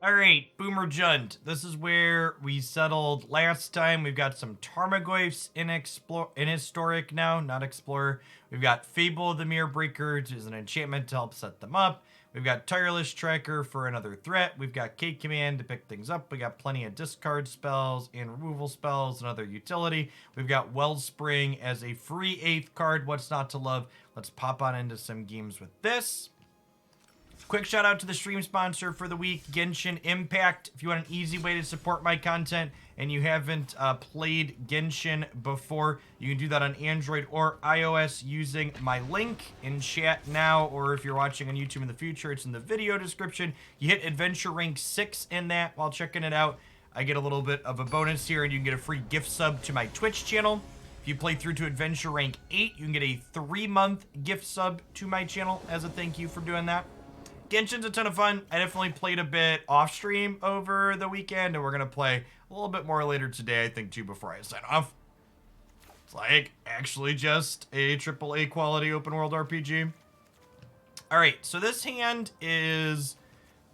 All right, Boomer Jund. This is where we settled last time. We've got some Tarmogoyfs in Historic now, not Explorer. We've got Fable the Mirror Breaker, which is an enchantment to help set them up. We've got Tireless Tracker for another threat. We've got K-Command to pick things up. We got plenty of discard spells and removal spells and other utility. We've got Wellspring as a free 8th card. What's not to love? Let's pop on into some games with this. Quick shout out to the stream sponsor for the week, Genshin Impact. If you want an easy way to support my content and you haven't played Genshin before, you can do that on Android or iOS using my link in chat now, or if you're watching on YouTube in the future, it's in the video description. You hit Adventure Rank 6 in that while checking it out. I get a little bit of a bonus here, and you can get a free gift sub to my Twitch channel. If you play through to Adventure Rank 8, you can get a 3-month gift sub to my channel as a thank you for doing that. Genshin's a ton of fun. I definitely played a bit off stream over the weekend, and we're going to play a little bit more later today, I think, too, before I sign off. It's like actually just a AAA quality open world RPG. All right, so this hand is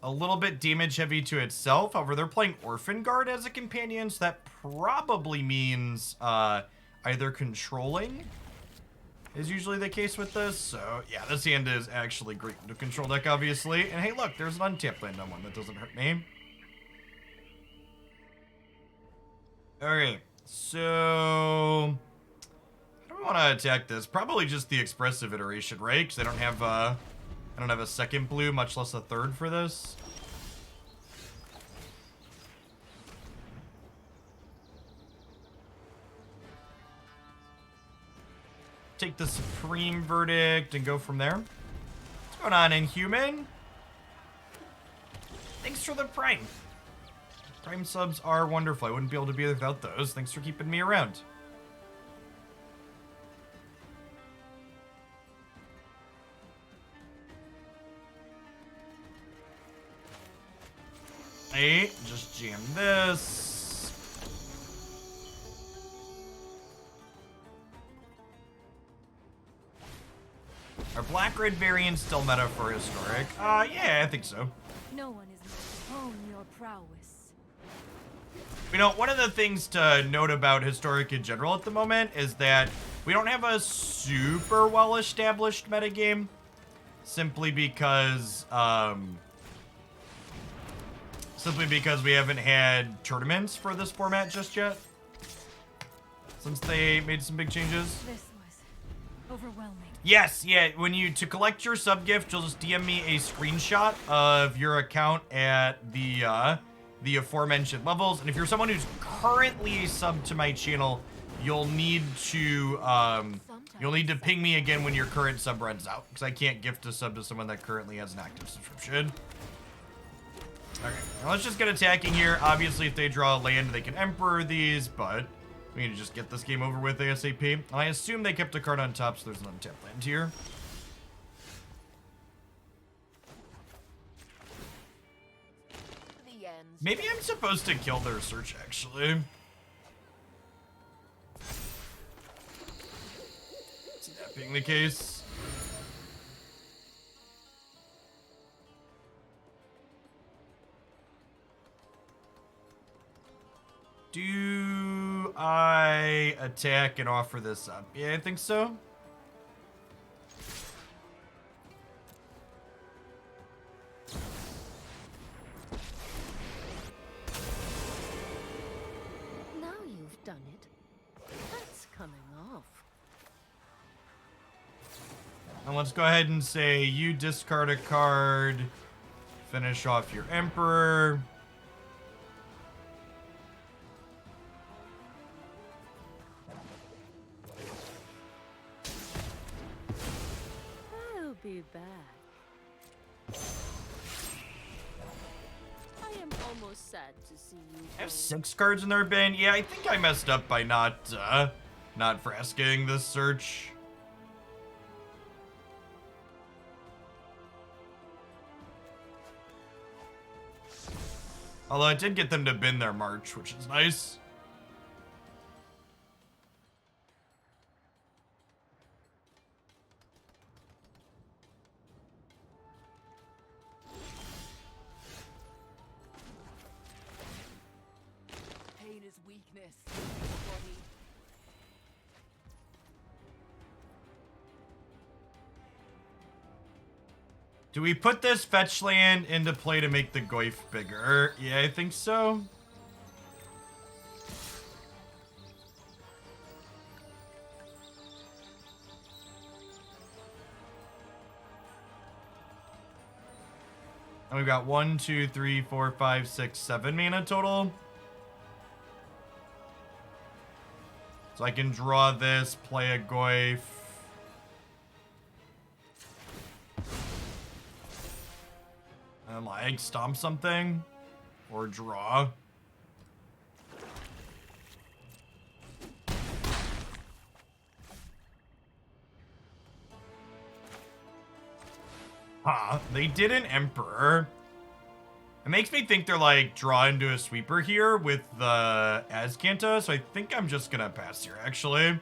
a little bit damage heavy to itself. However, they're playing Orphan Guard as a companion, so that probably means either controlling is usually the case with this. So yeah, this hand is actually great in the control deck, obviously. And hey, look, there's an untapped land on one that doesn't hurt me. Okay, so how do we want to attack this? Probably just the expressive iteration, right? Because I don't have a second blue, much less a third for this. Take the Supreme Verdict and go from there. What's going on, Inhuman? Thanks for the Prime. Prime subs are wonderful. I wouldn't be able to be without those. Thanks for keeping me around. Hey, just jam this. Are black-red variants still meta for Historic? Yeah, I think so. No one is meant to own your prowess. You know, one of the things to note about Historic in general at the moment is that we don't have a super well-established metagame, simply because we haven't had tournaments for this format just yet, since they made some big changes. This was overwhelming. Yes, yeah, to collect your sub-gift, you'll just DM me a screenshot of your account at the aforementioned levels. And if you're someone who's currently a sub to my channel, you'll need to ping me again when your current sub runs out, because I can't gift a sub to someone that currently has an active subscription. Okay, now let's just get attacking here. Obviously, if they draw a land, they can Emperor these, but we need to just get this game over with ASAP. And I assume they kept a card on top, so there's an untapped land here. Maybe I'm supposed to kill their search, actually. See that being the case. Do I attack and offer this up? Yeah, I think so. Now you've done it. That's coming off. And let's go ahead and say you discard a card, finish off your Emperor. Be back. I am almost sad to see you. I have 6 cards in their bin. Yeah, I think I messed up by not Vraskaing this search. Although I did get them to bin their March, which is nice. his weakness, body. Do we put this fetch land into play to make the Goyf bigger? Yeah, I think so. And we've got 1, 2, 3, 4, 5, 6, 7 mana total. So I can draw this, play a Goyf. And like stomp something. Or draw. Huh, they did an Emperor. It makes me think they're like draw into a sweeper here with the Azcanta, so I think I'm just gonna pass here actually.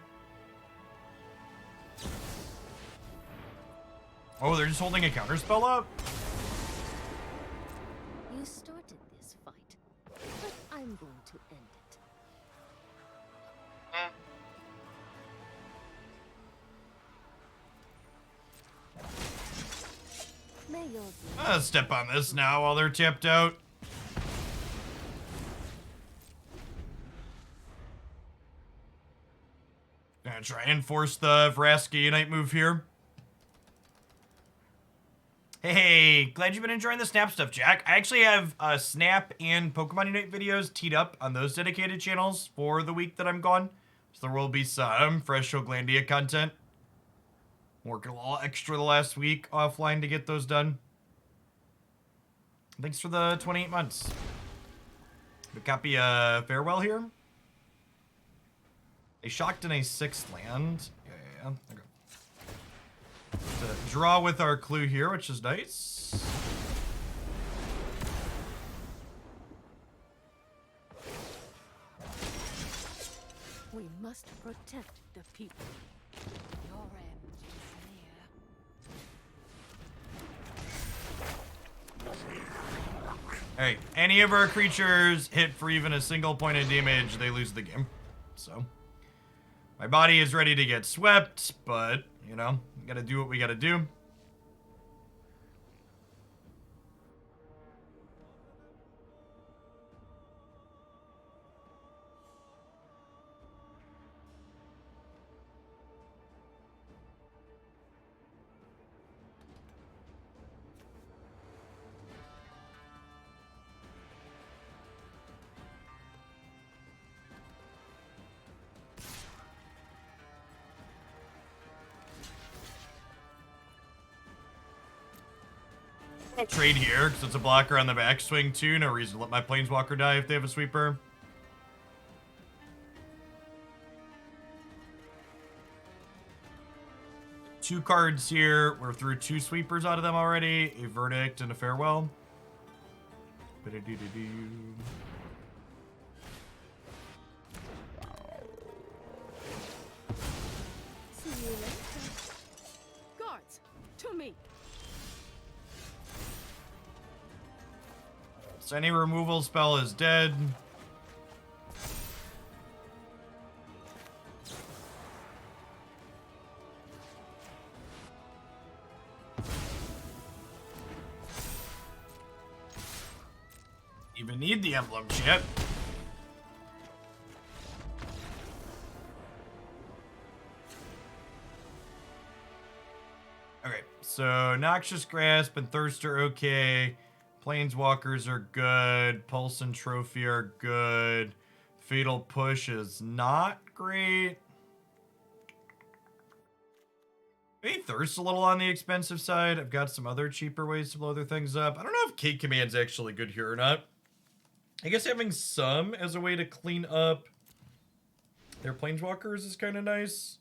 Oh, they're just holding a counterspell up? You started this fight, but I'm going to end it. May your I'll step on this now while they're tapped out. Gonna try and force the Vraska Unite move here. Hey, glad you've been enjoying the Snap stuff, Jack. I actually have Snap and Pokemon Unite videos teed up on those dedicated channels for the week that I'm gone. So there will be some fresh Oglandia content. Working a little extra the last week offline to get those done. Thanks for the 28 months. We copy a Farewell here. They shocked in a 6th land. Yeah. Okay. To draw with our clue here, which is nice. We must protect the people. Your end is near. Hey, any of our creatures hit for even a single point of damage, they lose the game. So, my body is ready to get swept, but, you know, we gotta do what we gotta do. I'll trade here, because it's a blocker on the backswing too. No reason to let my Planeswalker die if they have a sweeper. Two cards here. We're through 2 sweepers out of them already. A Verdict and a Farewell. Ba-da-doo-doo-doo. See you later. Guards, to me. So any removal spell is dead. Even need the emblem chip. Okay, so Noxious Grasp and Thirst are okay. Planeswalkers are good. Pulse and Trophy are good. Fatal Push is not great. Maybe Thirst's a little on the expensive side. I've got some other cheaper ways to blow other things up. I don't know if Kate Command's actually good here or not. I guess having some as a way to clean up their Planeswalkers is kind of nice.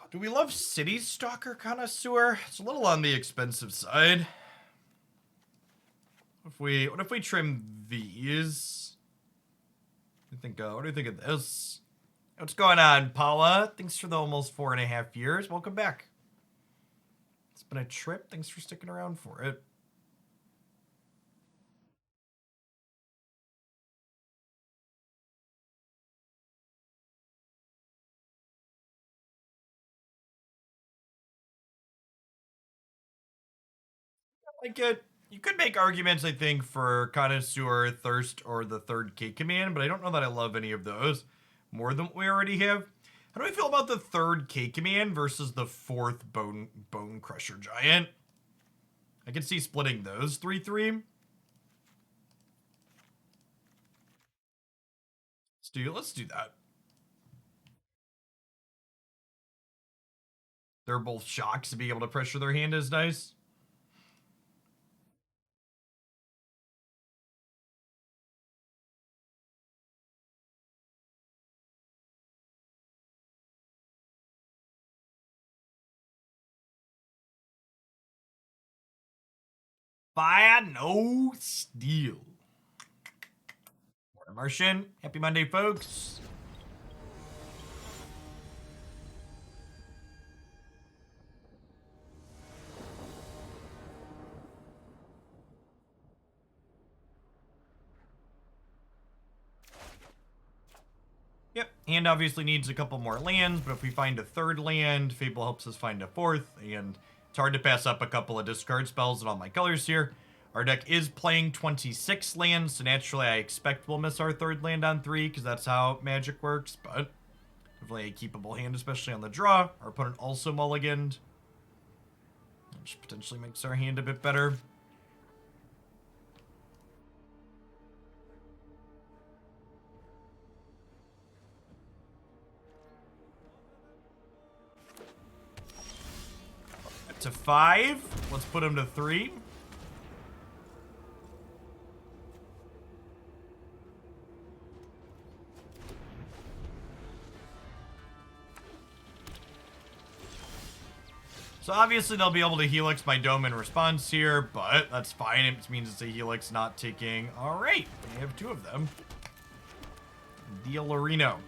Do we love Citystalker Connoisseur? It's a little on the expensive side. What if we trim these? What do you think of this? What's going on, Paula? Thanks for the almost 4.5 years. Welcome back. It's been a trip. Thanks for sticking around for it. like it. You could make arguments, I think, for Connoisseur, Thirst, or the third K command, but I don't know that I love any of those more than what we already have. How do I feel about the third K command versus the fourth Bonecrusher Giant? I can see splitting those 3-3. Let's do that. They're both shocks, to be able to pressure their hand is nice. Fire, no steel. Martian, happy Monday, folks. Yep, hand obviously needs a couple more lands, but if we find a third land, Fable helps us find a fourth, and it's hard to pass up a couple of discard spells in all my colors here. Our deck is playing 26 lands, so naturally I expect we'll miss our third land on 3, because that's how Magic works, but definitely a keepable hand, especially on the draw. Our opponent also mulliganed, which potentially makes our hand a bit better. To 5. Let's put him to 3. So obviously they'll be able to Helix my Dome in response here, but that's fine. It means it's a Helix not taking. All right, we have 2 of them. Dialorino.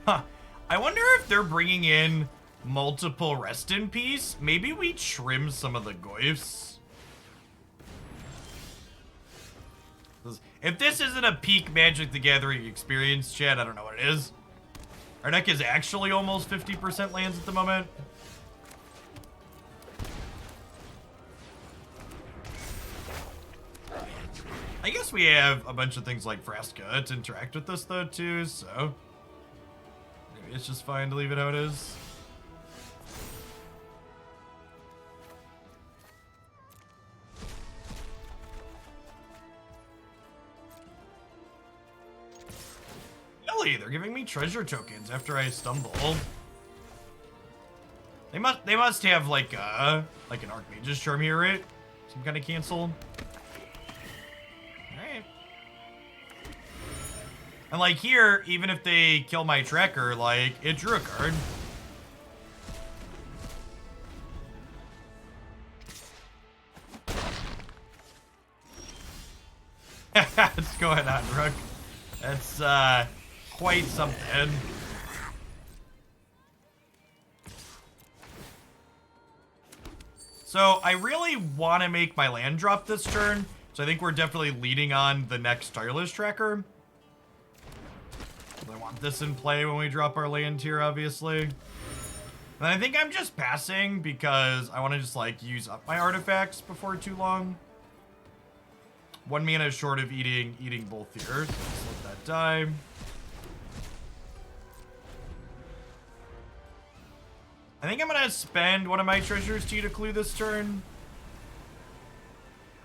Huh. I wonder if they're bringing in multiple Rest in Peace. Maybe we trim some of the Goyfs. If this isn't a peak Magic the Gathering experience, chat, I don't know what it is. Our deck is actually almost 50% lands at the moment. I guess we have a bunch of things like Vraska to interact with this, though, too, so maybe it's just fine to leave it how it is. Really? They're giving me treasure tokens after I stumble. They must have like an Archmage's Charm here, right? Some kind of cancel. Alright. And like here, even if they kill my tracker, like it drew a card. What's going on, Rook? That's quite something. So I really want to make my land drop this turn, so I think we're definitely leading on the next Tireless Tracker. I want this in play when we drop our land here, obviously. And I think I'm just passing because I want to just like use up my artifacts before too long. 1 mana short of eating both here, so let's let that die. I think I'm gonna spend one of my treasures to clue this turn.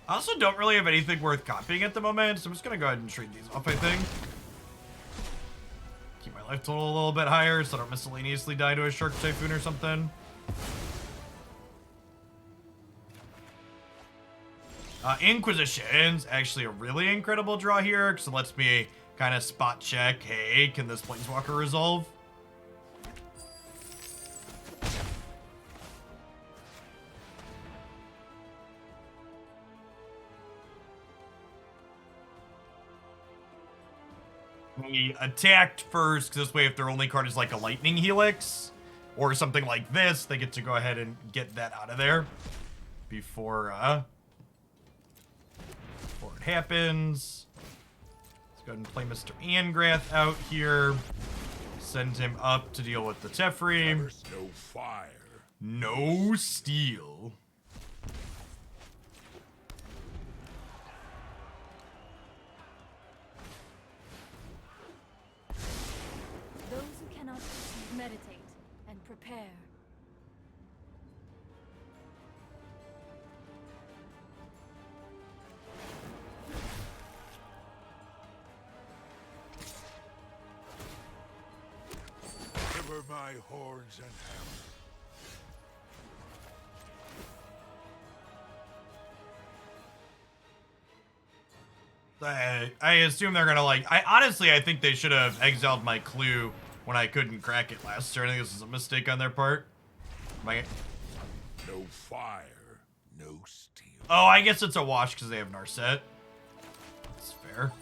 I also don't really have anything worth copying at the moment, so I'm just gonna go ahead and trade these off, I think. Keep my life total a little bit higher so I don't miscellaneously die to a Shark Typhoon or something. Inquisition's actually a really incredible draw here, because it lets me kind of spot check, hey, can this Planeswalker resolve? We attacked first, because this way if their only card is like a Lightning Helix, or something like this, they get to go ahead and get that out of there before it happens. Let's go ahead and play Mr. Angrath out here. Send him up to deal with the Teferi. There's no fire. No steel. Those who cannot meditate and prepare. Cover my horns and hammer. I assume they're gonna like. I think they should have exiled my clue when I couldn't crack it last turn. I think this is a mistake on their part. No fire, no steel. Oh, I guess it's a wash because they have Narset. That's fair.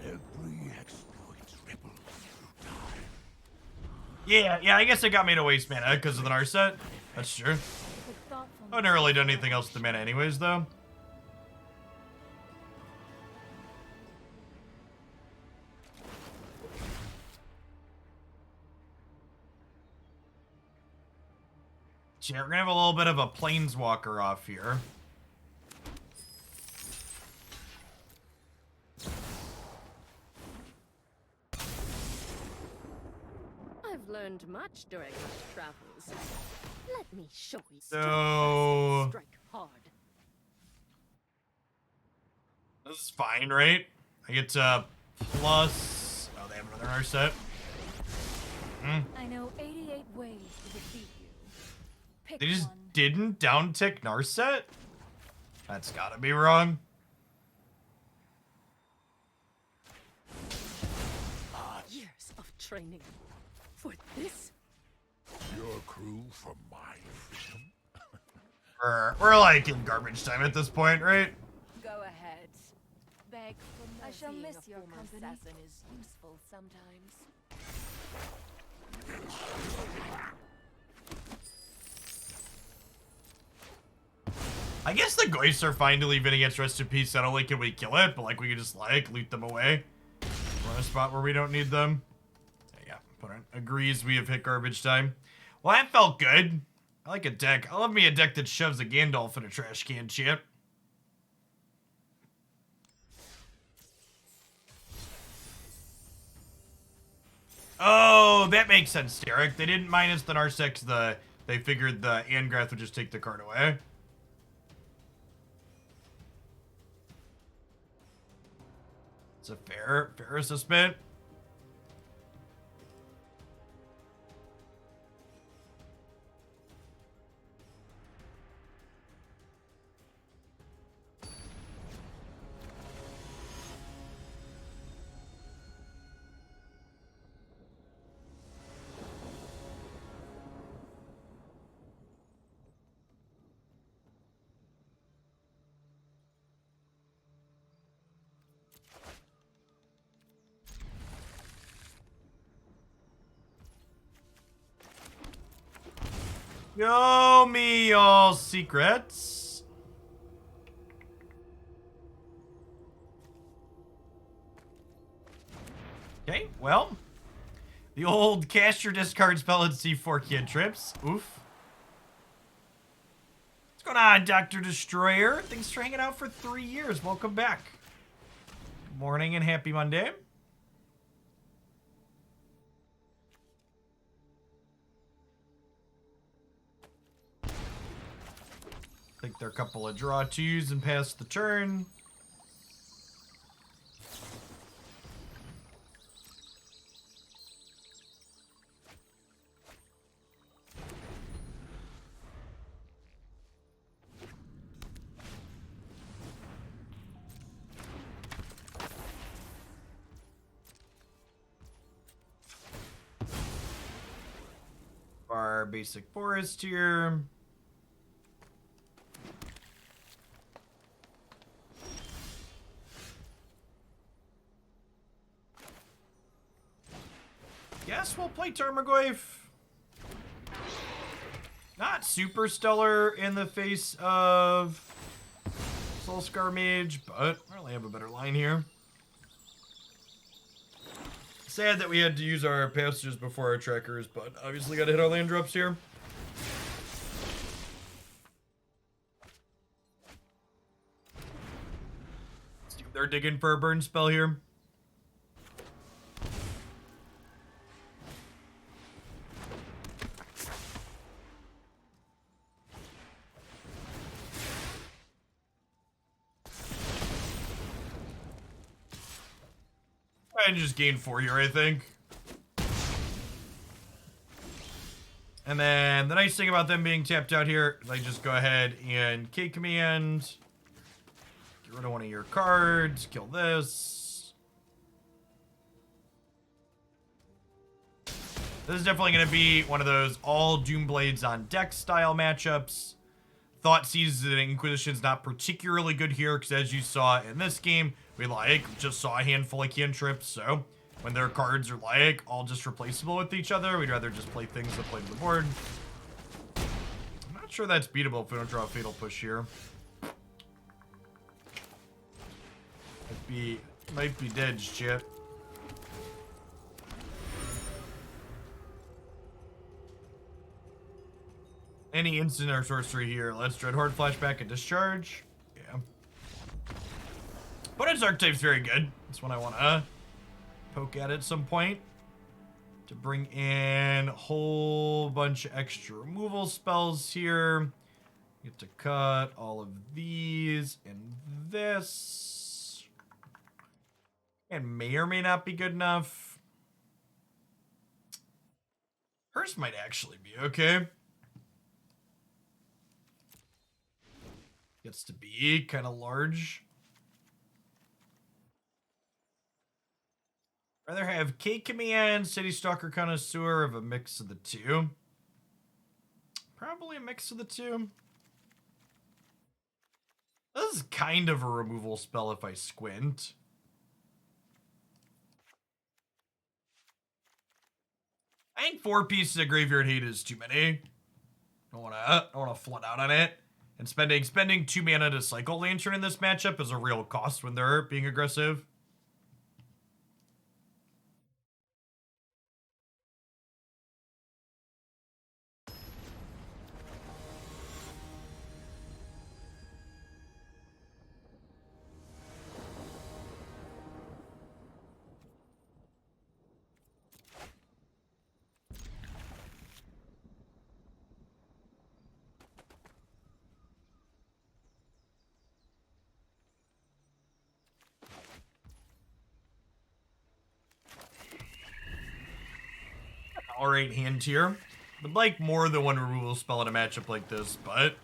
Every exploit ripples through time. Yeah, I guess it got me to waste mana because of the Narset. That's true. I've never really done anything else with the mana anyways, though. Yeah, we're gonna have a little bit of a planeswalker off here. I've learned much during my travels. Let me show you. So Strike hard. this is fine, right? I get plus. Oh, they have another Narset. I know 88 ways to defeat you. Pick They just one. didn't downtick Narset? That's gotta be wrong. Years of training for this. Your crew for my freedom. We're like in garbage time at this point, right? Go ahead. Beg for I shall mercy in miss a your former company. assassin is useful sometimes. I guess the Goyfs are fine to leave in against Rest in Peace. Not only can we kill it, but like we can just like loot them away. We're in a spot where we don't need them. Yeah, opponent agrees we have hit garbage time. Well, that felt good. I like a deck. I love me a deck that shoves a Gandalf in a trash can, chip. Oh, that makes sense, Derek. They didn't minus the Narset. They figured the Angrath would just take the card away. It's a fair assessment. Show me all secrets. Okay, well. The old cast your discard spell and C4 cantrips. Oof. What's going on, Dr. Destroyer? Thanks for hanging out for 3 years. Welcome back. Good morning and happy Monday. Think they're a couple of draw twos and pass the turn. Our basic forest here. Guess we'll play Tarmogoyf. Not super stellar in the face of Soulscar Mage, but I really have a better line here. Sad that we had to use our passages before our trackers, but obviously got to hit our land drops here. See if they're digging for a burn spell here. And just gain 4 here, I think. And then the nice thing about them being tapped out here is I just go ahead and K command. Get rid of one of your cards. Kill this. This is definitely going to be one of those all Doomblades on deck style matchups. Thoughtseize and Inquisition's not particularly good here because as you saw in this game, we just saw a handful of cantrips, so when their cards are all just replaceable with each other, we'd rather just play things that play to the board. I'm not sure that's beatable if we don't draw a Fatal Push here. Might be dead, shit. Any instant or sorcery here. Let's Dreadhorde Flashback and Discharge. Yeah. Opponent's archetype's very good. That's what I want to poke at some point. To bring in a whole bunch of extra removal spells here. Get to cut all of these and this. And may or may not be good enough. Hers might actually be okay. Gets to be kind of large. Rather have K Command, Citystalker Connoisseur, of a mix of the two. Probably a mix of the two. This is kind of a removal spell if I squint. I think 4 pieces of Graveyard Hate is too many. Don't wanna flood out on it. And spending 2 mana to cycle Lantern in this matchup is a real cost when they're being aggressive. Alright, hand tier. Would like more than one removal spell in a matchup like this, but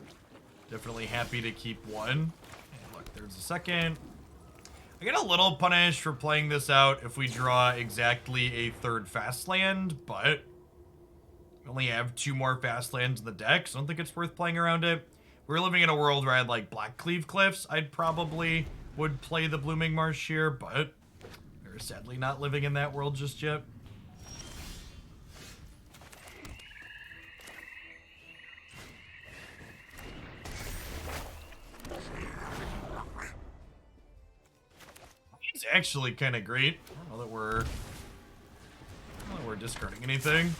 definitely happy to keep one. And look, there's a second. I get a little punished for playing this out if we draw exactly a 3rd fast land, but we only have 2 more fast lands in the deck, so I don't think it's worth playing around it. If we were living in a world where I had like Black Cleave Cliffs, I'd probably would play the Blooming Marsh here, but we're sadly not living in that world just yet. It's actually kind of great. I don't know that we're discarding anything.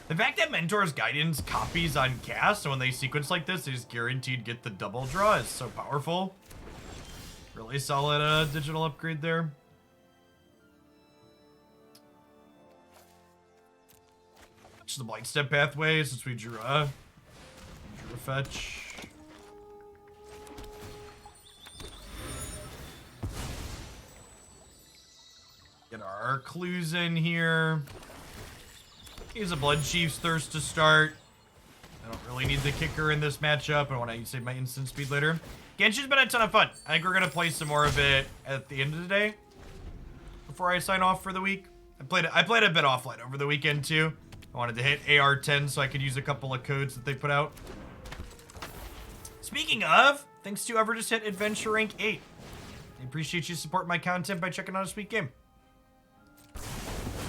The fact that Mentor's Guidance copies on cast, and when they sequence like this, they just guaranteed get the double draw is so powerful. Really solid digital upgrade there. The Blightstep Pathway since we drew a fetch. Get our clues in here. Use a Bloodchief's Thirst to start. I don't really need the kicker in this matchup. I want to save my instant speed later. Genshin's been a ton of fun. I think we're gonna play some more of it at the end of the day before I sign off for the week. I played a bit offline over the weekend too. I wanted to hit AR 10 so I could use a couple of codes that they put out. Speaking of, thanks to whoever just hit Adventure Rank 8. I appreciate you supporting my content by checking out a sweet game. Be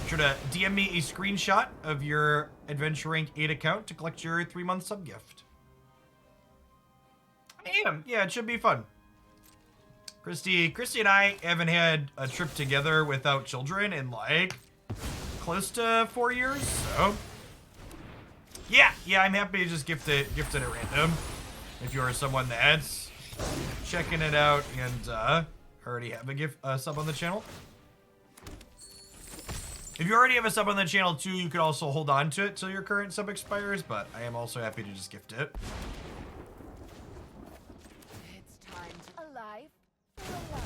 sure to DM me a screenshot of your Adventure Rank 8 account to collect your 3-month sub gift. I am. Yeah, it should be fun. Christy and I haven't had a trip together without children in like close to 4 years, so yeah, I'm happy to just gift it at random. If you are someone that's checking it out and already have a sub on the channel. If you already have a sub on the channel too, you could also hold on to it till your current sub expires, but I am also happy to just gift it. It's time to alive for alive.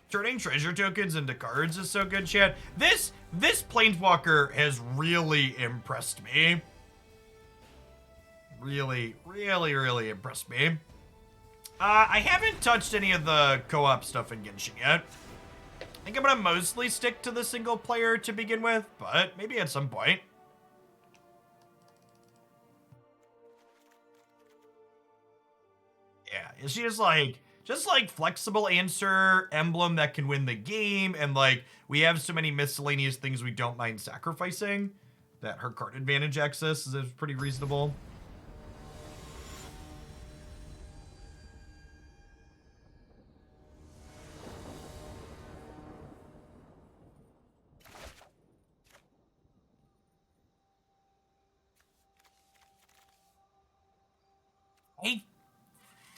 Turning treasure tokens into cards is so good, Chad. This Planeswalker has really impressed me. Really impressed me. I haven't touched any of the co-op stuff in Genshin yet. I think I'm gonna mostly stick to the single player to begin with, but maybe at some point. Yeah, she is like just like flexible answer emblem that can win the game, and like we have so many miscellaneous things we don't mind sacrificing that her card advantage access is pretty reasonable. I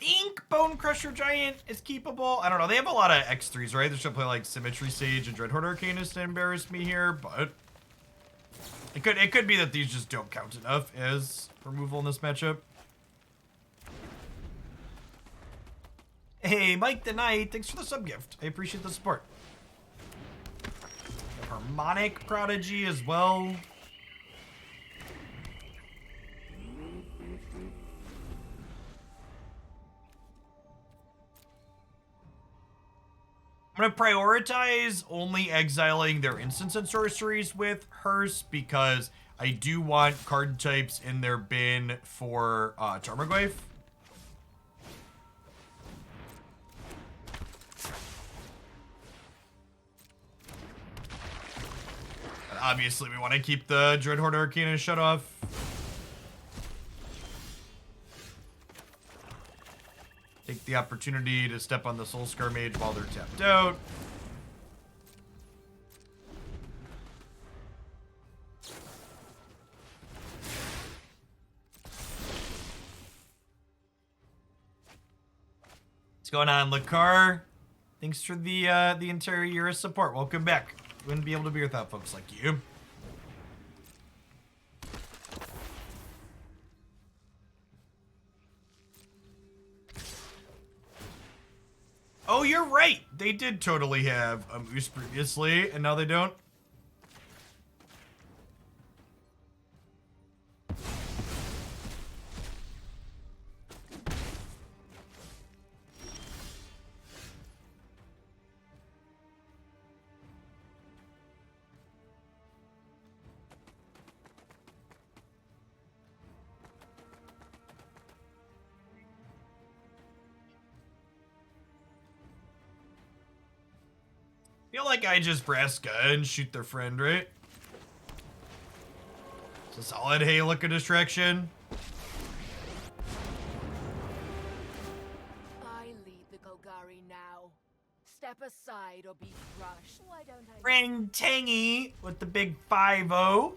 think Bonecrusher Giant is keepable. I don't know. They have a lot of X3s, right? They're still play like Symmetry Sage and Dreadhorde Arcanist to embarrass me here, but it could be that these just don't count enough as removal in this matchup. Hey, Mike the Knight, thanks for the sub gift. I appreciate the support. Harmonic Prodigy as well. I'm going to prioritize only exiling their instants and sorceries with hers because I do want card types in their bin for Tarmogoyf. But obviously, we want to keep the Dreadhorde Arcanist shut off. Take the opportunity to step on the Soulscar Mage while they're tapped out. What's going on, Lakar? Thanks for the entire year of support. Welcome back. Wouldn't be able to be without folks like you. Oh, you're right. They did totally have a moose previously, and now they don't. Feel like I just Vraska and shoot their friend, right? It's a solid hey look a distraction. I lead the Golgari now. Step aside or be crushed. Why don't I? Ring Tangy with the big 5-0.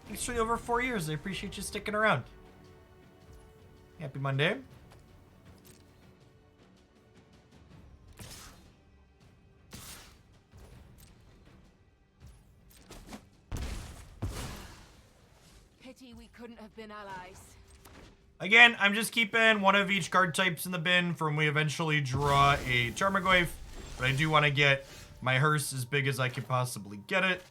Thanks for the over 4 years. I appreciate you sticking around. Happy Monday. Pity we couldn't have been allies. Again, I'm just keeping one of each card types in the bin for when we eventually draw a Tarmogoyf, but I do want to get my hearse as big as I can possibly get it.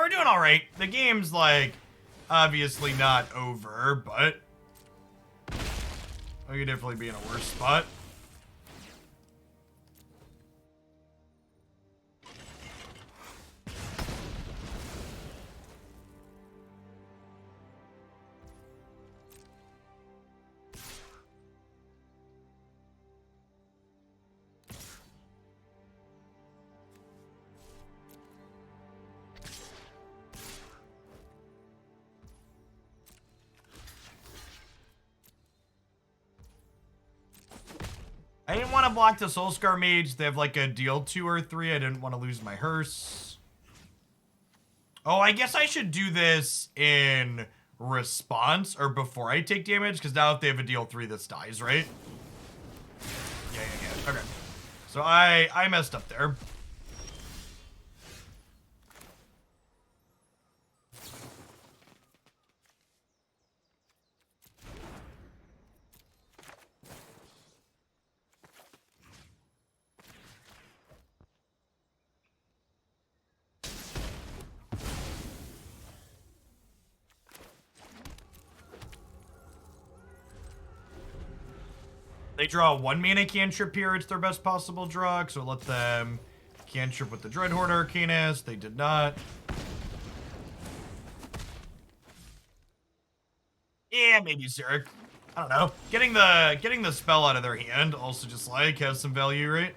we're doing all right. The game's like obviously not over, but we could definitely be in a worse spot. I didn't want to block the Soulscar Mage. They have like a deal 2 or 3. I didn't want to lose my hearse. Oh, I guess I should do this in response or before I take damage, because now if they have a deal 3, this dies, right? Yeah. Okay. So I messed up there. They draw 1 mana cantrip here. It's their best possible draw, so let them cantrip with the Dreadhorde Arcanist. They did not. Yeah, maybe Zerek. I don't know. Getting the spell out of their hand also just like has some value, right?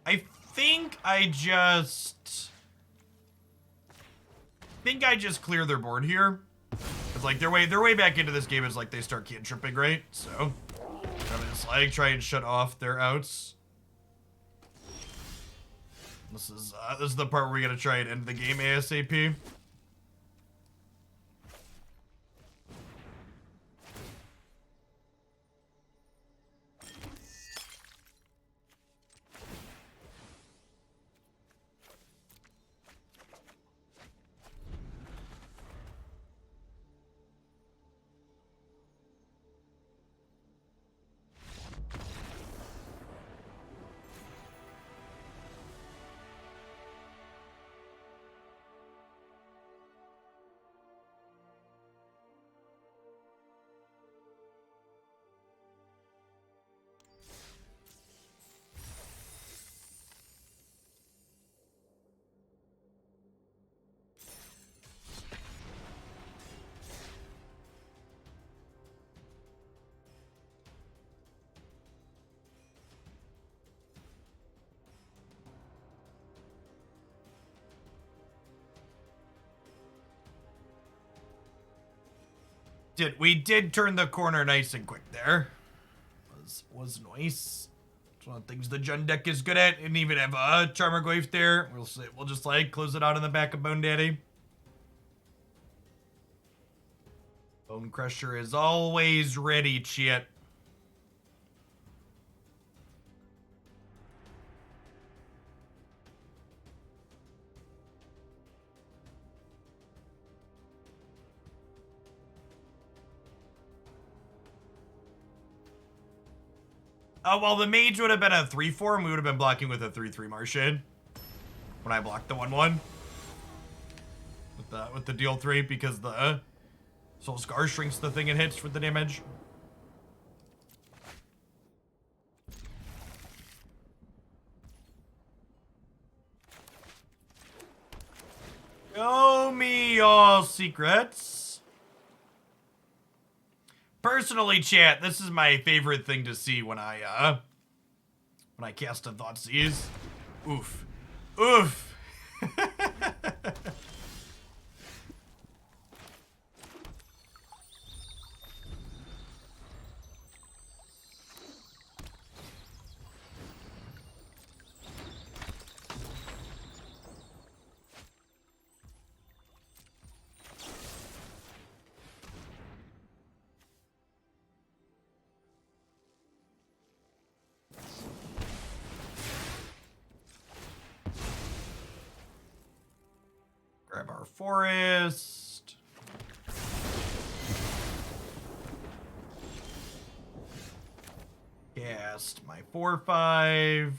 I think I just clear their board here. It's like their way back into this game is like they start cantripping, right? So I'm just like try and shut off their outs. This is the part where we gotta try and end the game ASAP. We did turn the corner nice and quick there. Was nice. It's one of the things the Jund deck is good at. And even have a Tarmogoyf there. We'll just like close it out in the back of Bone Daddy. Bonecrusher is always ready, Chit. Well, the mage would have been a 3/4, and we would have been blocking with a 3/3 Martian. When I blocked the 1/1. With the deal 3, because the Soul Scar shrinks the thing it hits for the damage. Show me your secrets. Personally, chat, this is my favorite thing to see when I cast a Thoughtseize. Oof. Oof. Grab our forest. Cast my 4/5.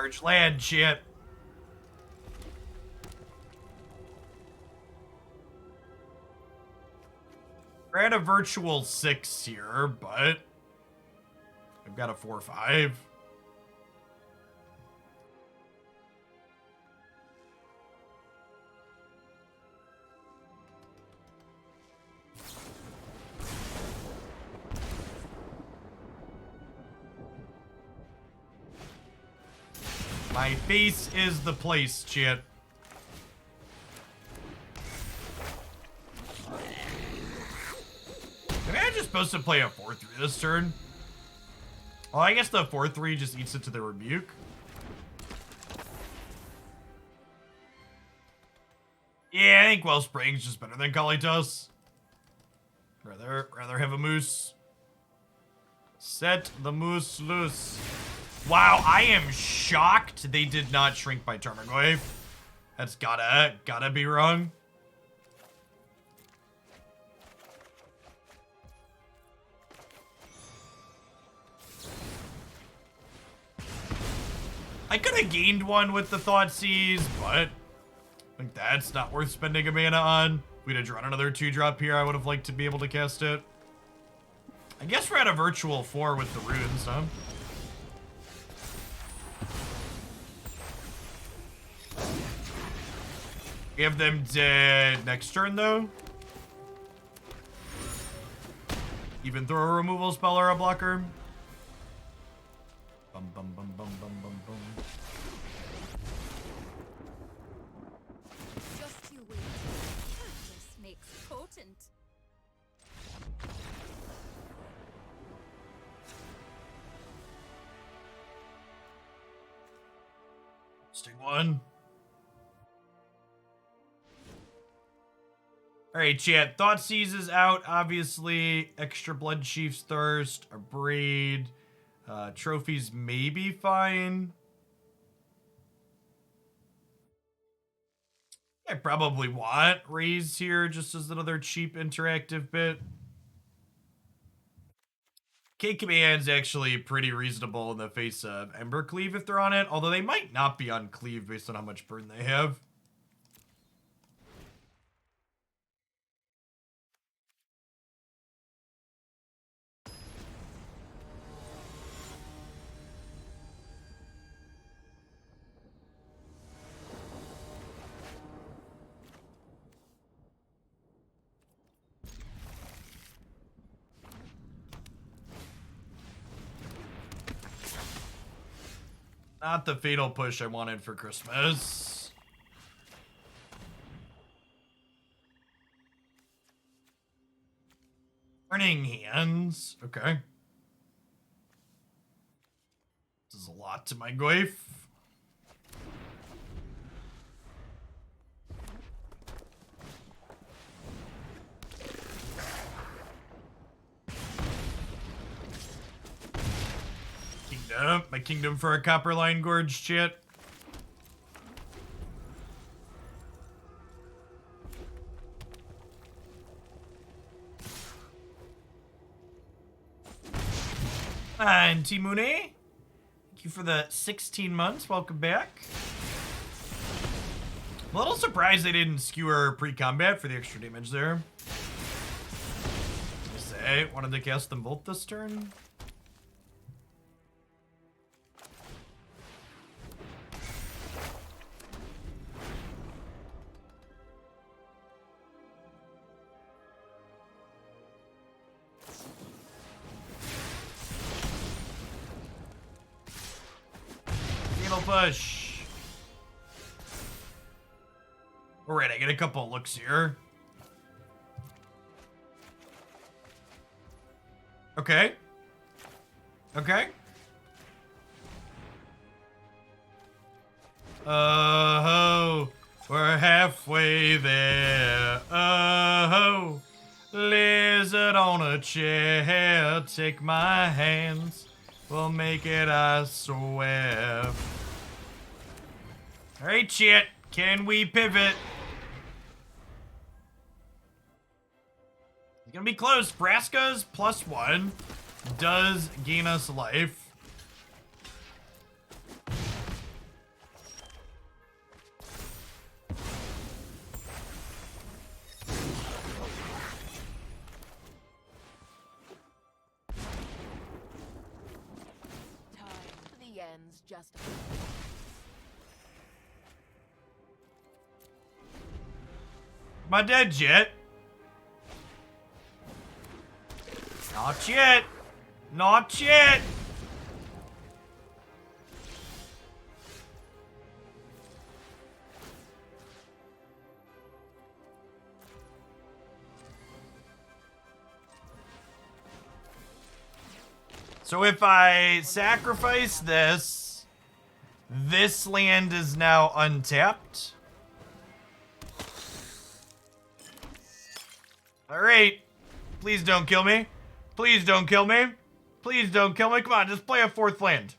large land, shit. We're at a virtual 6 here, but I've got a 4-5. My face is the place, chat. Am I just supposed to play a 4-3 this turn? Well, I guess the 4-3 just eats it to the rebuke. Yeah, I think Wellspring's just better than Kalitos. Rather have a moose. Set the moose loose. Wow, I am shocked they did not shrink by Tarmogoyf. That's gotta be wrong. I could have gained one with the Thoughtseize, but I think that's not worth spending a mana on. If we'd have drawn another 2-drop here, I would have liked to be able to cast it. I guess we're at a virtual 4 with the runes, huh? We have them dead next turn, though. Even throw a removal spell or a blocker. Bum, bum, bum, bum, bum, bum, bum. Just you wait. Practice makes potent. Sting one. Alright, chat. Thoughtseize is out, obviously. Extra Bloodchief's Thirst. Abrade. Trophies may be fine. I probably want Raise here just as another cheap interactive bit. K-Command's actually pretty reasonable in the face of Ember Cleave if they're on it, although they might not be on Cleave based on how much burn they have. Not the fatal push I wanted for Christmas. Burning Hands. Okay. This is a lot to my Goyf. My kingdom for a Copperline Gorge, shit. And Timune, thank you for the 16 months. Welcome back. A little surprised they didn't skewer pre-combat for the extra damage there. I say, wanted to cast them both this turn. Push. All right, I get a couple looks here. Okay. Okay. Oh, we're halfway there. Oh, lizard on a chair, take my hands. We'll make it, I swear. All right, chat. Can we pivot? It's gonna be close. Vraska's +1 does gain us life. cast. Am I dead yet? Not yet. Not yet. So if I sacrifice this, this land is now untapped. Alright. Please don't kill me. Please don't kill me. Please don't kill me. Come on, just play a fourth land.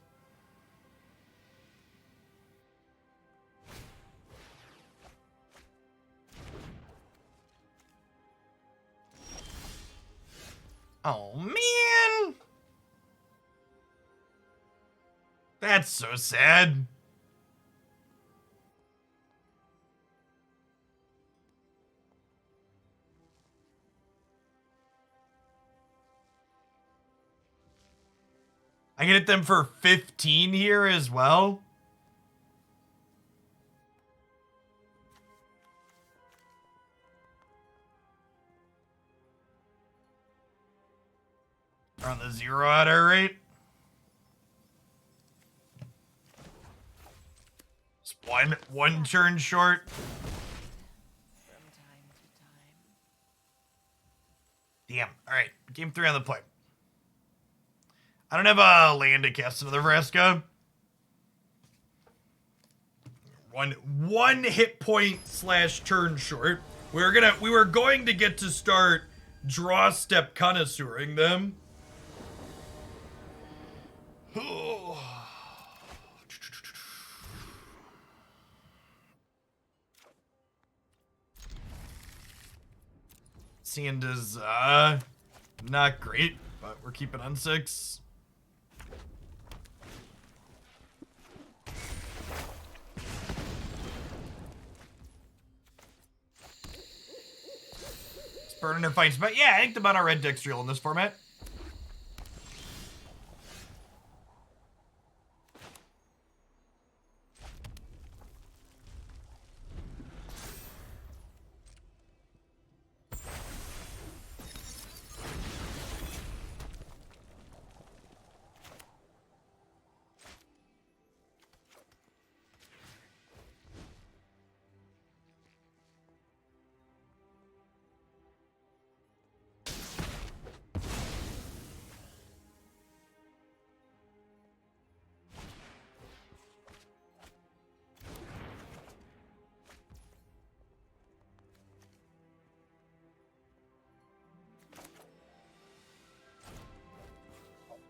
Oh, man. That's so sad. I can hit them for 15 here as well. We're on the 0 auto rate. It's one turn short. From time to time. Damn. All right. Game 3 on the play. I don't have a land to cast another Vraska. One hit point / turn short. We were going to get to start draw step connoisseuring them. Sand is not great, but we're keeping on 6. It's burning and fights, but yeah, I think the mono red deck's real in this format.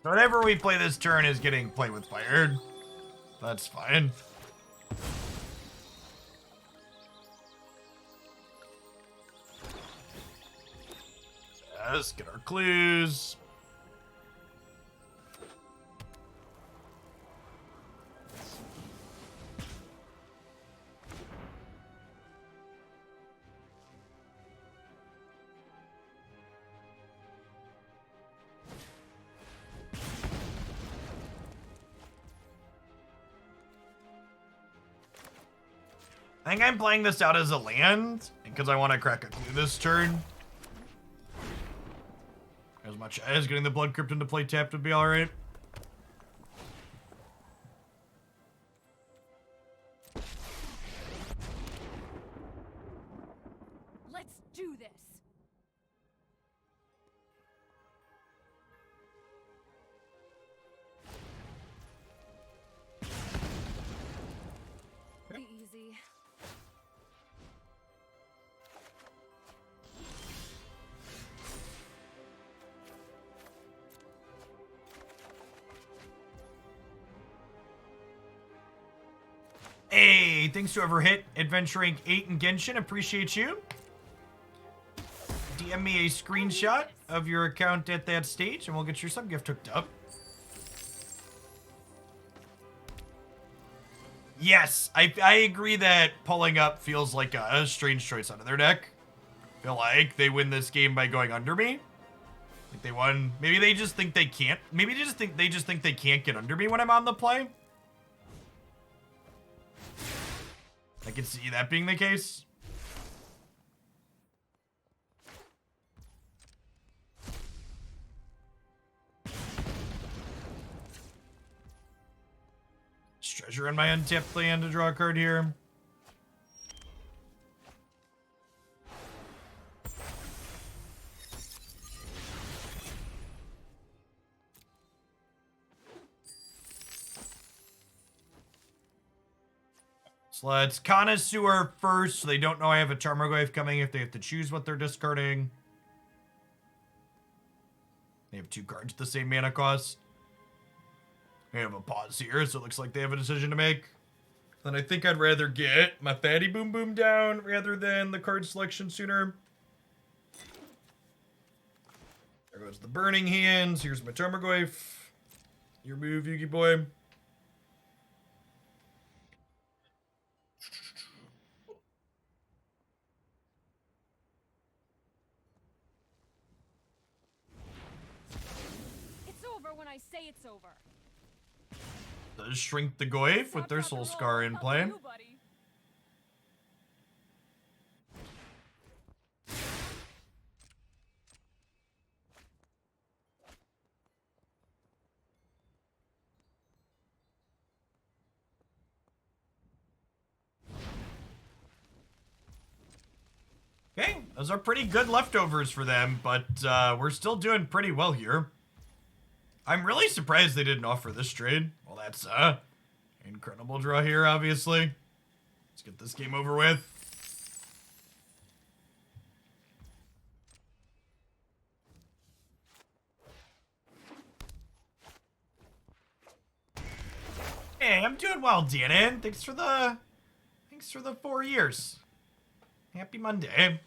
Whatever we play this turn is getting played with fire. That's fine. Let's get our clues. I think I'm playing this out as a land because I want to crack a clue this turn. As much as getting the Blood Crypt into play tapped would be alright. Let's do this. Be easy. Hey, thanks to whoever hit Adventuring 8 in Genshin. Appreciate you. DM me a screenshot of your account at that stage and we'll get your sub gift hooked up. Yes, I agree that pulling up feels like a strange choice out of their deck. I feel like they win this game by going under me. Like they won. Maybe they just think they can't. Maybe they just think they can't get under me when I'm on the play. I can see that being the case. Treasure in my untapped land to draw a card here. So let's Connoisseur first, so they don't know I have a Tarmogoyf coming if they have to choose what they're discarding. They have 2 cards at the same mana cost. They have a pause here, so it looks like they have a decision to make. Then I think I'd rather get my Fatty Boom Boom down rather than the card selection sooner. There goes the Burning Hands. Here's my Tarmogoyf. Your move, Yugi boy. It's over when I say it's over. Does Shrink the Goyf with their Soul Scar in play. Okay, those are pretty good leftovers for them, but we're still doing pretty well here. I'm really surprised they didn't offer this trade. Well, that's incredible draw here, obviously. Let's get this game over with. Hey, I'm doing well, Dannon. Thanks for the 4 years. Happy Monday.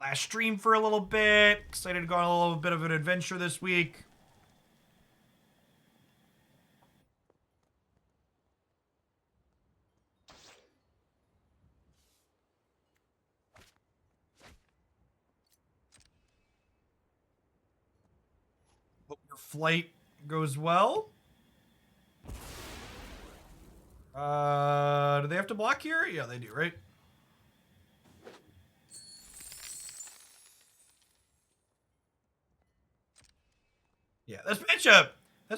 Last stream for a little bit. Excited to go on a little bit of an adventure this week. Hope your flight goes well. Do they have to block here? Yeah, they do, right? Yeah, this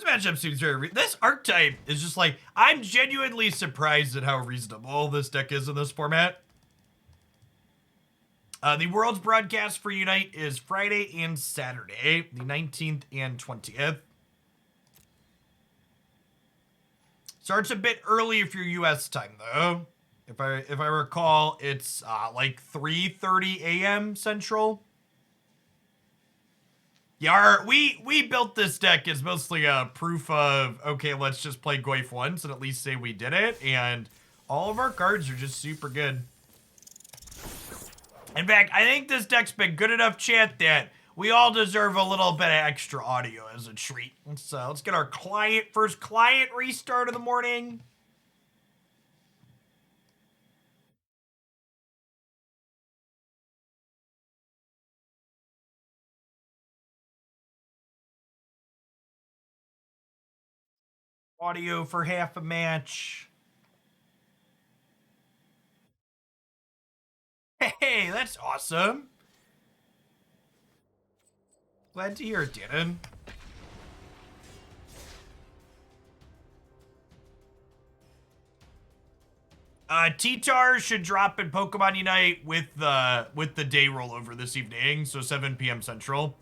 matchup seems very... This archetype is just like... I'm genuinely surprised at how reasonable this deck is in this format. The World's broadcast for Unite is Friday and Saturday, the 19th and 20th. Starts a bit early if you're U.S. time, though. If I recall, it's like 3:30 a.m. Central. Yeah, we built this deck as mostly a proof of, okay, let's just play Goyf once and at least say we did it, and all of our cards are just super good. In fact, I think this deck's been good enough, chat, that we all deserve a little bit of extra audio as a treat. Let's get our first client restart of the morning. Audio for half a match. Hey, that's awesome. Glad to hear it, Dannon. T-Tar should drop in Pokemon Unite with the day rollover this evening, so 7 p.m. Central.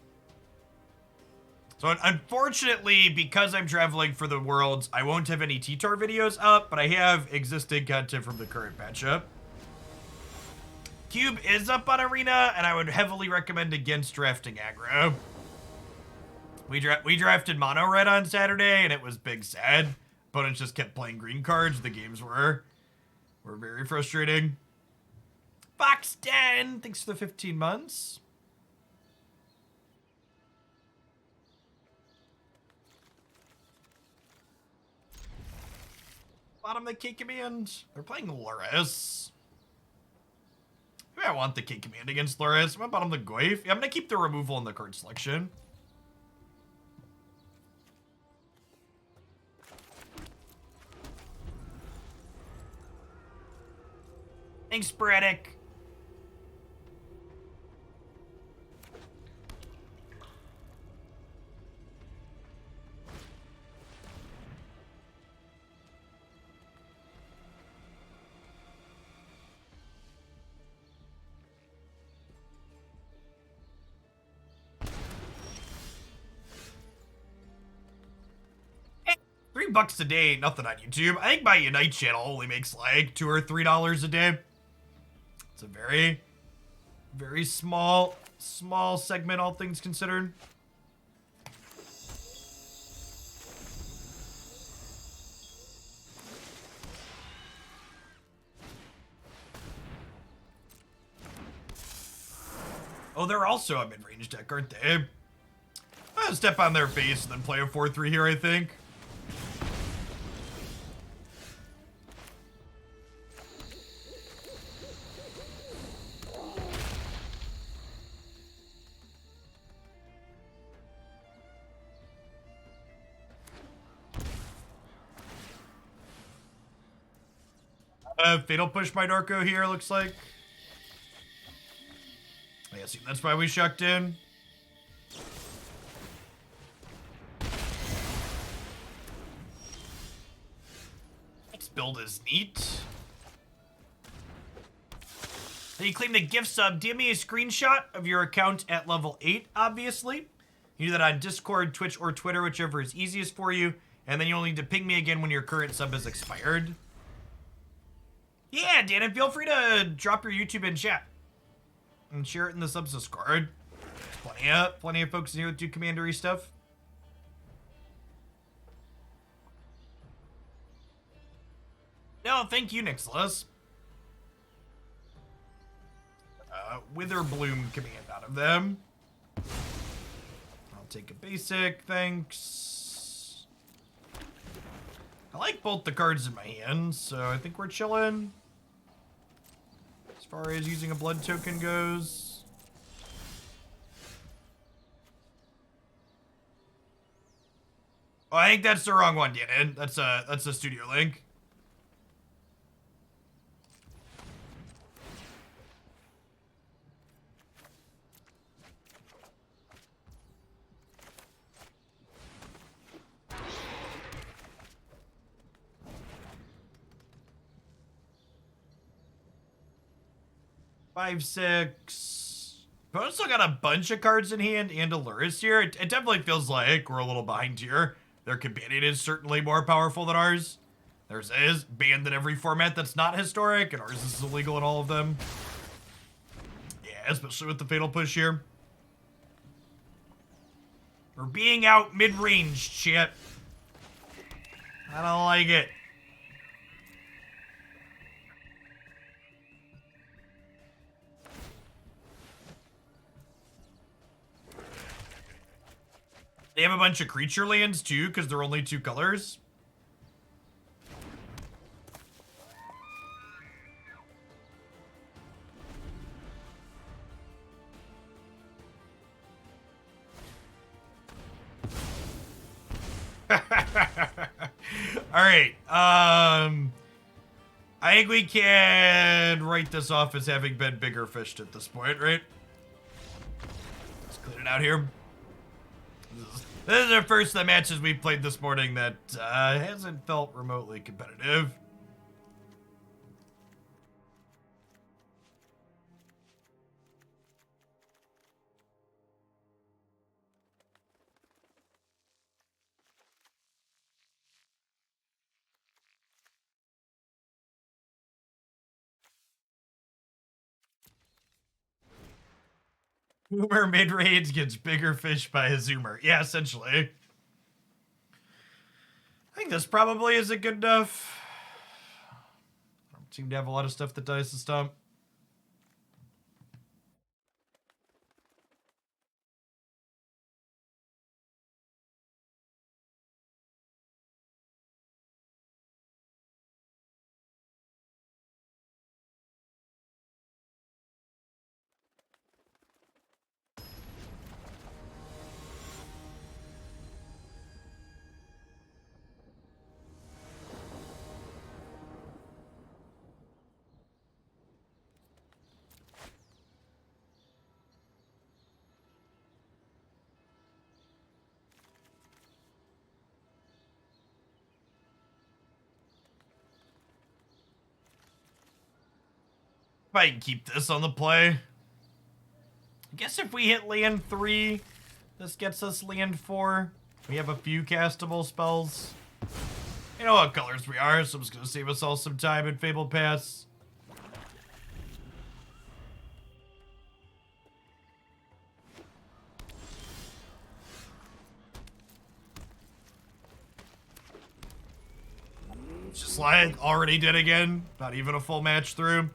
So unfortunately, because I'm traveling for the Worlds, I won't have any T-Tar videos up, but I have existing content from the current matchup. Cube is up on Arena, and I would heavily recommend against drafting aggro. We drafted Mono Red on Saturday, and it was big sad. Opponents just kept playing green cards. The games were very frustrating. Fox 10, thanks for the 15 months. Bottom of the K Command. They're playing Luris. Maybe I want the K Command against Luris. I'm gonna bottom the Goyf. Yeah, I'm gonna keep the removal in the card selection. Thanks, Sporadic. $3 a day ain't nothing on YouTube. I think my Unite channel only makes like $2 or $3 a day. It's a very, very small segment, all things considered. Oh, they're also a mid-range deck, aren't they? I'm gonna step on their face and then play a 4-3 here, I think. Fatal push by Darko here, looks like. I guess that's why we shucked in. This build is neat. Then you claim the gift sub. DM me a screenshot of your account at level 8, obviously. You do that on Discord, Twitch, or Twitter, whichever is easiest for you. And then you'll need to ping me again when your current sub is expired. Yeah, Dan, and feel free to drop your YouTube in chat. And share it in the subs Discord. There's plenty of folks in here that do commandery stuff. No, thank you, Nicholas. Witherbloom command out of them. I'll take a basic, thanks. I like both the cards in my hand, so I think we're chilling. As far as using a blood token goes. Oh, I think that's the wrong one, Dan. That's a studio link. Five, six. But I still got a bunch of cards in hand and a Luris here. It definitely feels like we're a little behind here. Their companion is certainly more powerful than ours. Theirs is banned in every format that's not historic, and ours is illegal in all of them. Yeah, especially with the Fatal Push here. We're being out mid-range, chat. I don't like it. They have a bunch of creature lands too, because they're only 2 colors. Alright, I think we can write this off as having been bigger fished at this point, right? Let's clean it out here. This is our first of the matches we've played this morning that hasn't felt remotely competitive. Zoomer mid-range gets bigger fish by a Zoomer. Yeah, essentially. I think this probably isn't good enough. I don't seem to have a lot of stuff that dies to stomp. If I can keep this on the play. I guess if we hit land 3, this gets us land 4. We have a few castable spells. You know what colors we are, so I'm just going to save us all some time in Fabled Pass. Just like already did again. Not even a full match through.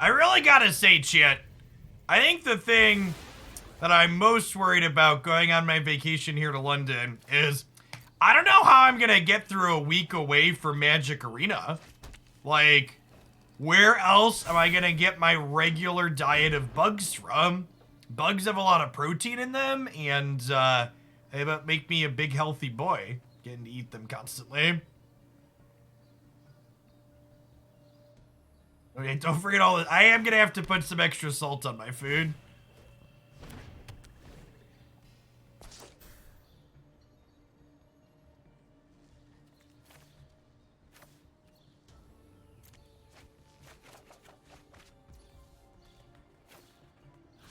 I really gotta say, chat, I think the thing that I'm most worried about going on my vacation here to London is I don't know how I'm gonna get through a week away from Magic Arena. Like, where else am I gonna get my regular diet of bugs from? Bugs have a lot of protein in them, and they make me a big healthy boy, getting to eat them constantly. Okay, don't forget all this. I am gonna have to put some extra salt on my food.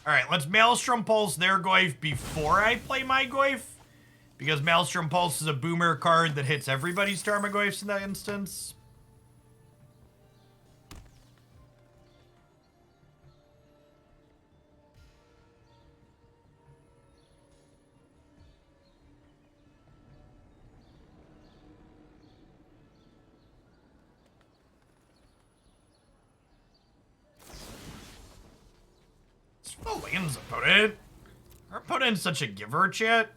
Alright, let's Maelstrom Pulse their Goyf before I play my Goyf. Because Maelstrom Pulse is a boomer card that hits everybody's Tarmogoyfs in that instance. Oh, lands opponent. Our opponent's such a giver, chat.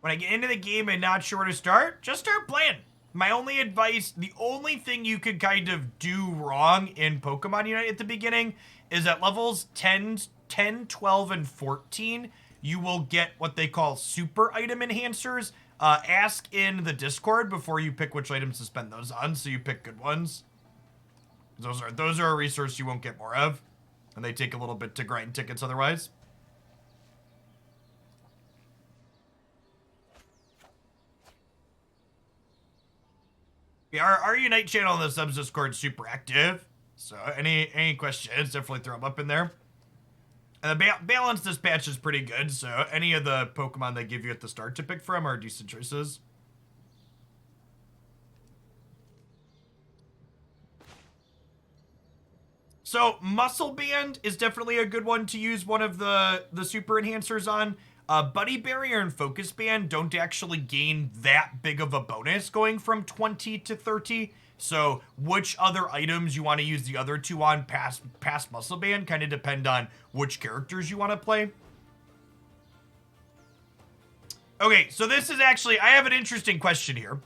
When I get into the game and not sure where to start, just start playing. My only advice, the only thing you could kind of do wrong in Pokemon Unite at the beginning is at levels 10, 12, and 14, you will get what they call super item enhancers. Ask in the Discord before you pick which items to spend those on, so you pick good ones. Those are a resource you won't get more of, and they take a little bit to grind tickets otherwise. Yeah, our Unite channel on the subs Discord is super active, so any questions, definitely throw them up in there. And the balance dispatch is pretty good, so any of the Pokemon they give you at the start to pick from are decent choices. So Muscle Band is definitely a good one to use one of the super enhancers on. Buddy Barrier and Focus Band don't actually gain that big of a bonus going from 20 to 30. So which other items you want to use the other two on past Muscle Band kind of depend on which characters you want to play. Okay, so this is actually, I have an interesting question here.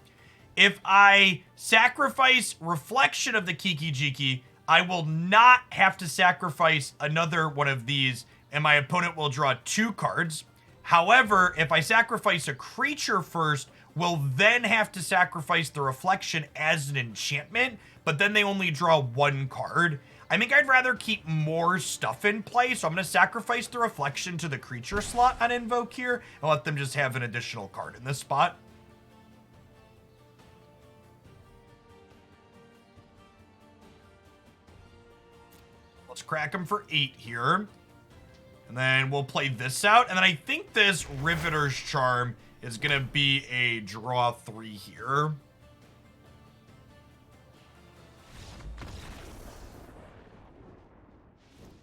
If I sacrifice Reflection of the Kiki Jiki, I will not have to sacrifice another one of these, and my opponent will draw 2 cards. However, if I sacrifice a creature first, we'll then have to sacrifice the Reflection as an enchantment, but then they only draw 1 card. I think I'd rather keep more stuff in play, so I'm going to sacrifice the Reflection to the creature slot on Invoke here, and let them just have an additional card in this spot. Let's crack them for 8 here. And then we'll play this out. And then I think this Riveteers Charm is going to be a draw 3 here.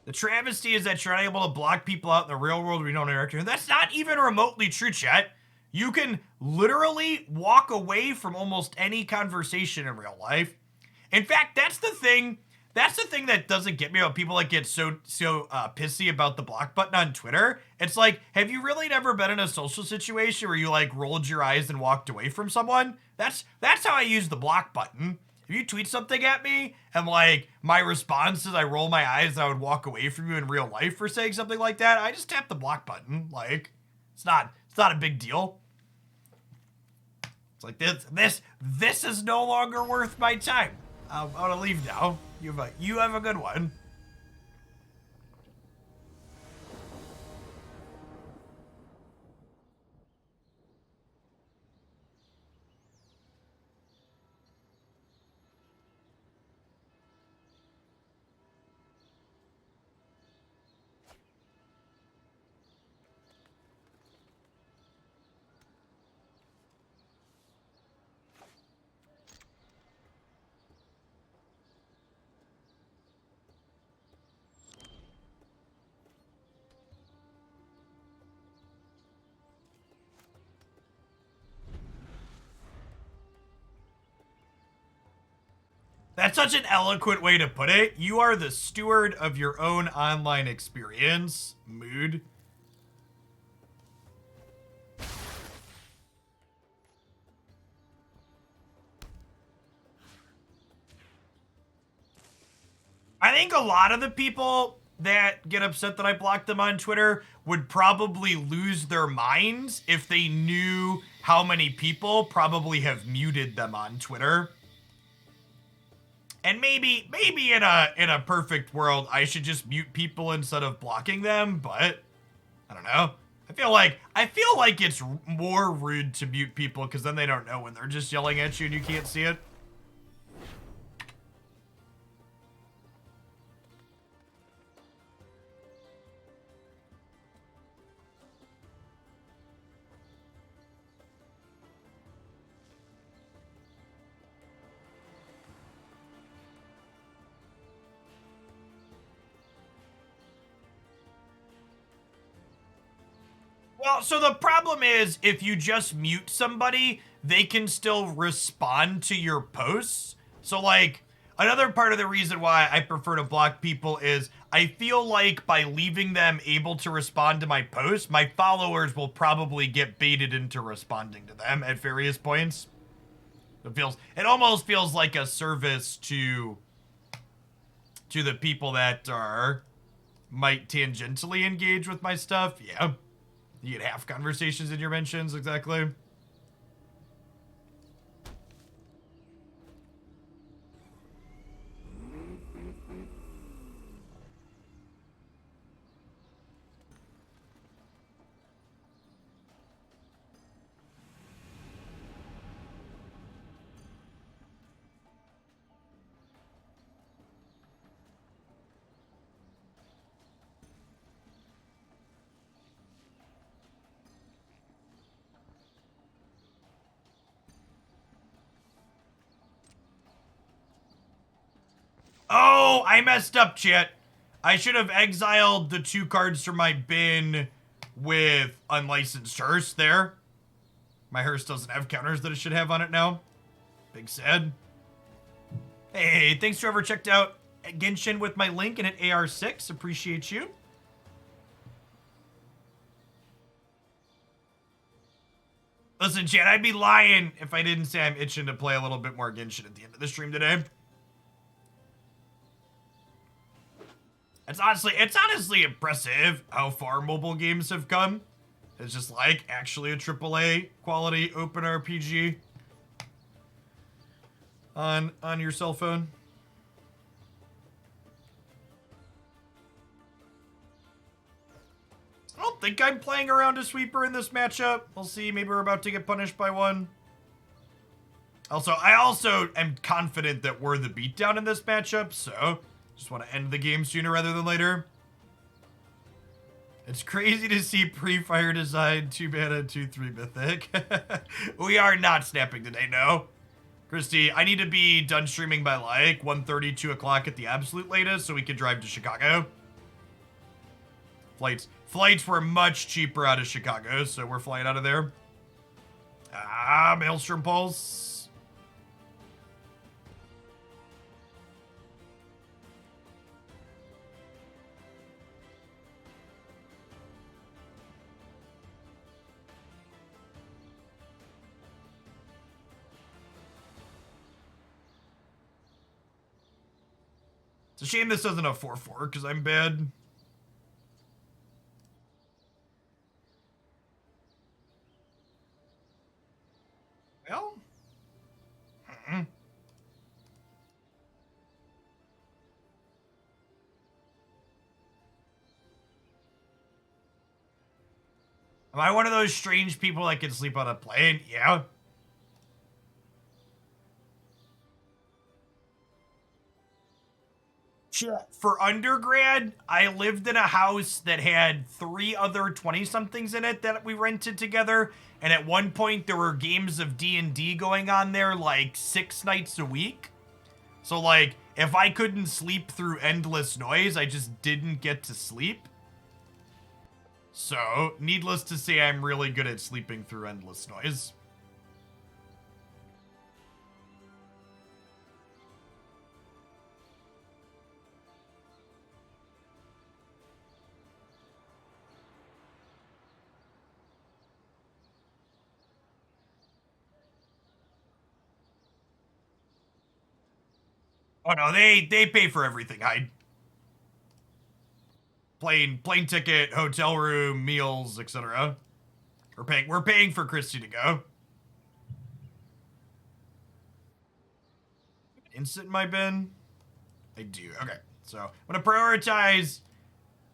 The travesty is that you're not able to block people out in the real world when you don't interact with them. That's not even remotely true, chat. You can literally walk away from almost any conversation in real life. In fact, that's the thing that doesn't get me about people that get so pissy about the block button on Twitter. It's like, have you really never been in a social situation where you like rolled your eyes and walked away from someone? That's how I use the block button. If you tweet something at me and like my response is I roll my eyes and I would walk away from you in real life for saying something like that, I just tap the block button. Like, it's not a big deal. It's like this is no longer worth my time. I'm gonna leave now. You have a good one. That's such an eloquent way to put it. You are the steward of your own online experience. Mood. I think a lot of the people that get upset that I blocked them on Twitter would probably lose their minds if they knew how many people probably have muted them on Twitter. And maybe in a perfect world, I should just mute people instead of blocking them, but I don't know. I feel like it's more rude to mute people because then they don't know when they're just yelling at you and you can't see it. Well, so the problem is if you just mute somebody, they can still respond to your posts. So like another part of the reason why I prefer to block people is I feel like by leaving them able to respond to my posts, my followers will probably get baited into responding to them at various points. It almost feels like a service to the people that might tangentially engage with my stuff. Yeah. You get half conversations in your mentions, exactly. Oh, I messed up, chat. I should have exiled the 2 cards from my bin with Unlicensed Hearse there. My Hearse doesn't have counters that it should have on it now. Big sad. Hey, thanks to whoever checked out Genshin with my link and at AR6. Appreciate you. Listen, chat, I'd be lying if I didn't say I'm itching to play a little bit more Genshin at the end of the stream today. It's honestly impressive how far mobile games have come. It's just like actually a AAA quality open RPG on your cell phone. I don't think I'm playing around a sweeper in this matchup. We'll see. Maybe we're about to get punished by one. I also am confident that we're the beatdown in this matchup, so just want to end the game sooner rather than later. It's crazy to see pre-fire design 2-mana 2/3 mythic. We are not snapping today, no. Christy, I need to be done streaming by like 1:30, 2 o'clock at the absolute latest so we can drive to Chicago. Flights were much cheaper out of Chicago, so we're flying out of there. Maelstrom Pulse. It's a shame this isn't a 4/4 because I'm bad. Well, Am I one of those strange people that can sleep on a plane? Yeah. For undergrad, I lived in a house that had 3 other 20-somethings in it that we rented together. And at one point, there were games of D&D going on there like 6 nights a week. So, like, if I couldn't sleep through endless noise, I just didn't get to sleep. So, needless to say, I'm really good at sleeping through endless noise. Oh no, they pay for everything. Plane ticket, hotel room, meals, etc. We're paying for Christy to go. Instant in my bin? I do. Okay. So I'm gonna prioritize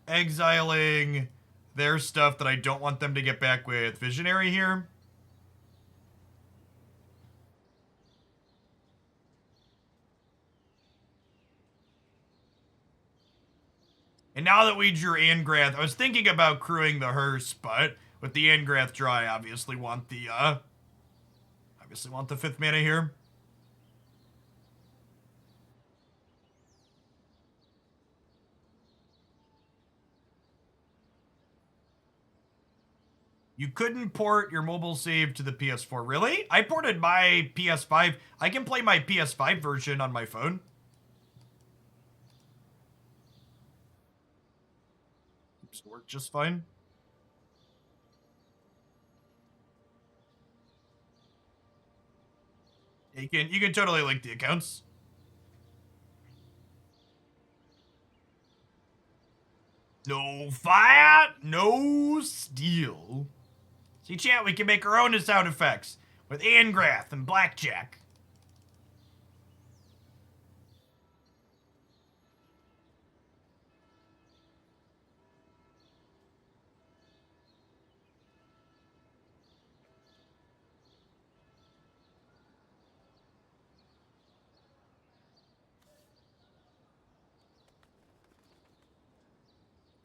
exiling their stuff that I don't want them to get back with Visionary here. And now that we drew Angrath, I was thinking about crewing the hearse, but with the Angrath draw, I obviously want the 5th mana here. You couldn't port your mobile save to the PS4. Really? I ported my PS5. I can play my PS5 version on my phone. It's worked just fine. You can totally link the accounts. No fire, no steel. See, chat, we can make our own sound effects with Angrath and Blackjack.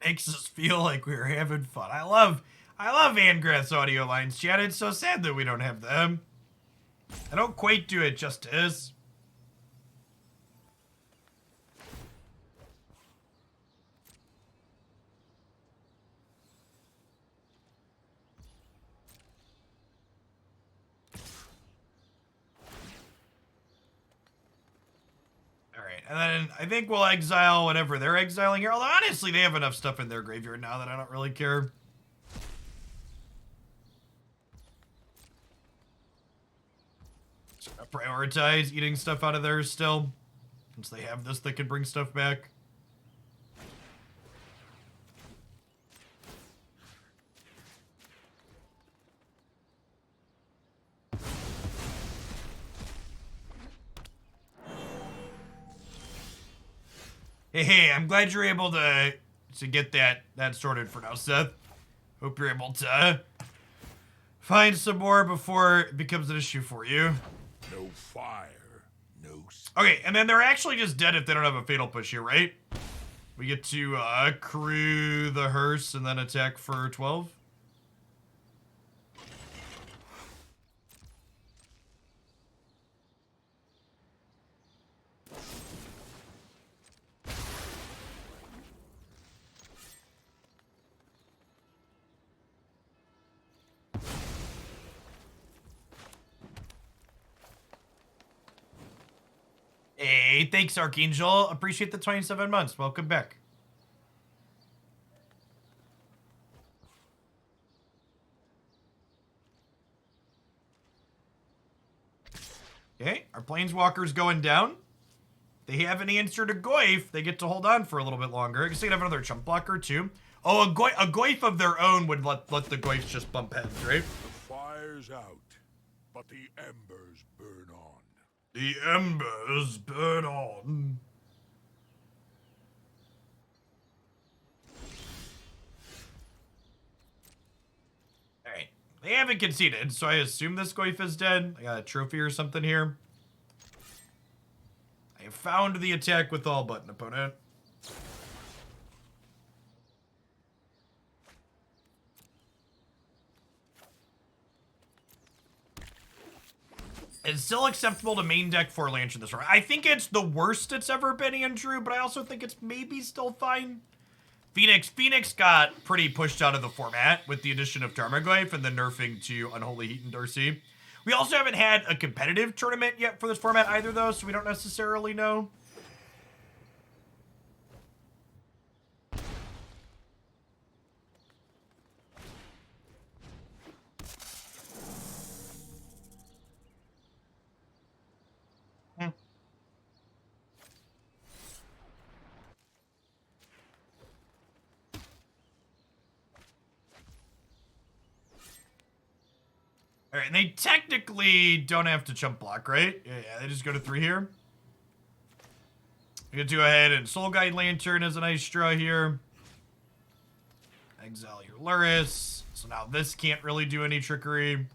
Makes us feel like we were having fun. I love Angrath's audio lines, chat. It's so sad that we don't have them. I don't quite do it justice. Alright, and then I think we'll exile whatever they're exiling here. Although, honestly, they have enough stuff in their graveyard now that I don't really care. So I'll prioritize eating stuff out of there still. Since they have this that can bring stuff back. Hey, I'm glad you're able to get that sorted for now, Seth. Hope you're able to find some more before it becomes an issue for you. No fire, no... Okay, and then they're actually just dead if they don't have a Fatal Push here, right? We get to crew the hearse and then attack for 12. Hey, thanks, Archangel. Appreciate the 27 months. Welcome back. Okay, our Planeswalker's going down. They have an answer to Goyf. They get to hold on for a little bit longer. I guess they can have another chump blocker, too. Oh, a Goyf of their own would let the Goyfs just bump heads, right? The fire's out, but the embers burn on. The embers burn on. They haven't conceded, so I assume this Goyf is dead. I got a trophy or something here. I have found the attack with all button, opponent. It's still acceptable to main deck 4 Lantern this round. I think it's the worst it's ever been, Andrew, but I also think it's maybe still fine. Phoenix got pretty pushed out of the format with the addition of Tarmogoyf and the nerfing to Unholy Heat and Darcy. We also haven't had a competitive tournament yet for this format either, though, so we don't necessarily know. All right, and they technically don't have to chump block, right? Yeah, they just go to 3 here. You get to go ahead and Soul Guide Lantern as a nice draw here. Exile your Luris. So now this can't really do any trickery.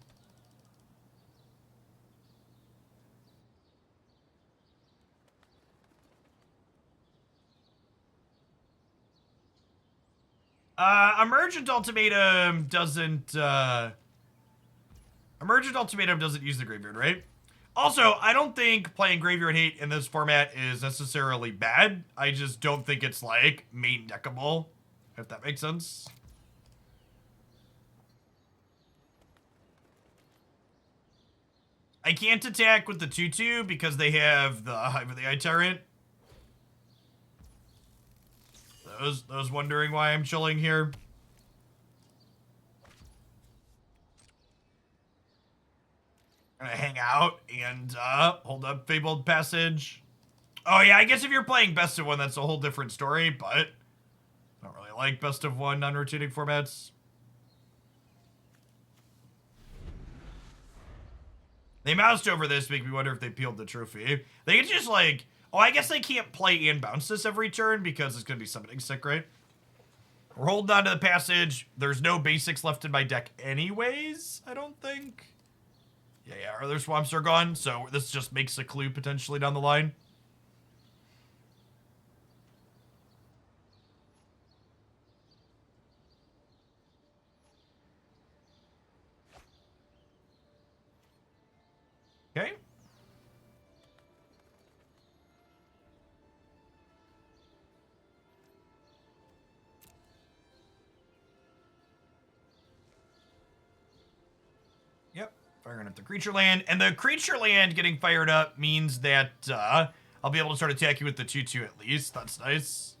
Emergent Ultimatum doesn't use the Graveyard, right? Also, I don't think playing Graveyard Hate in this format is necessarily bad. I just don't think it's, like, main deckable, if that makes sense. I can't attack with the 2/2 because they have the Hive of the Eye Tyrant. Those wondering why I'm chilling here. Gonna hang out and hold up Fabled Passage. Oh yeah, I guess if you're playing best of 1, that's a whole different story, but I don't really like best of 1 non-rotating formats. They moused over this, make me wonder if they peeled the trophy. They could just like, oh, I guess they can't play and bounce this every turn because it's gonna be summoning sick, right? We're holding on to the passage. There's no basics left in my deck anyways, I don't think. Yeah, our other swamps are gone, so this just makes a clue potentially down the line. Okay. Yep. Firing up the creature land. And the creature land getting fired up means that I'll be able to start attacking with the 2/2 at least. That's nice.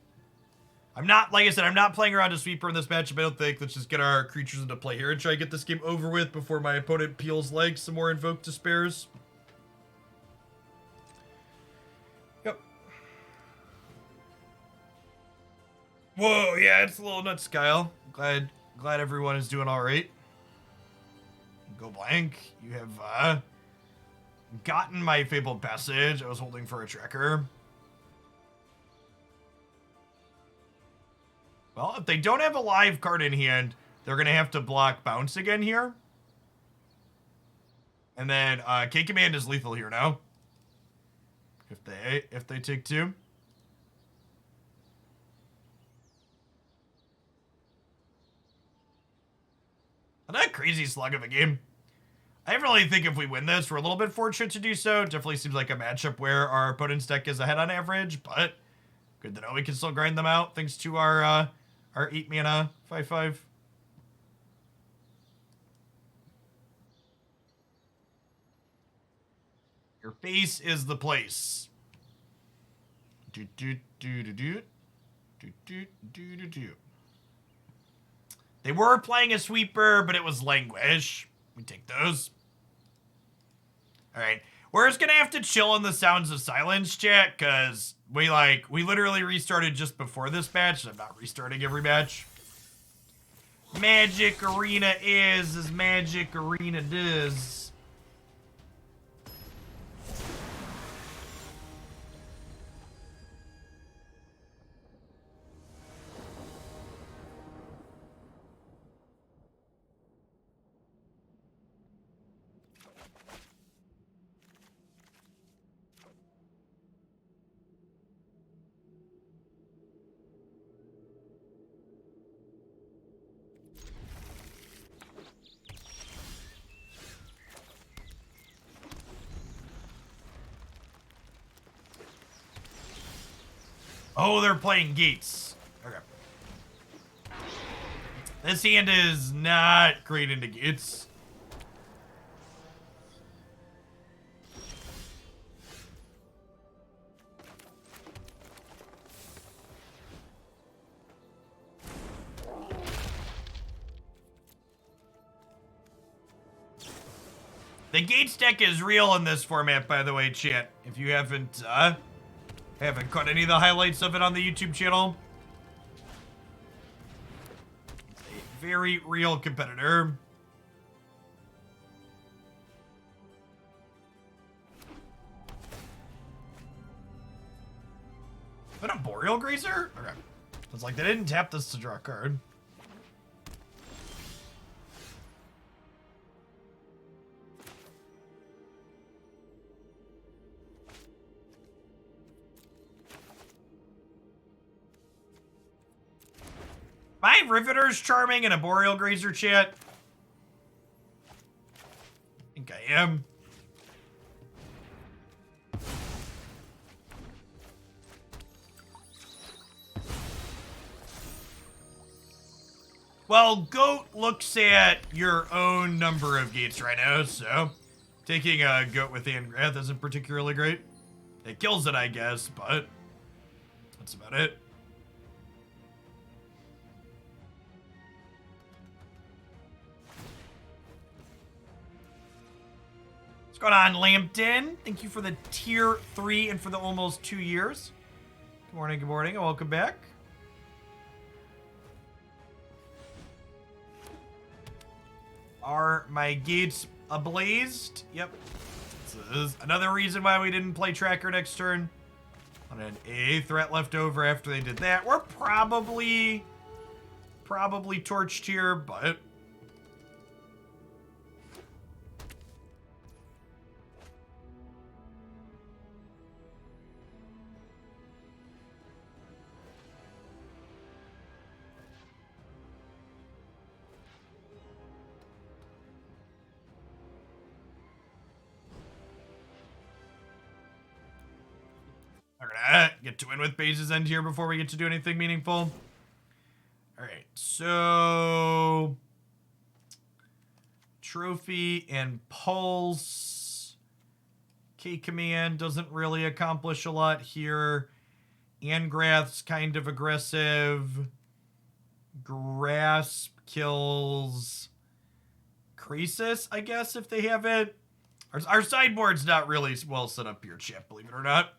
I'm not, like I said, I'm not playing around to Sweeper in this matchup, I don't think. Let's just get our creatures into play here and try to get this game over with before my opponent peels like some more Invoke Despairs. Yep. Whoa, yeah, it's a little nuts, Kyle. Glad everyone is doing all right. Go blank. You have gotten my Fabled Passage. I was holding for a tracker. Well, if they don't have a live card in hand, they're going to have to block Bounce again here. And then K-Command is lethal here now. If they take 2. Not a crazy slug of a game. I really think if we win this, we're a little bit fortunate to do so. Definitely seems like a matchup where our opponent's deck is ahead on average, but good to know we can still grind them out thanks to our 8 mana 5/5. Your face is the place. Do do do do do do do do do do. They were playing a sweeper, but it was Languish. We take those. All right. We're just going to have to chill in the Sounds of Silence, chat, because we literally restarted just before this match. I'm not restarting every match. Magic Arena is as Magic Arena does. Oh, they're playing gates. Okay. This hand is not great into gates. The Gates deck is real in this format, by the way, chat. If you haven't caught any of the highlights of it on the YouTube channel. It's a very real competitor. Is that a Boreal Grazer? Okay. It's like they didn't tap this to draw a card. Am I Riveteers Charming and a Boreal Grazer, chat? I think I am. Well, Goat looks at your own number of gates right now, so taking a Goat with Angrath isn't particularly great. It kills it, I guess, but that's about it. What's going on, Lambton? Thank you for the tier 3 and for the almost 2 years. Good morning, and welcome back. Are my gates ablazed? Yep. This is another reason why we didn't play Tracker next turn. On an A threat left over after they did that. We're probably torched here, but we're gonna get to win with Base's End here before we get to do anything meaningful. Alright, so Trophy and Pulse. K-Command doesn't really accomplish a lot here. Angrath's kind of aggressive. Grasp kills Crisis, I guess, if they have it. Our sideboard's not really well set up here, chat, believe it or not.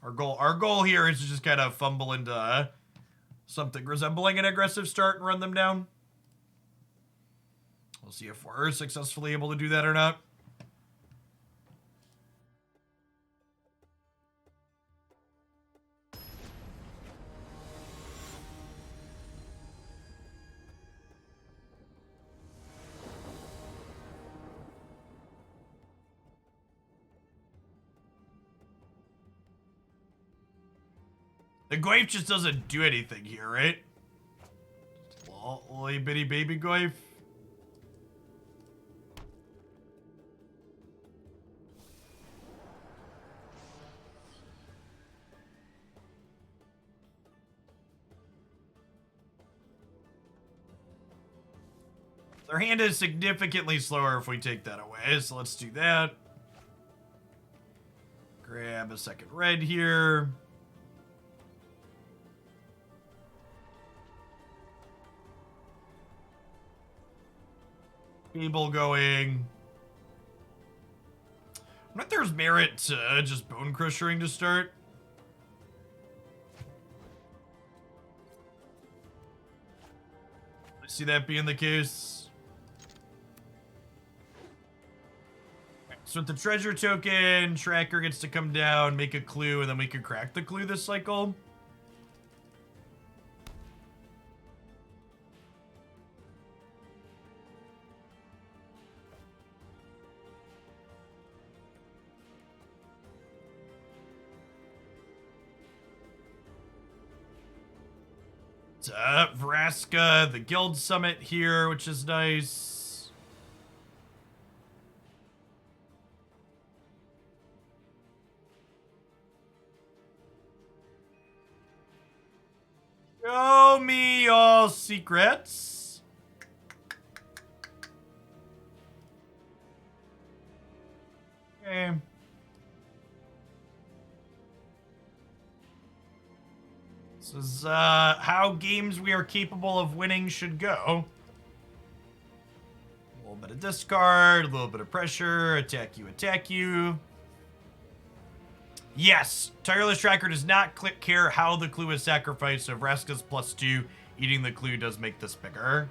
Our goal here is to just kind of fumble into something resembling an aggressive start and run them down. We'll see if we're successfully able to do that or not. The Goyf just doesn't do anything here, right? Little bitty baby Goyf. Their hand is significantly slower if we take that away, so let's do that. Grab a second red here. Fable going. I wonder if there's merit to just Bonecrushering to start. I see that being the case. So with the treasure token, Tracker gets to come down, make a clue, and then we can crack the clue this cycle. Vraska, the guild summit here, which is nice. Tutorial secrets. Okay. This is how games we are capable of winning should go. A little bit of discard, a little bit of pressure, attack you, attack you. Yes, Tireless Tracker does not care how the clue is sacrificed, so Vraska's +2, eating the clue does make this bigger.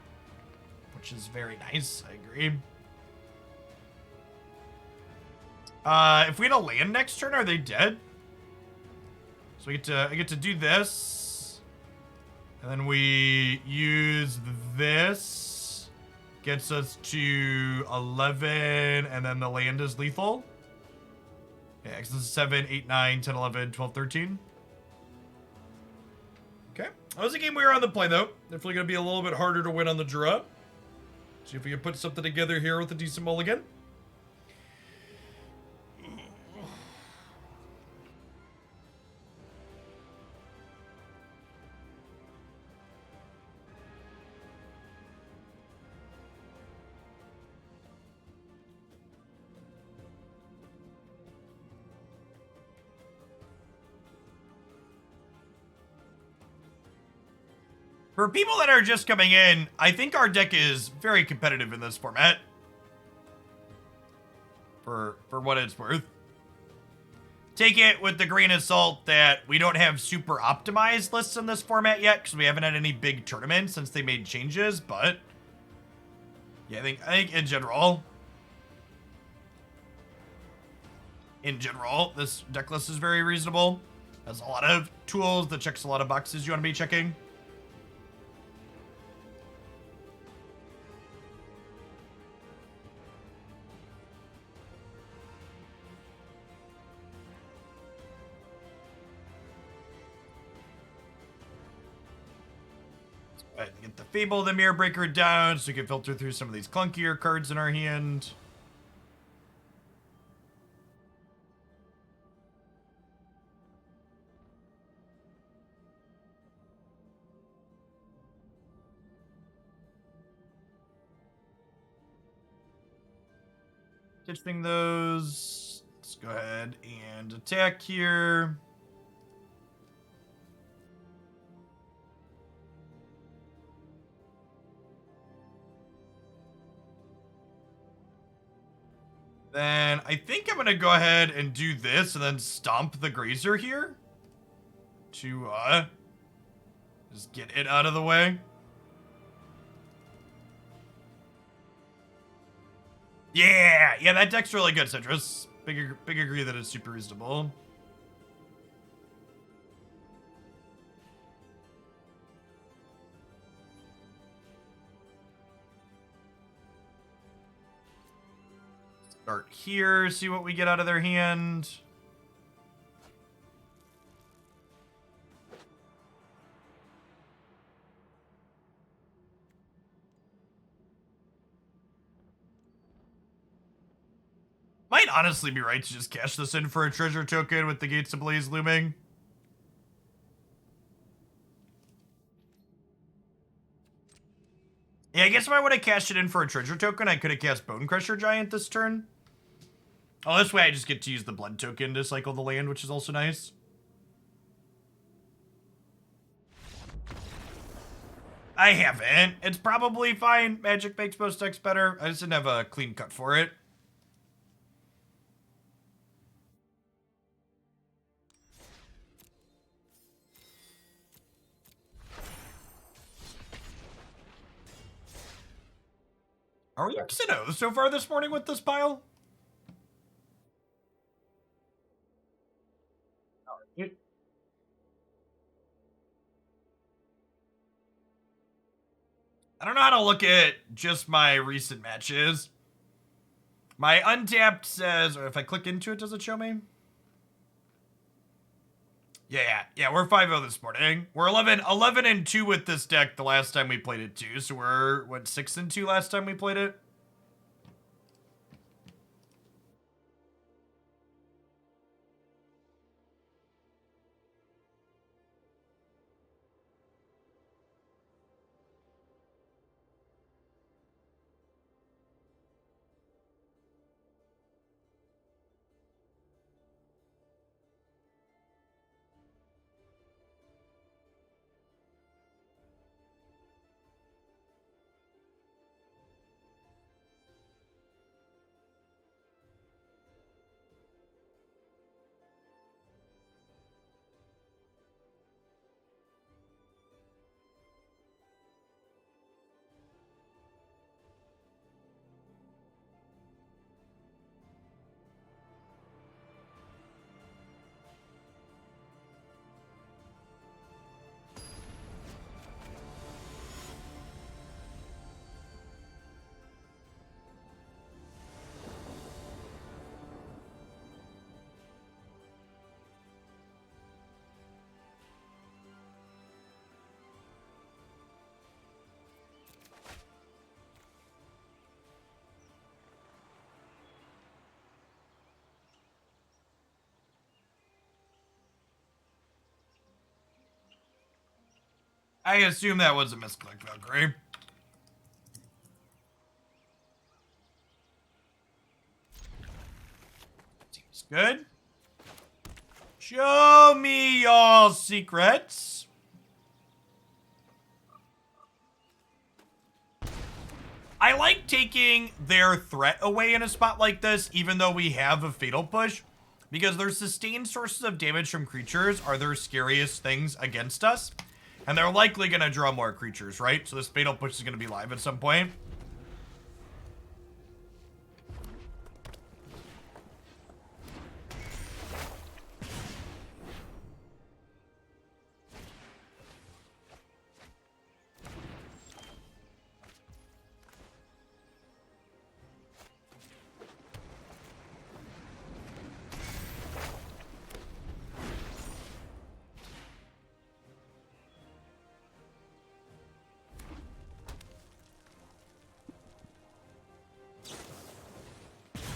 Which is very nice, I agree. If we had a land next turn, are they dead? So I get to do this. And then we use this. Gets us to 11, and then the land is lethal. Yeah, this is 7, 8, 9, 10, 11, 12, 13. Okay. That was a game we were on the play, though. Definitely going to be a little bit harder to win on the draw. See if we can put something together here with a decent mulligan. For people that are just coming in, I think our deck is very competitive in this format. For what it's worth. Take it with the grain of salt that we don't have super optimized lists in this format yet, because we haven't had any big tournaments since they made changes, but yeah, I think in general, this deck list is very reasonable. Has a lot of tools that checks a lot of boxes you want to be checking. Get the Fable, the Mire Breaker down so we can filter through some of these clunkier cards in our hand. Ditching those. Let's go ahead and attack here. Then I think I'm going to go ahead and do this and then stomp the Grazer here. To, just get it out of the way. Yeah! Yeah, that deck's really good, Citrus. Big agree that it's super reasonable. Start here, see what we get out of their hand. Might honestly be right to just cash this in for a treasure token with the Gates Ablaze looming. Yeah, I guess if I would have cashed it in for a treasure token, I could have cast Bonecrusher Giant this turn. Oh, this way I just get to use the blood token to cycle the land, which is also nice. I haven't. It's probably fine. Magic makes most decks better. I just didn't have a clean cut for it. Are we X&O so far this morning with this pile? I don't know how to look at just my recent matches. My untapped says, or if I click into it, does it show me? Yeah, we're 5-0 this morning. We're 11-2 with this deck the last time we played it too. So we're, what, 6-2 last time we played it? I assume that was a misclick, Valkyrie. Seems good. Show me y'all secrets. I like taking their threat away in a spot like this, even though we have a Fatal Push, because their sustained sources of damage from creatures are their scariest things against us, and they're likely going to draw more creatures, right? So this Fatal Push is going to be live at some point.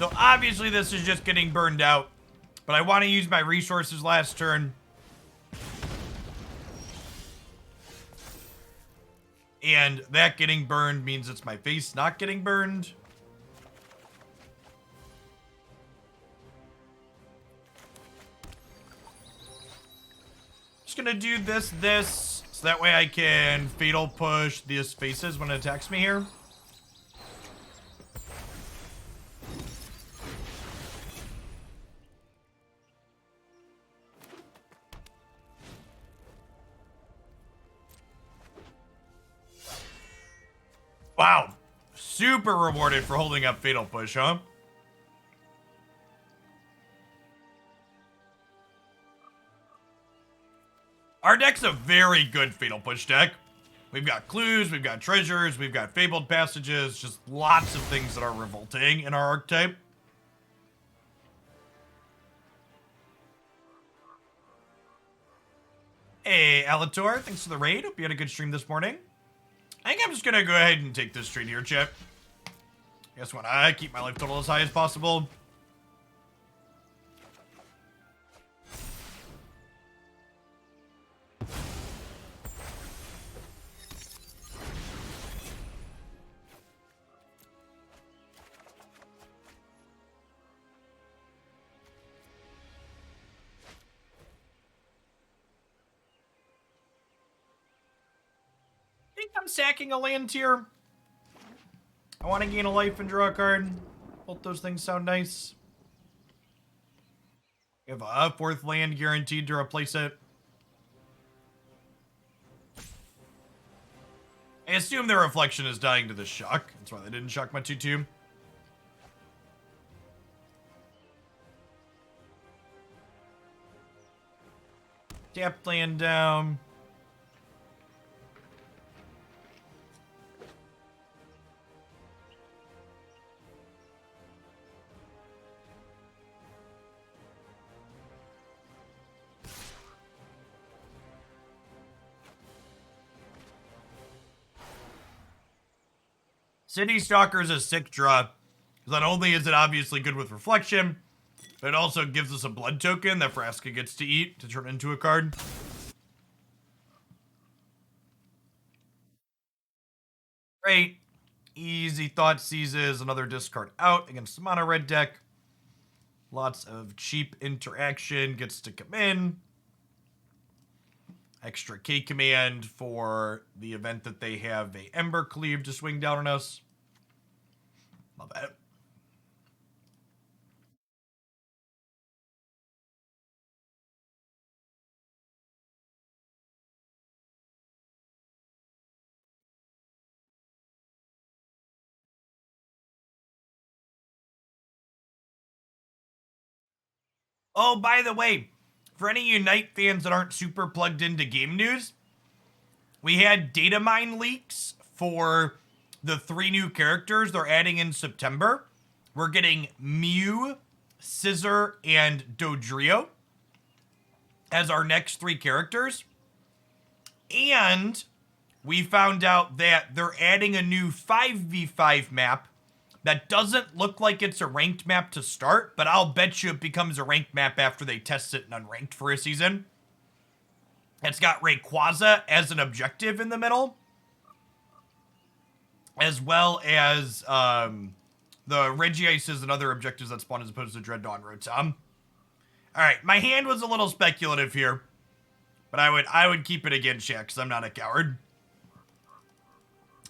So obviously this is just getting burned out, but I want to use my resources last turn. And that getting burned means it's my face not getting burned. Just gonna do this, so that way I can Fatal Push these faces when it attacks me here. Wow. Super rewarded for holding up Fatal Push, huh? Our deck's a very good Fatal Push deck. We've got clues, we've got treasures, we've got Fabled Passages, just lots of things that are revolting in our archetype. Hey, Alator, thanks for the raid. Hope you had a good stream this morning. I think I'm just gonna go ahead and take this trade here, chat. Guess what? I keep my life total as high as possible. I'm sacking a land tier. I want to gain a life and draw a card. Both those things sound nice. We have a 4th land guaranteed to replace it. I assume their reflection is dying to the shock. That's why they didn't shock my 2/2. Tap land down. Citystalker is a sick draw. Not only is it obviously good with reflection, but it also gives us a blood token that Vraska gets to eat to turn into a card. Great. Easy Thoughtseizes, another discard out against the mono red deck. Lots of cheap interaction gets to come in. Extra K command for the event that they have a Ember Cleave to swing down on us. Love that. Oh, by the way, for any Unite fans that aren't super plugged into game news, we had data mine leaks for the 3 new characters they're adding in September. We're getting Mew, Scissor, and Dodrio as our next 3 characters. And we found out that they're adding a new 5v5 map that doesn't look like it's a ranked map to start, but I'll bet you it becomes a ranked map after they test it in unranked for a season. It's got Rayquaza as an objective in the middle, as well as the Regice and other objectives that spawn as opposed to Dreadnought and Rotom. Alright, my hand was a little speculative here, but I would keep it against chat because I'm not a coward.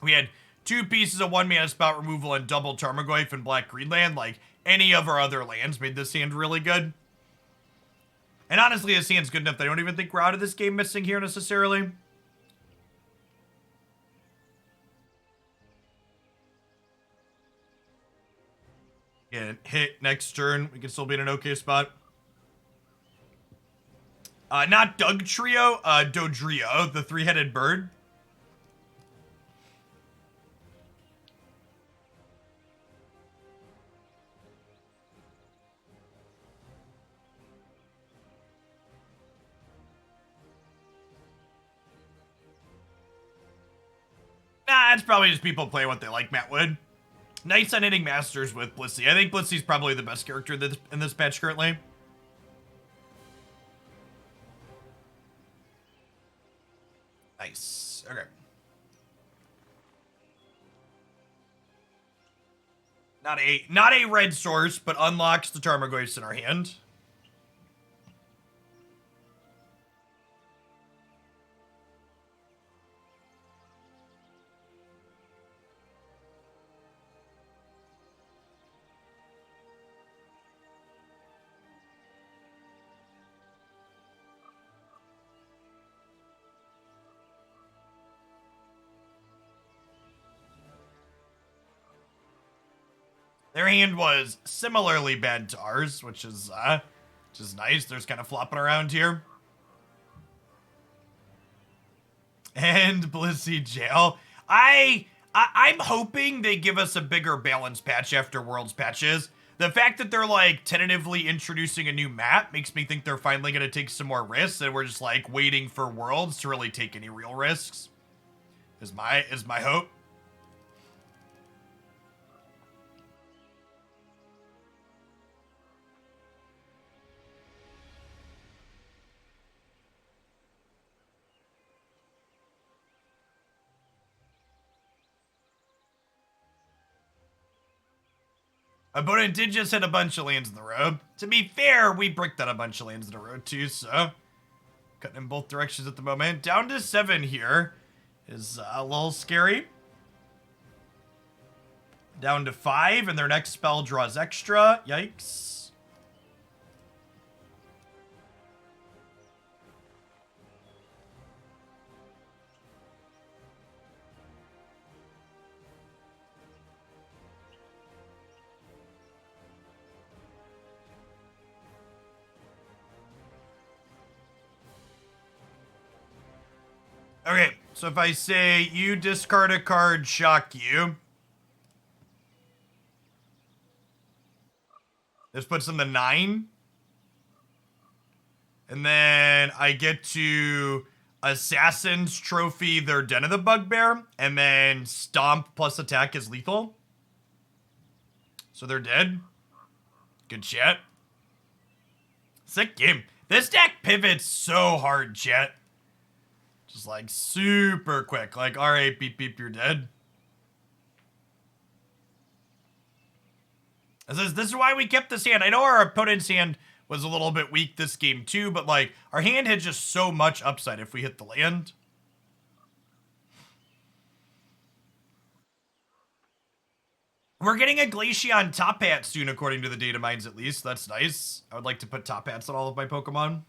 We had 2 pieces of 1-mana spout removal and double Tarmogoyf and Black Greenland. Like, any of our other lands made this hand really good. And honestly, this hand's good enough that I don't even think we're out of this game missing here necessarily. And hit next turn. We can still be in an okay spot. Not Dugtrio, Dodrio, the 3-headed bird. Nah, it's probably just people playing what they like, Matt Wood. Nice on hitting Masters with Blissey. I think Blissey's probably the best character in this patch currently. Nice. Okay. Not a red source, but unlocks the Tarmogoyfs in our hand. Their hand was similarly bad to ours, which is nice. They're just kind of flopping around here. And Blissey Jail. I'm hoping they give us a bigger balance patch after Worlds patches. The fact that they're like tentatively introducing a new map makes me think they're finally going to take some more risks, and we're just like waiting for Worlds to really take any real risks. Is my hope. Opponent did just hit a bunch of lands in the row. To be fair, we bricked on a bunch of lands in a row too, so cutting in both directions at the moment. Down to 7 here is a little scary. Down to 5, and their next spell draws extra. Yikes. Okay, so if I say you discard a card, shock you. This puts them to 9. And then I get to Assassin's Trophy their Den of the Bugbear. And then Stomp plus attack is lethal. So they're dead. Good chat. Sick game. This deck pivots so hard, chat. Just like super quick. Like, alright, beep beep, you're dead. This is why we kept this hand. I know our opponent's hand was a little bit weak this game too, but like, our hand had just so much upside if we hit the land. We're getting a Glaceon Top Hat soon, according to the data mines at least. That's nice. I would like to put Top Hats on all of my Pokemon.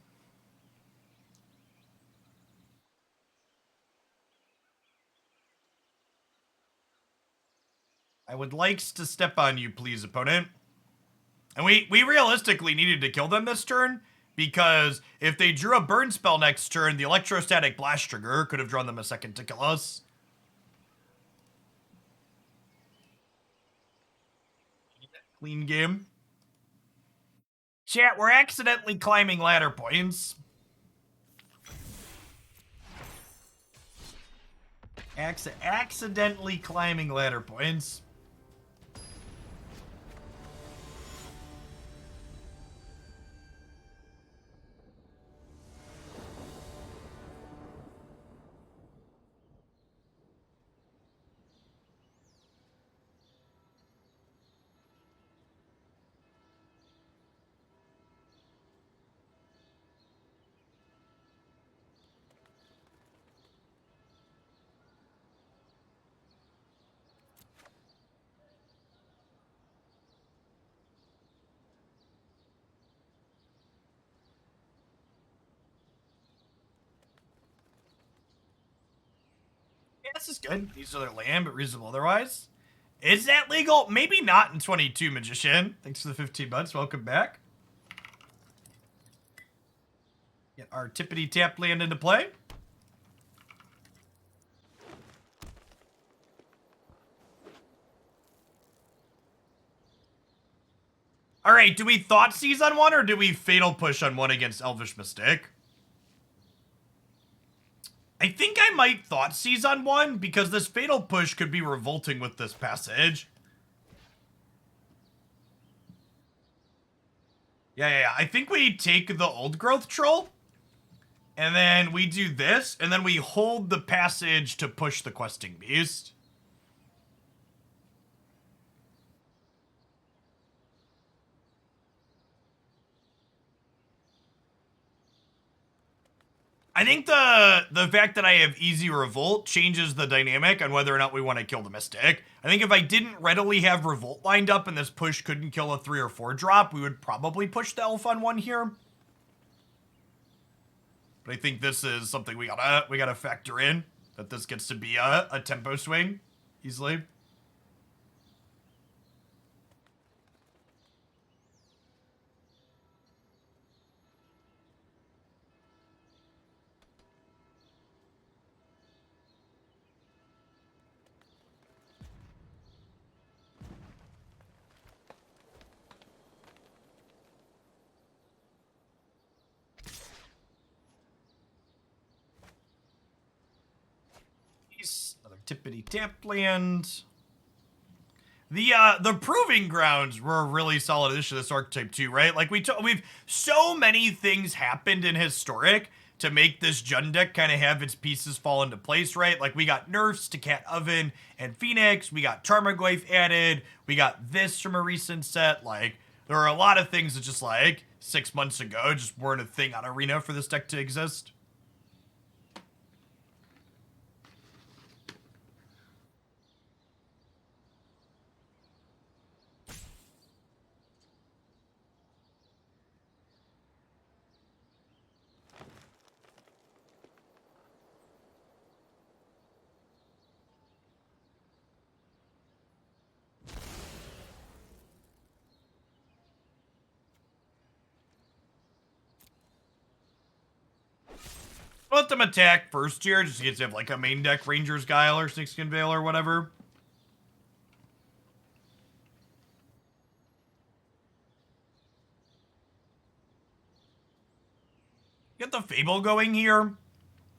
I would like to step on you, please, opponent. And we realistically needed to kill them this turn, because if they drew a burn spell next turn, the Electrostatic Blast Trigger could have drawn them a second to kill us. Clean game. Chat, we're accidentally climbing ladder points. Accidentally climbing ladder points. This is good. These are their land, but reasonable otherwise. Is that legal? Maybe not in 22, Magician. Thanks for the 15 months. Welcome back. Get our tippity tap land into play. All right, do we Thoughtseize on one or do we Fatal Push on one against Elvish Mystic? I think I might Thoughtseize on one because this Fatal Push could be revolting with this passage. Yeah. I think we take the Old Growth Troll and then we do this and then we hold the passage to push the Questing Beast. I think the fact that I have easy revolt changes the dynamic on whether or not we want to kill the Mystic. I think if I didn't readily have revolt lined up and this push couldn't kill a 3 or 4 drop, we would probably push the elf on one here. But I think this is something we gotta factor in, that this gets to be a tempo swing easily. Another tippity tap land. The Proving Grounds were a really solid addition to this archetype too, right? Like we've so many things happened in Historic to make this Jund deck kind of have its pieces fall into place, right? Like we got nerfs to Cat Oven and Phoenix, we got Tarmogoyf added, we got this from a recent set. Like there are a lot of things that just like 6 months ago just weren't a thing on Arena for this deck to exist. Let them attack first here, just to have like a main deck Ranger's Guile or Snakeskin Veil or whatever. Get the Fable going here.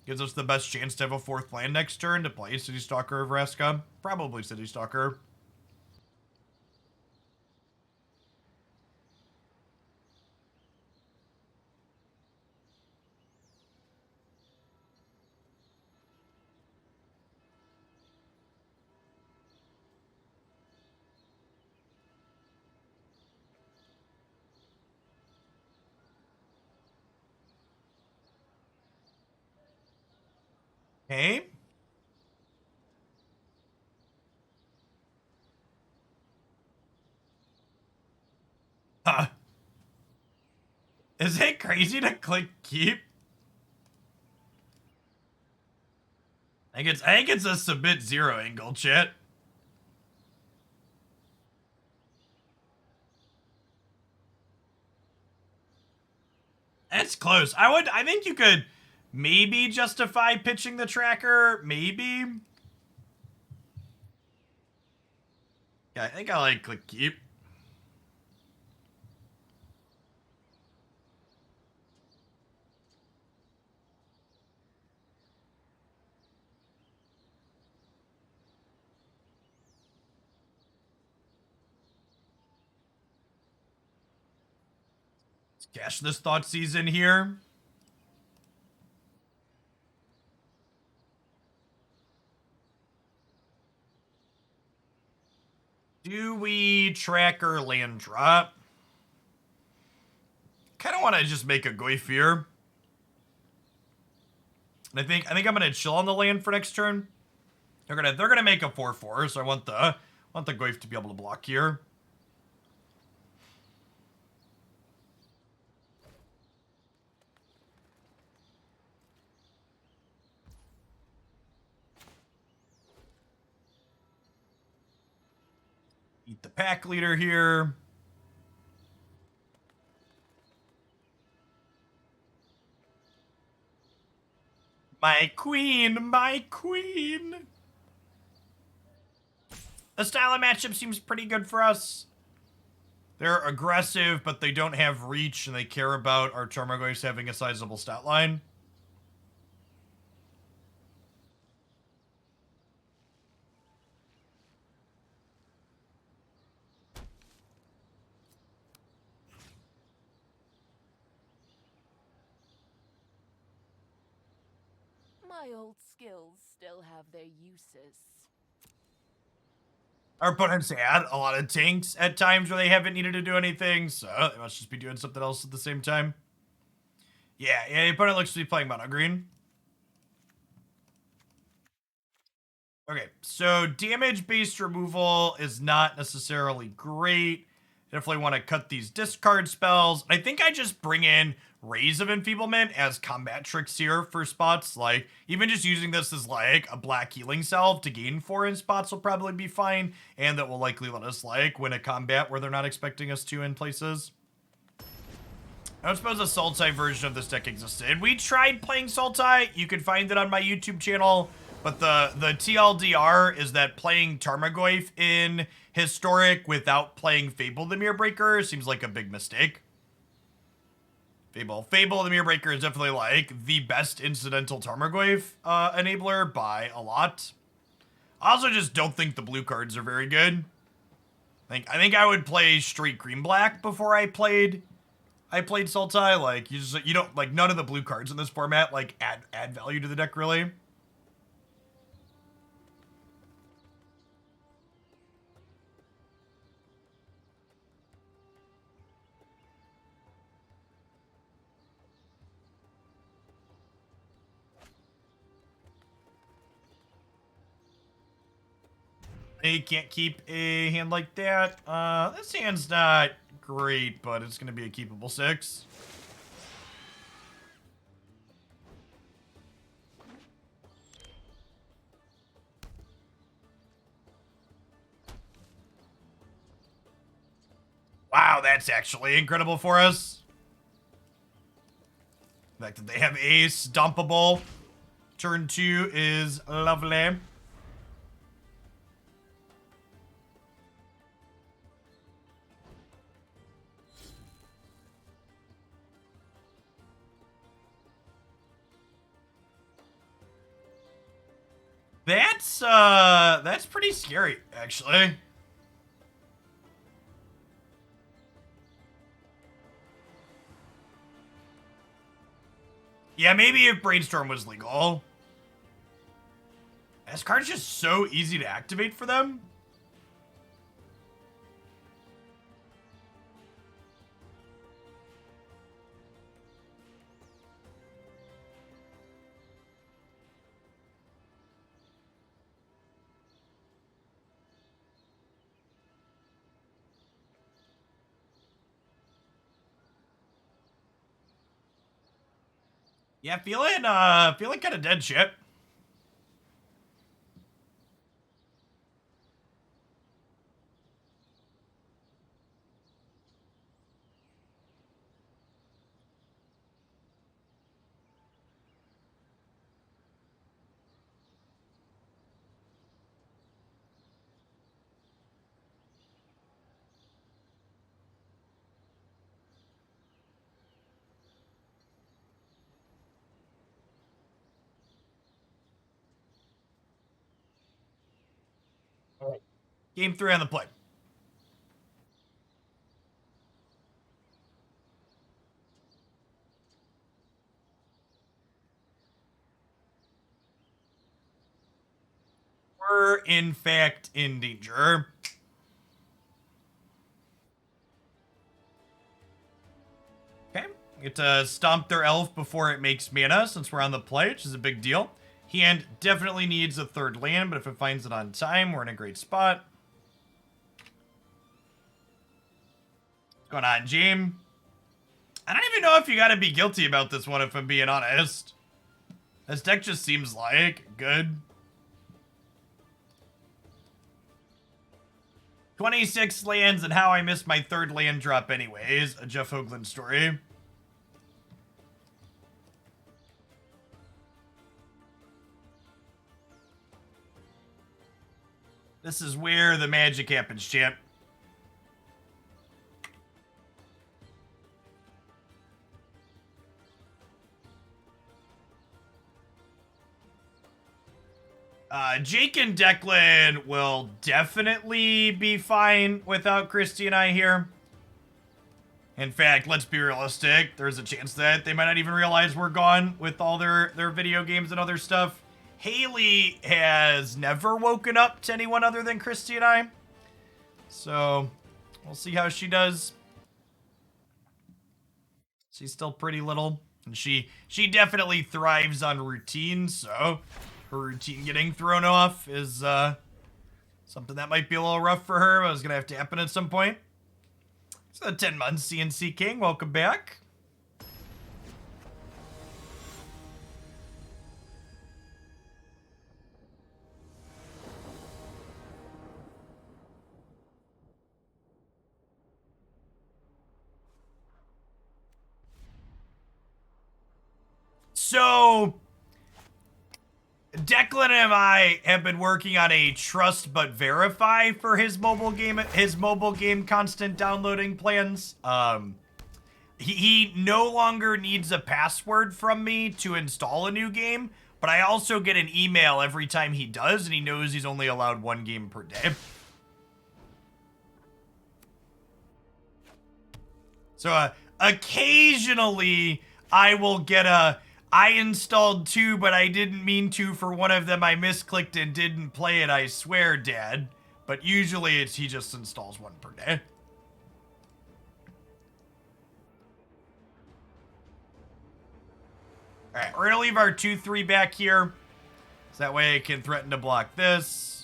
Gives us the best chance to have a 4th land next turn to play Citystalker or Vraska. Probably Citystalker. Okay. Huh. Is it crazy to click keep? I think it's a submit 0 angle, chat. That's close. I think you could maybe justify pitching the tracker, maybe. Yeah, I think I like click keep. Let's cash this Thoughtseize in here. Do we tracker land drop? Kind of want to just make a Goyf here. And I think I'm gonna chill on the land for next turn. They're gonna make a 4/4, so I want the Goyf to be able to block here. the pack leader here. My queen, my queen. The style of matchup seems pretty good for us. They're aggressive, but they don't have reach, and they care about our Tarmogoyfs having a sizable stat line. My old skills still have their uses. Our opponents had a lot of tanks at times where they haven't needed to do anything, so they must just be doing something else at the same time. Yeah, the opponent looks to be playing mono green. Okay, so damage-based removal is not necessarily great. Definitely want to cut these discard spells. I think I just bring in Rays of Enfeeblement as combat tricks here for spots. Like, even just using this as, like, a black healing salve to gain 4 in spots will probably be fine. And that will likely let us, like, win a combat where they're not expecting us to in places. I don't suppose a Sultai version of this deck existed. We tried playing Sultai. You can find it on my YouTube channel. But the TLDR is that playing Tarmogoyf in Historic without playing Fable the Mire Breaker seems like a big mistake. Fable the Mire Breaker is definitely like the best incidental Tarmogoyf enabler by a lot. I also just don't think the blue cards are very good. I think I would play straight green black before I played Sultai. Like you don't like none of the blue cards in this format like add value to the deck really. They can't keep a hand like that. This hand's not great, but it's going to be a keepable 6. Wow, that's actually incredible for us. The fact that they have ace, dumpable. Turn 2 is lovely. That's pretty scary, actually. Yeah, maybe if Brainstorm was legal. This card's just so easy to activate for them. Yeah, feeling kind of dead shit. Game 3 on the play. We're, in fact, in danger. Okay, we get to stomp their elf before it makes mana, since we're on the play, which is a big deal. Hand definitely needs a 3rd land, but if it finds it on time, we're in a great spot. What's going on, James? I don't even know if you gotta be guilty about this one, if I'm being honest. This deck just seems like good. 26 lands and how I missed my third land drop anyways. A Jeff Hoagland story. This is where the magic happens, champ. Jake and Declan will definitely be fine without Christy and I here. In fact, let's be realistic. There's a chance that they might not even realize we're gone with all their video games and other stuff. Haley has never woken up to anyone other than Christy and I. So, we'll see how she does. She's still pretty little. And she definitely thrives on routine, so her routine getting thrown off is something that might be a little rough for her. But it's going to have to happen at some point. So 10 months, CNC King, welcome back. So, Declan and I have been working on a trust but verify for his mobile game constant downloading plans. He no longer needs a password from me to install a new game, but I also get an email every time he does, and he knows he's only allowed one game per day. So, occasionally I will get I installed 2, but I didn't mean to for one of them. I misclicked and didn't play it, I swear, Dad. But usually he just installs 1 per day. Alright, we're gonna leave our 2-3 back here. So that way I can threaten to block this.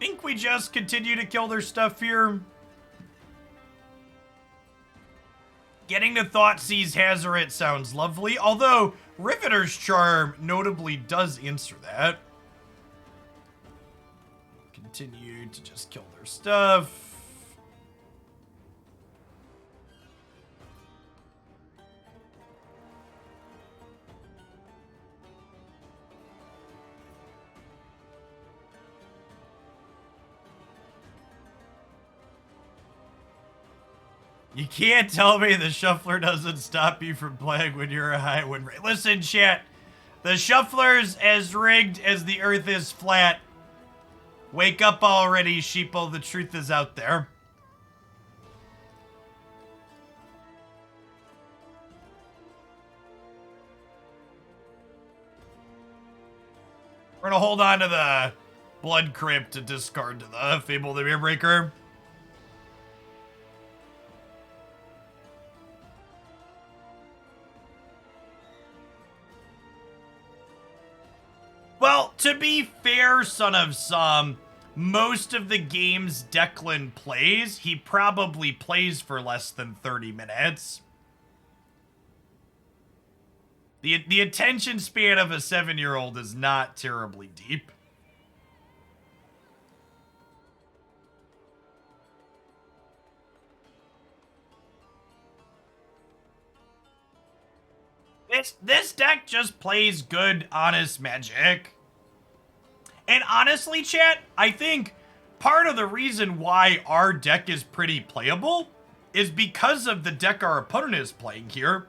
I think we just continue to kill their stuff here. Getting to Thoughtseize Hazoret sounds lovely, although Riveteers Charm notably does answer that. Continue to just kill their stuff. You can't tell me the shuffler doesn't stop you from playing when you're a high win rate. Listen, chat. The shuffler's as rigged as the earth is flat. Wake up already, sheeple. The truth is out there. We're gonna hold on to the Blood Crypt to discard to the Fable the Mirror. Well, to be fair, son of some, most of the games Declan plays, he probably plays for less than 30 minutes. The attention span of a 7-year-old is not terribly deep. This deck just plays good, honest Magic. And honestly, chat, I think part of the reason why our deck is pretty playable is because of the deck our opponent is playing here.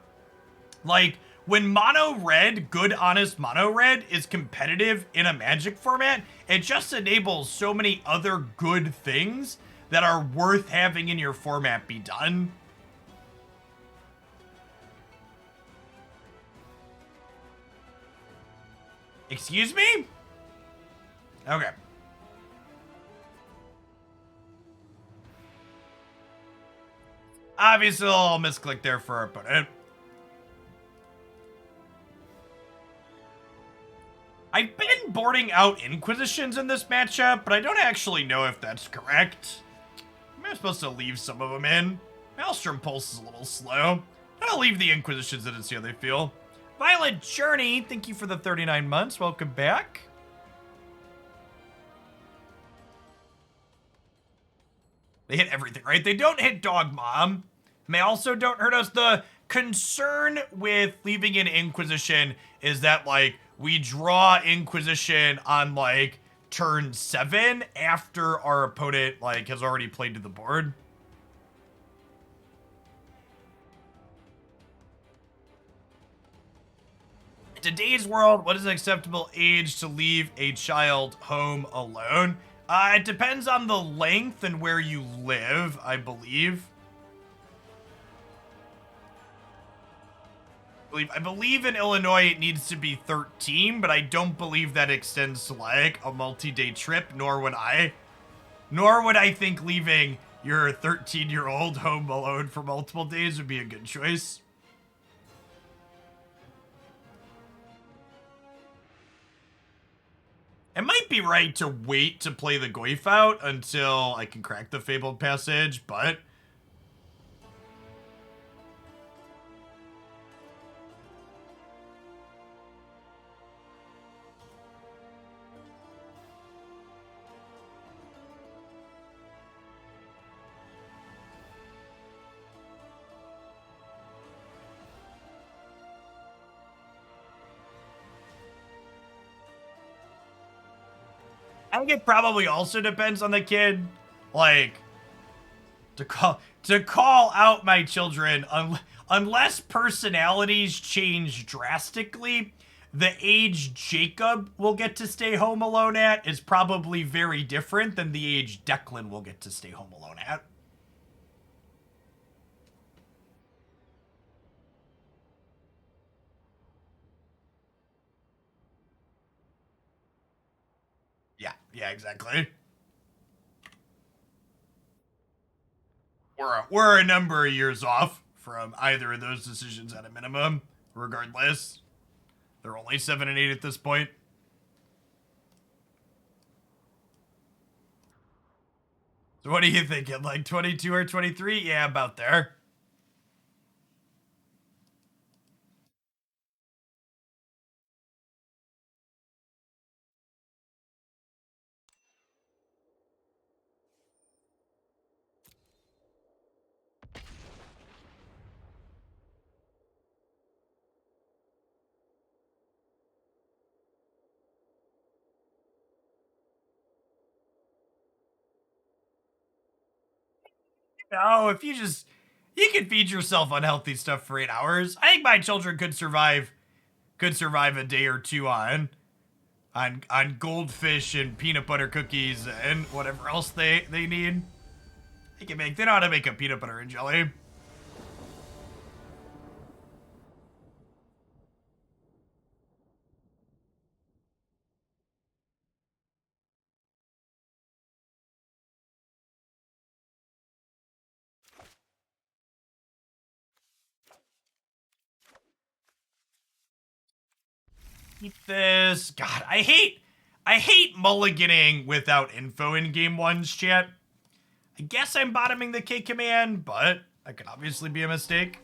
Like, when mono red, good, honest mono red, is competitive in a Magic format, it just enables so many other good things that are worth having in your format be done. Excuse me? Okay. Obviously, a little misclick there for our opponent. I've been boarding out Inquisitions in this matchup, but I don't actually know if that's correct. Am I supposed to leave some of them in? Maelstrom Pulse is a little slow. I'll leave the Inquisitions in and see how they feel. Violet Journey, thank you for the 39 months. Welcome back. They hit everything, right? They don't hit Dog Mom. And they also don't hurt us. The concern with leaving an Inquisition is that, like, we draw Inquisition on, like, turn 7 after our opponent, like, has already played to the board. In today's world, what is an acceptable age to leave a child home alone? It depends on the length and where you live, I believe. I believe in Illinois it needs to be 13, but I don't believe that extends to, like, a multi-day trip, nor would I think leaving your 13-year-old home alone for multiple days would be a good choice. It might be right to wait to play the Goyf out until I can crack the Fabled Passage, but I think it probably also depends on the kid. Like, to call out my children, unless personalities change drastically, the age Jacob will get to stay home alone at is probably very different than the age Declan will get to stay home alone at. Yeah, exactly. We're a number of years off from either of those decisions at a minimum. Regardless, they're only 7 and 8 at this point. So what are you thinking? Like 22 or 23? Yeah, about there. No, if you can feed yourself unhealthy stuff for 8 hours. I think my children could survive a day or two on goldfish and peanut butter cookies and whatever else they need. They know how to make a peanut butter and jelly. Keep this. God, I hate mulliganing without info in game ones, chat. I guess I'm bottoming the K command, but that could obviously be a mistake.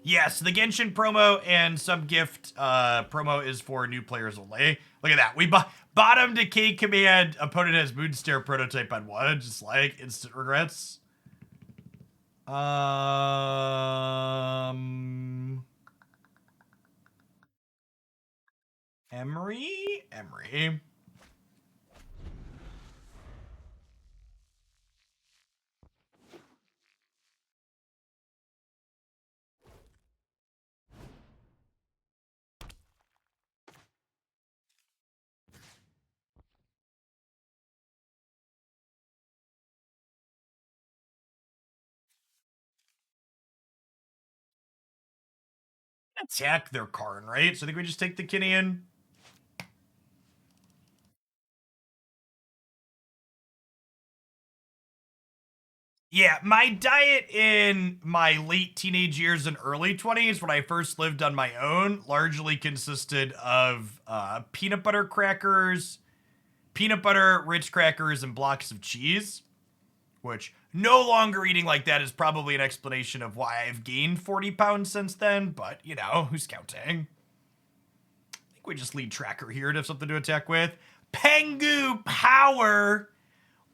Yes, the Genshin promo and some gift promo is for new players only. Look at that. We bottomed a K command. Opponent has Moonstare prototype on one. Just like instant regrets. Emery? Attack their Karn, right? So I think we just take the Kinnian. Yeah, my diet in my late teenage years and early 20s when I first lived on my own largely consisted of peanut butter, Ritz crackers, and blocks of cheese. which no longer eating like that is probably an explanation of why I've gained 40 pounds since then, but, you know, who's counting? I think we just lead Tracker here to have something to attack with. Pengu Power!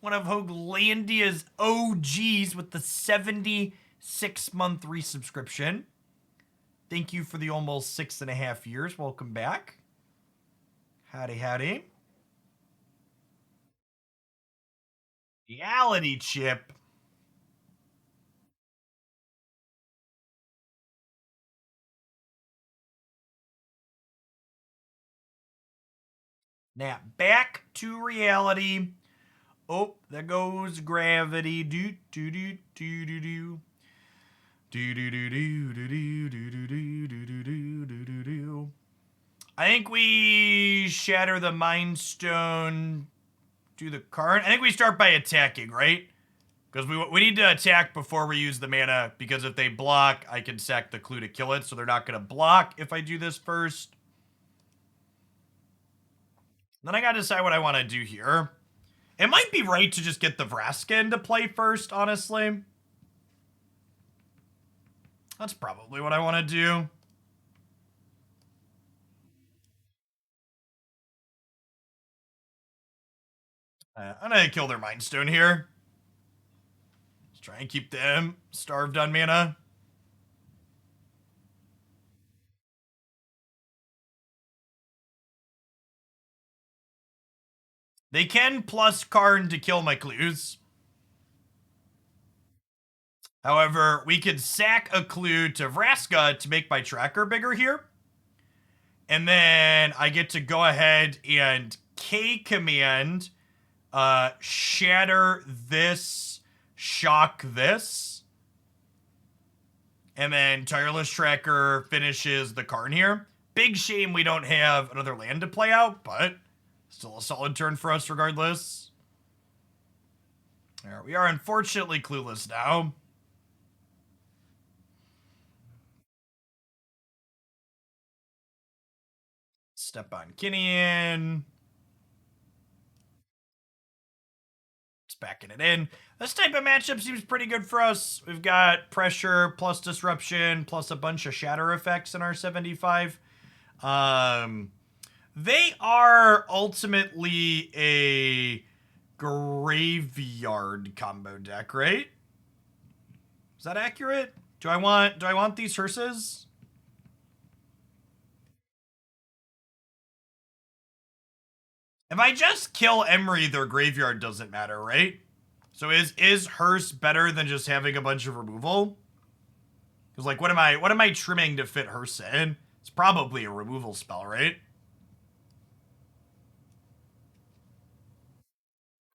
One of Hoaglandia's OGs with the 76-month resubscription. Thank you for the almost 6.5 years. Welcome back. Howdy, howdy. Reality chip. Now, back to reality. Oh, there goes gravity. Do do do do do do. Do do do do do do do do do do do do do. I think we shatter the Mind Stone. Do the card. I think we start by attacking, right? Because we need to attack before we use the mana, because if they block, I can sack the clue to kill it, so they're not going to block if I do this first. Then I gotta decide what I want to do here. It might be right to just get the Vraska into play first, honestly. That's probably what I want to do. I'm gonna kill their Mind Stone here. Let's try and keep them starved on mana. They can plus Karn to kill my clues. However, we could sack a clue to Vraska to make my tracker bigger here. And then I get to go ahead and K-command, shatter this, shock this. And then Tireless Tracker finishes the Karn here. Big shame we don't have another land to play out, but still a solid turn for us regardless. There, we are unfortunately clueless now. Step on Kinian. Just backing it in. This type of matchup seems pretty good for us. We've got pressure plus disruption plus a bunch of shatter effects in our 75. They are ultimately a graveyard combo deck, right? Is that accurate? Do I want these hearses? If I just kill Emery, their graveyard doesn't matter, right? So is Hearse better than just having a bunch of removal? Because like what am I trimming to fit Hearse in? It's probably a removal spell, right?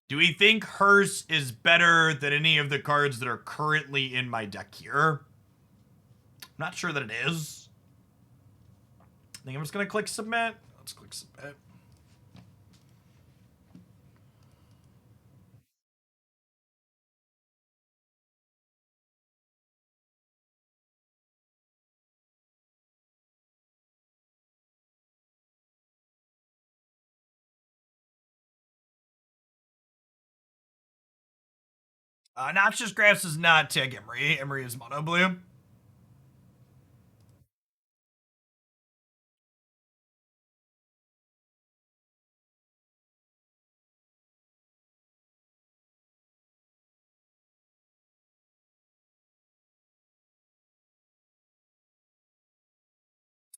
Do we think Hearse is better than any of the cards that are currently in my deck here? I'm not sure that it is. I think I'm just gonna click submit. Let's click submit. Noxious Grasp is not tag Emery. Emery is mono blue.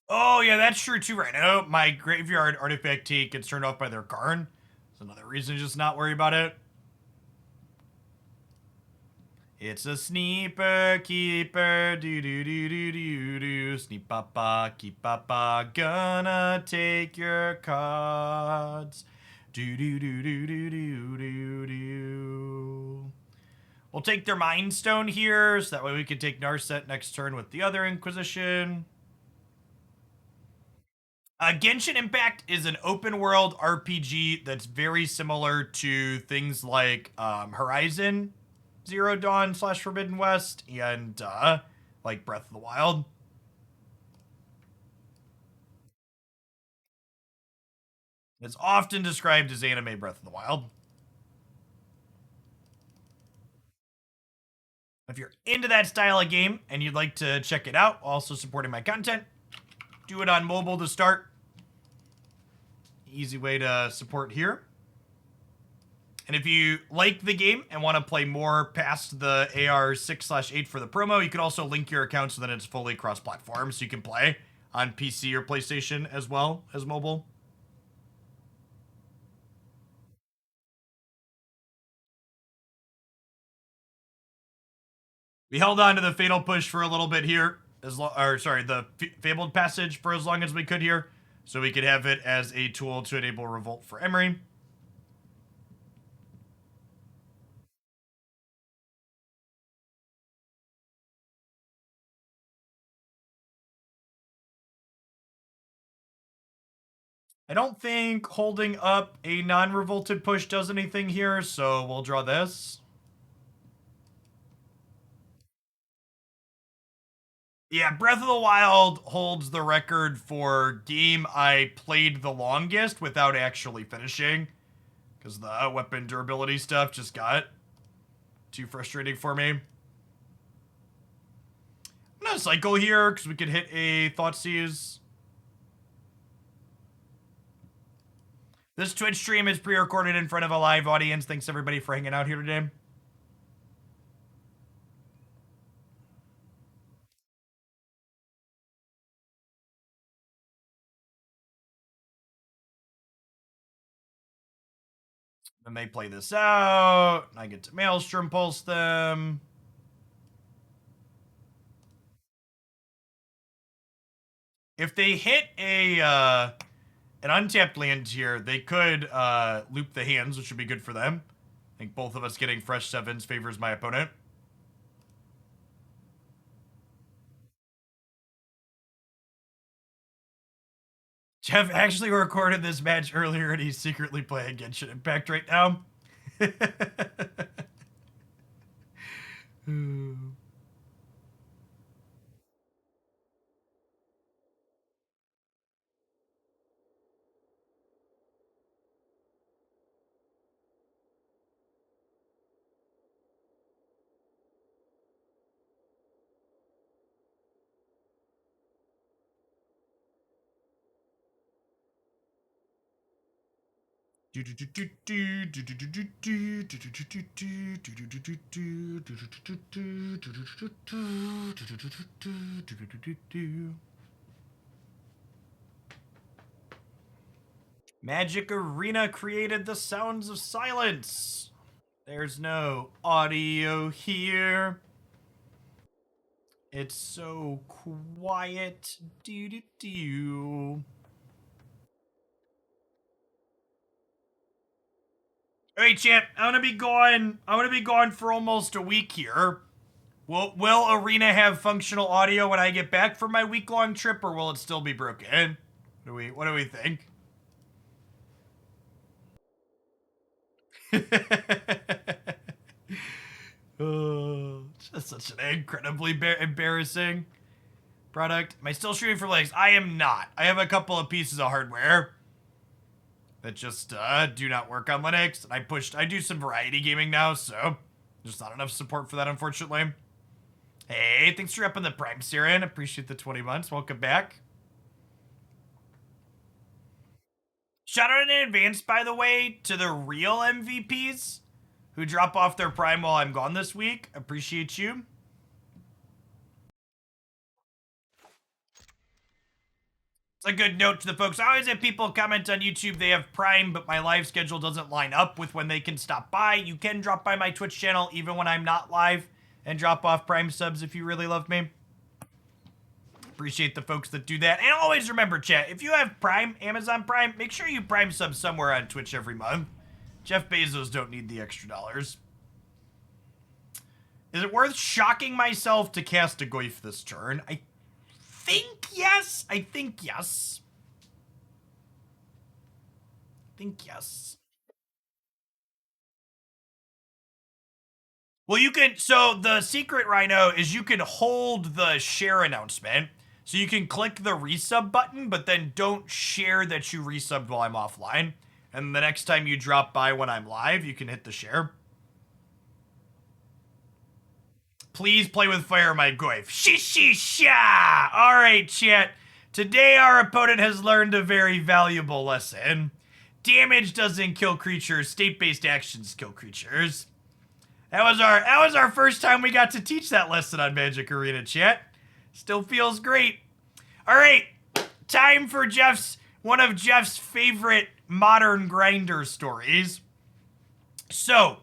Oh, yeah, that's true too right now. My graveyard artifact take gets turned off by their Karn. That's another reason to just not worry about it. It's a sneaper keeper, do do do do do do, sneep papa, keep papa, gonna take your cards, do do do do do do do do. We'll take their Mind Stone here, so that way we can take Narset next turn with the other Inquisition. Genshin Impact is an open world RPG that's very similar to things like Horizon Zero Dawn / Forbidden West and like Breath of the Wild. It's often described as anime Breath of the Wild. If you're into that style of game and you'd like to check it out, also supporting my content, do it on mobile to start. Easy way to support here. And if you like the game and want to play more past the AR 6/8 for the promo, you can also link your account so that it's fully cross-platform, so you can play on PC or PlayStation as well as mobile. We held on to the Fatal Push for a little bit here, the Fabled Passage for as long as we could here, so we could have it as a tool to enable Revolt for Emery. I don't think holding up a non-revolted push does anything here, so we'll draw this. Yeah, Breath of the Wild holds the record for game I played the longest without actually finishing, because the weapon durability stuff just got too frustrating for me. I'm gonna cycle here, because we could hit a Thoughtseize. This Twitch stream is pre-recorded in front of a live audience. Thanks everybody for hanging out here today. Then they play this out. I get to Maelstrom Pulse them. If they hit an untapped land here, they could loop the hands, which would be good for them. I think both of us getting fresh 7s favors my opponent. Jeff actually recorded this match earlier and he's secretly playing Genshin Impact right now. Magic Arena created the sounds of silence. There's no audio here. It's so quiet. Alright, champ, I'm gonna be gone for almost a week here. Will Arena have functional audio when I get back from my week-long trip, or will it still be broken? What do we think? Oh, it's just such an incredibly embarrassing product. Am I still shooting for legs? I am not. I have a couple of pieces of hardware that just do not work on Linux. And I do some variety gaming now, so there's not enough support for that, unfortunately. Hey, thanks for upping the Prime, Siren. Appreciate the 20 months. Welcome back. Shout out in advance, by the way, to the real MVPs who drop off their Prime while I'm gone this week. Appreciate you. It's a good note to the folks. I always have people comment on YouTube they have Prime, but my live schedule doesn't line up with when they can stop by. You can drop by my Twitch channel even when I'm not live and drop off Prime subs if you really love me. Appreciate the folks that do that. And always remember, chat, if you have Prime, Amazon Prime, make sure you Prime sub somewhere on Twitch every month. Jeff Bezos don't need the extra dollars. Is it worth shocking myself to cast a Goyf this turn? I think yes. I think yes. Well, you can, so the secret, Rhino, is you can hold the share announcement. So you can click the resub button, but then don't share that you resubbed while I'm offline. And the next time you drop by when I'm live, you can hit the share. Please play with fire, my Goyf. Shishisha! Alright, chat. Today our opponent has learned a very valuable lesson. Damage doesn't kill creatures, state-based actions kill creatures. That was our first time we got to teach that lesson on Magic Arena, chat. Still feels great. Alright, time for one of Jeff's favorite modern grinder stories. So,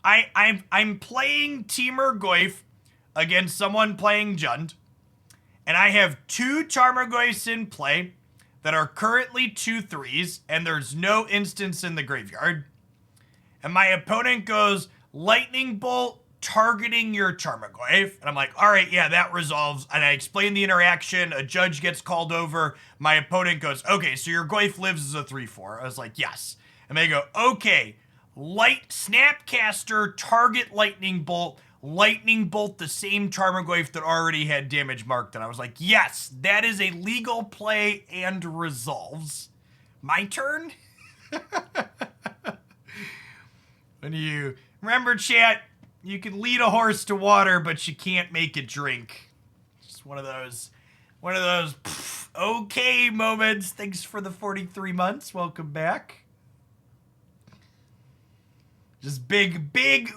I'm playing Tarmogoyf against someone playing Jund, and I have 2 Tarmogoyfs in play that are currently 2/3s, and there's no instance in the graveyard. And my opponent goes, lightning bolt targeting your Tarmogoyf. And I'm like, all right, yeah, that resolves. And I explain the interaction. A judge gets called over. My opponent goes, okay, so your Goyf lives as a 3/4. I was like, yes. And they go, okay, Snapcaster, target lightning bolt the same Tarmogoyf that already had damage marked. And I was like, yes, that is a legal play and resolves. My turn? When you remember, chat, you can lead a horse to water, but you can't make it drink. Just one of those okay moments. Thanks for the 43 months. Welcome back. Just big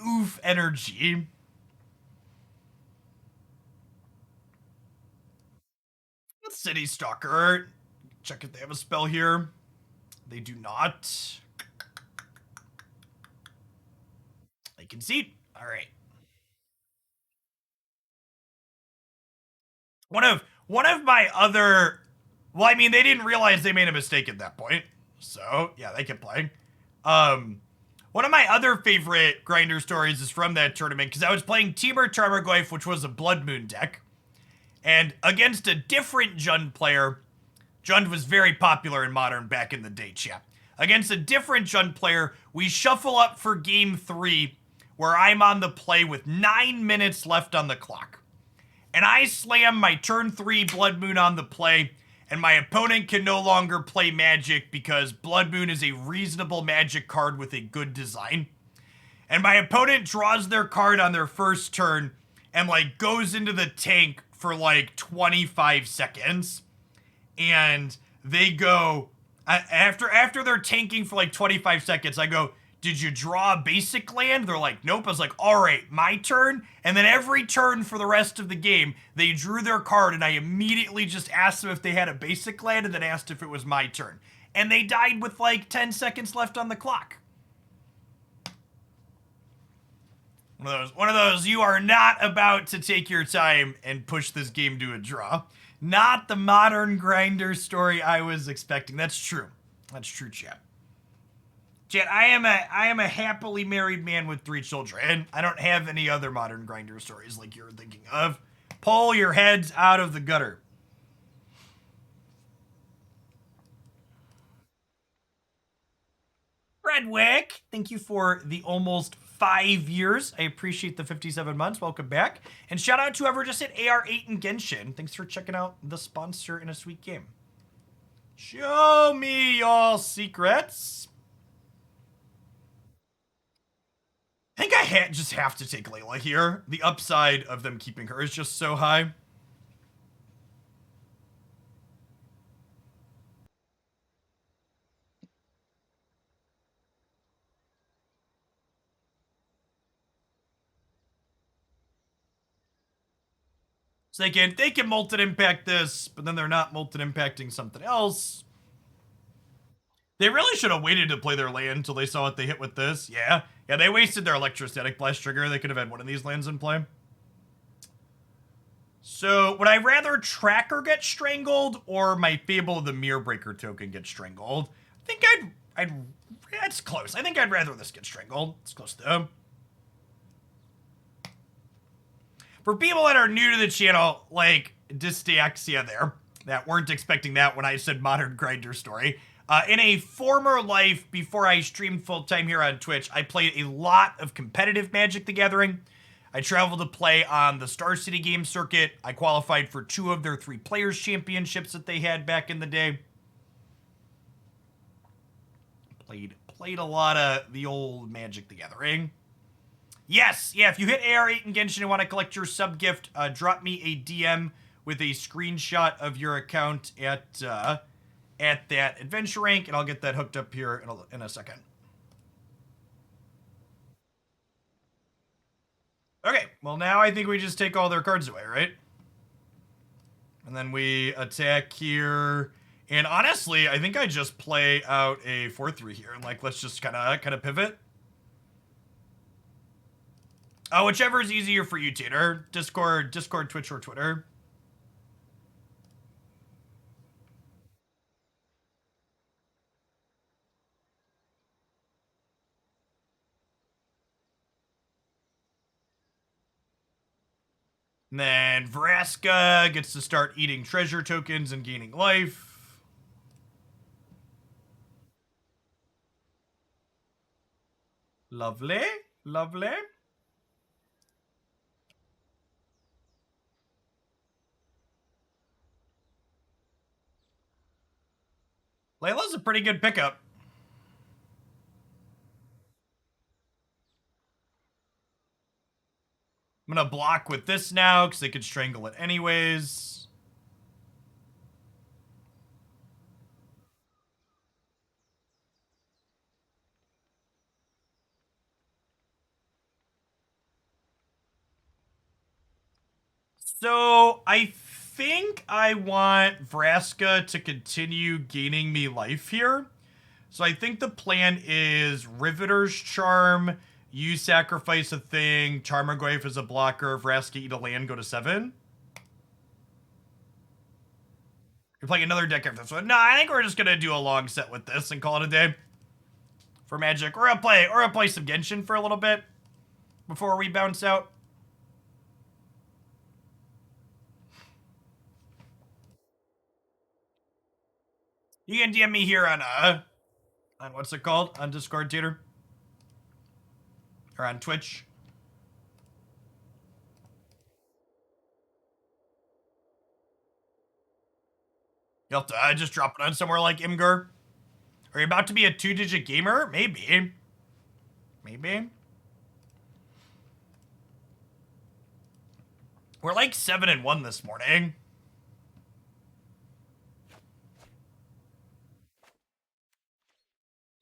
oof energy. Citystalker. Check if they have a spell here. They do not. They concede. All right. One of my other, well, I mean, they didn't realize they made a mistake at that point. So, yeah, they kept playing. One of my other favorite grinder stories is from that tournament, because I was playing Temur Tarmogoyf, which was a Blood Moon deck. And against a different Jund player, Jund was very popular in Modern back in the day, chat. Against a different Jund player, we shuffle up for game 3, where I'm on the play with 9 minutes left on the clock. And I slam my turn 3 Blood Moon on the play, and my opponent can no longer play Magic because Blood Moon is a reasonable Magic card with a good design. And my opponent draws their card on their first turn and, like, goes into the tank for, like, 25 seconds. And they go, after they're tanking for, like, 25 seconds, I go, did you draw a basic land? They're like, nope. I was like, all right, my turn. And then every turn for the rest of the game, they drew their card, and I immediately just asked them if they had a basic land and then asked if it was my turn. And they died with like 10 seconds left on the clock. One of those, you are not about to take your time and push this game to a draw. Not the modern grinder story I was expecting. That's true. That's true, chat. Chat, I am a happily married man with 3 children. I don't have any other modern grinder stories like you're thinking of. Pull your heads out of the gutter. Redwick, thank you for the almost 5 years. I appreciate the 57 months. Welcome back. And shout out to whoever just hit AR8 and Genshin. Thanks for checking out the sponsor in a sweet game. Show me your secrets. I think I just have to take Layla here. The upside of them keeping her is just so high. So they can Molten Impact this, but then they're not Molten Impacting something else. They really should have waited to play their land until they saw what they hit with this. Yeah, they wasted their Electrostatic Blast trigger. They could have had one of these lands in play. So, would I rather Tracker get strangled or my Fable of the Mirror Breaker token get strangled? I think that's close. I think I'd rather this get strangled. It's close though. For people that are new to the channel, like Dystaxia there, that weren't expecting that when I said modern grinder story, in a former life, before I streamed full-time here on Twitch, I played a lot of competitive Magic the Gathering. I traveled to play on the Star City game circuit. I qualified for 2 of their 3 Players Championships that they had back in the day. Played a lot of the old Magic the Gathering. Yes, yeah, if you hit AR8 in Genshin and want to collect your sub-gift, drop me a DM with a screenshot of your account at that adventure rank, and I'll get that hooked up here in a second. Okay, well now I think we just take all their cards away, right? And then we attack here. And honestly, I think I just play out a 4-3 here, and like let's just kind of pivot. Whichever is easier for you, Tater. Discord, Twitch, or Twitter. And then Vraska gets to start eating treasure tokens and gaining life. Lovely, lovely. Layla's a pretty good pickup. I'm gonna block with this now because they could strangle it anyways. So I think I want Vraska to continue gaining me life here. So I think the plan is Riveteers Charm, you sacrifice a thing, Tarmogoyf is a blocker, Vraska eat a land, go to 7. You're playing another deck after this one. No, I think we're just gonna do a long set with this and call it a day. For Magic. Or I'll play some Genshin for a little bit before we bounce out. You can DM me here on what's it called? On Discord, Tater? Or on Twitch. You'll have to just drop it on somewhere like Imgur. Are you about to be a 2-digit gamer? Maybe. Maybe. We're like 7-1 this morning.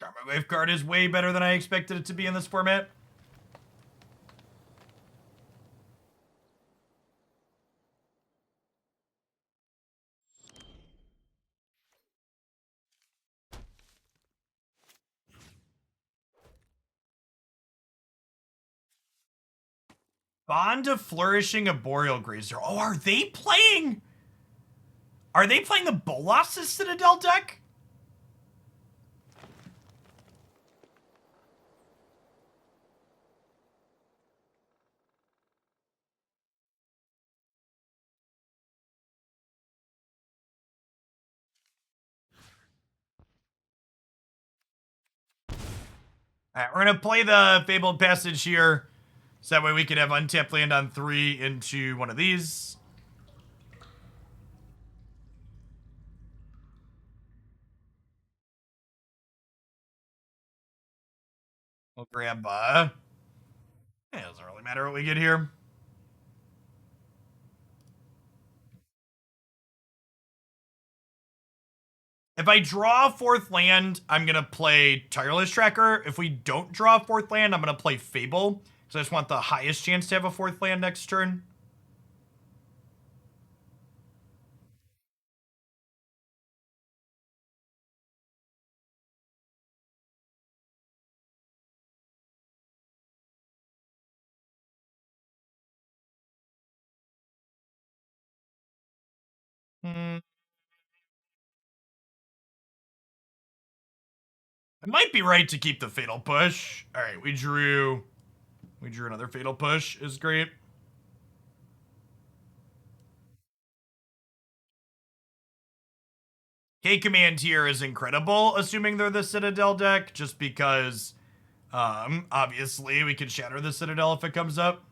Tarmogoyf card is way better than I expected it to be in this format. Bond of Flourishing Arboreal Grazer. Oh, are they playing the Bolas' Citadel deck? Alright, we're gonna play the Fabled Passage here. So that way we can have untapped land on 3 into one of these. We'll grab, it doesn't really matter what we get here. If I draw a 4th land, I'm gonna play Tireless Tracker. If we don't draw a 4th land, I'm gonna play Fable. So I just want the highest chance to have a 4th land next turn. I might be right to keep the Fatal Push. Alright, we drew another Fatal Push. Is great. K-Command here is incredible, assuming they're the Citadel deck, just because, obviously we can shatter the Citadel if it comes up.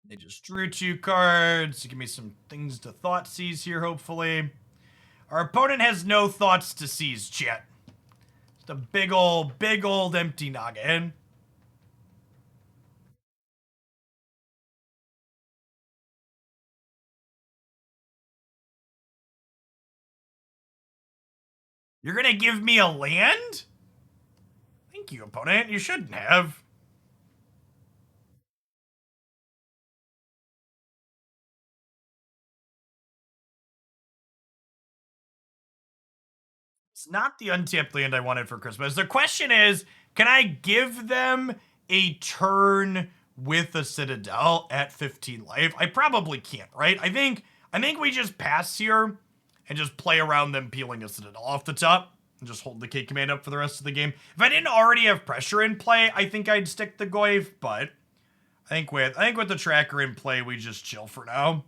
They just drew 2 cards to give me some things to Thoughtseize here, hopefully. Our opponent has no thoughts to seize, chat. Just a big old empty noggin. You're gonna give me a land? Thank you, opponent. You shouldn't have. It's not the untapped land I wanted for Christmas. The question is, can I give them a turn with a Citadel at 15 life? I probably can't, right? I think we just pass here and just play around them peeling a Citadel off the top and just hold the K command up for the rest of the game. If I didn't already have pressure in play, I think I'd stick the Goyf, but I think with the tracker in play, we just chill for now.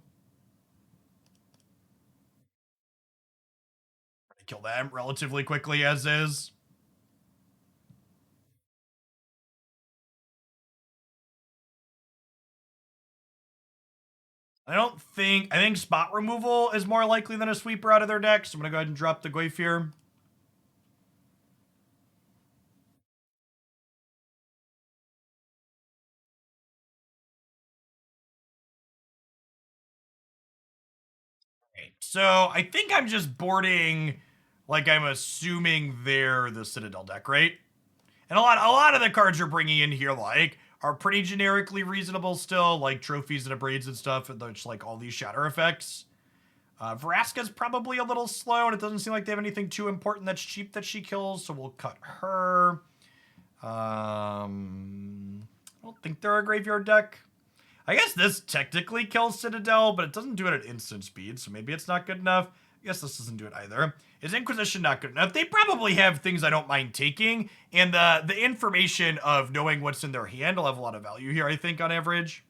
Kill them relatively quickly as is. I think spot removal is more likely than a sweeper out of their deck, so I'm gonna go ahead and drop the Goyf here. Right, so I think I'm just boarding, like I'm assuming they're the Citadel deck, right? And a lot of the cards you're bringing in here, like, are pretty generically reasonable still, like trophies and abrades and stuff, and there's like all these shatter effects. Vraska's probably a little slow, and it doesn't seem like they have anything too important that's cheap that she kills, so we'll cut her. I don't think they're a graveyard deck. I guess this technically kills Citadel, but it doesn't do it at instant speed, so maybe it's not good enough. I guess this doesn't do it either. Is Inquisition not good enough? They probably have things I don't mind taking, and the information of knowing what's in their hand will have a lot of value here, I think, on average.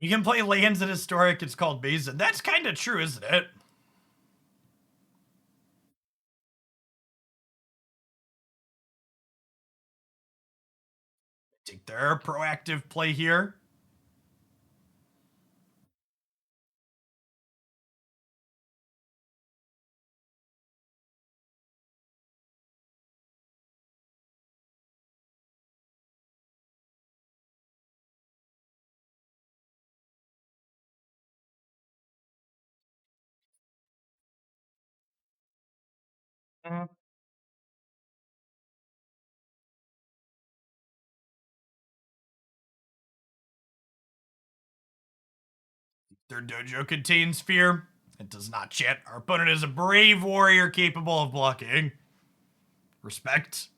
You can play lands in Historic, it's called Basin. That's kind of true, isn't it? Take their proactive play here. Their dojo contains fear. It does not, chat. Our opponent is a brave warrior capable of blocking. Respect.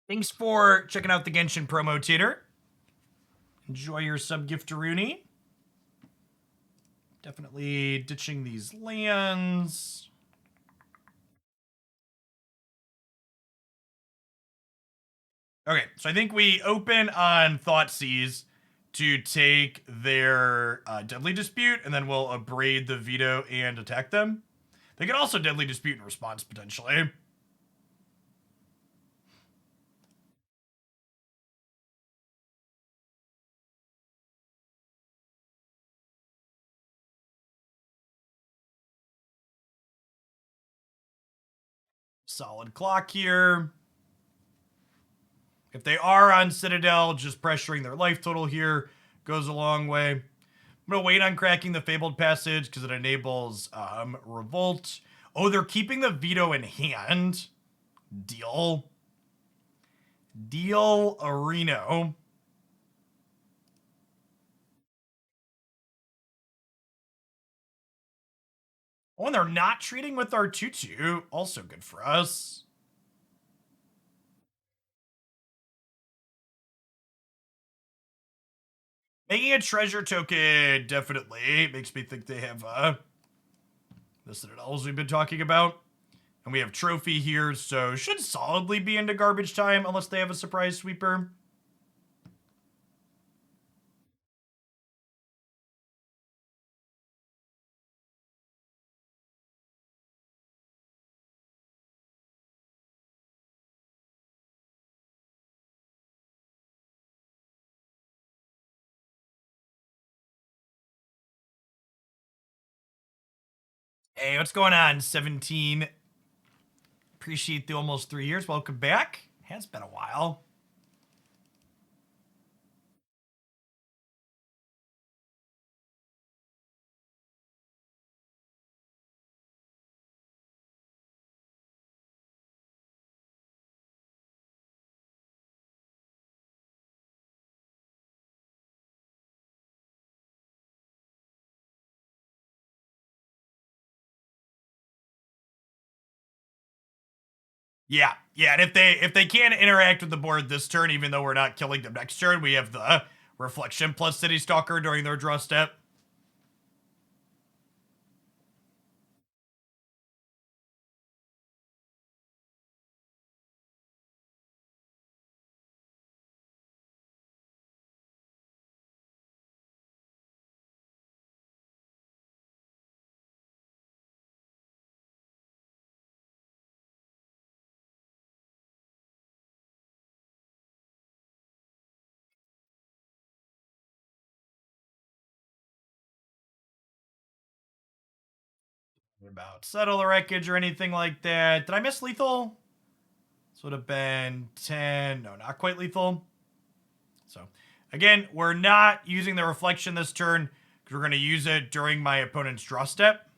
Thanks for checking out the Genshin promo, Tater. Enjoy your sub-gifteroonie. Definitely ditching these lands. Okay, so I think we open on Thoughtseize to take their Deadly Dispute, and then we'll abrade the Veto and attack them. They could also Deadly Dispute in response, potentially. Solid clock here. If they are on Citadel, just pressuring their life total here goes a long way. I'm going to wait on cracking the Fabled Passage because it enables Revolt. Oh, they're keeping the Veto in hand. Deal. Deal Areno. Oh, and they're not treating with our 2/2. Also good for us. Making a treasure token definitely makes me think they have the citadels we've been talking about. And we have trophy here, so should solidly be into garbage time unless they have a surprise sweeper. Hey, what's going on, 17? Appreciate the almost 3 years. Welcome back. Has been a while. Yeah, and if they can't interact with the board this turn, even though we're not killing them next turn, we have the Reflection plus Citystalker during their draw step. About settle the wreckage or anything like that. Did I miss lethal? This would have been 10. No, not quite lethal. So, again, we're not using the reflection this turn because we're going to use it during my opponent's draw step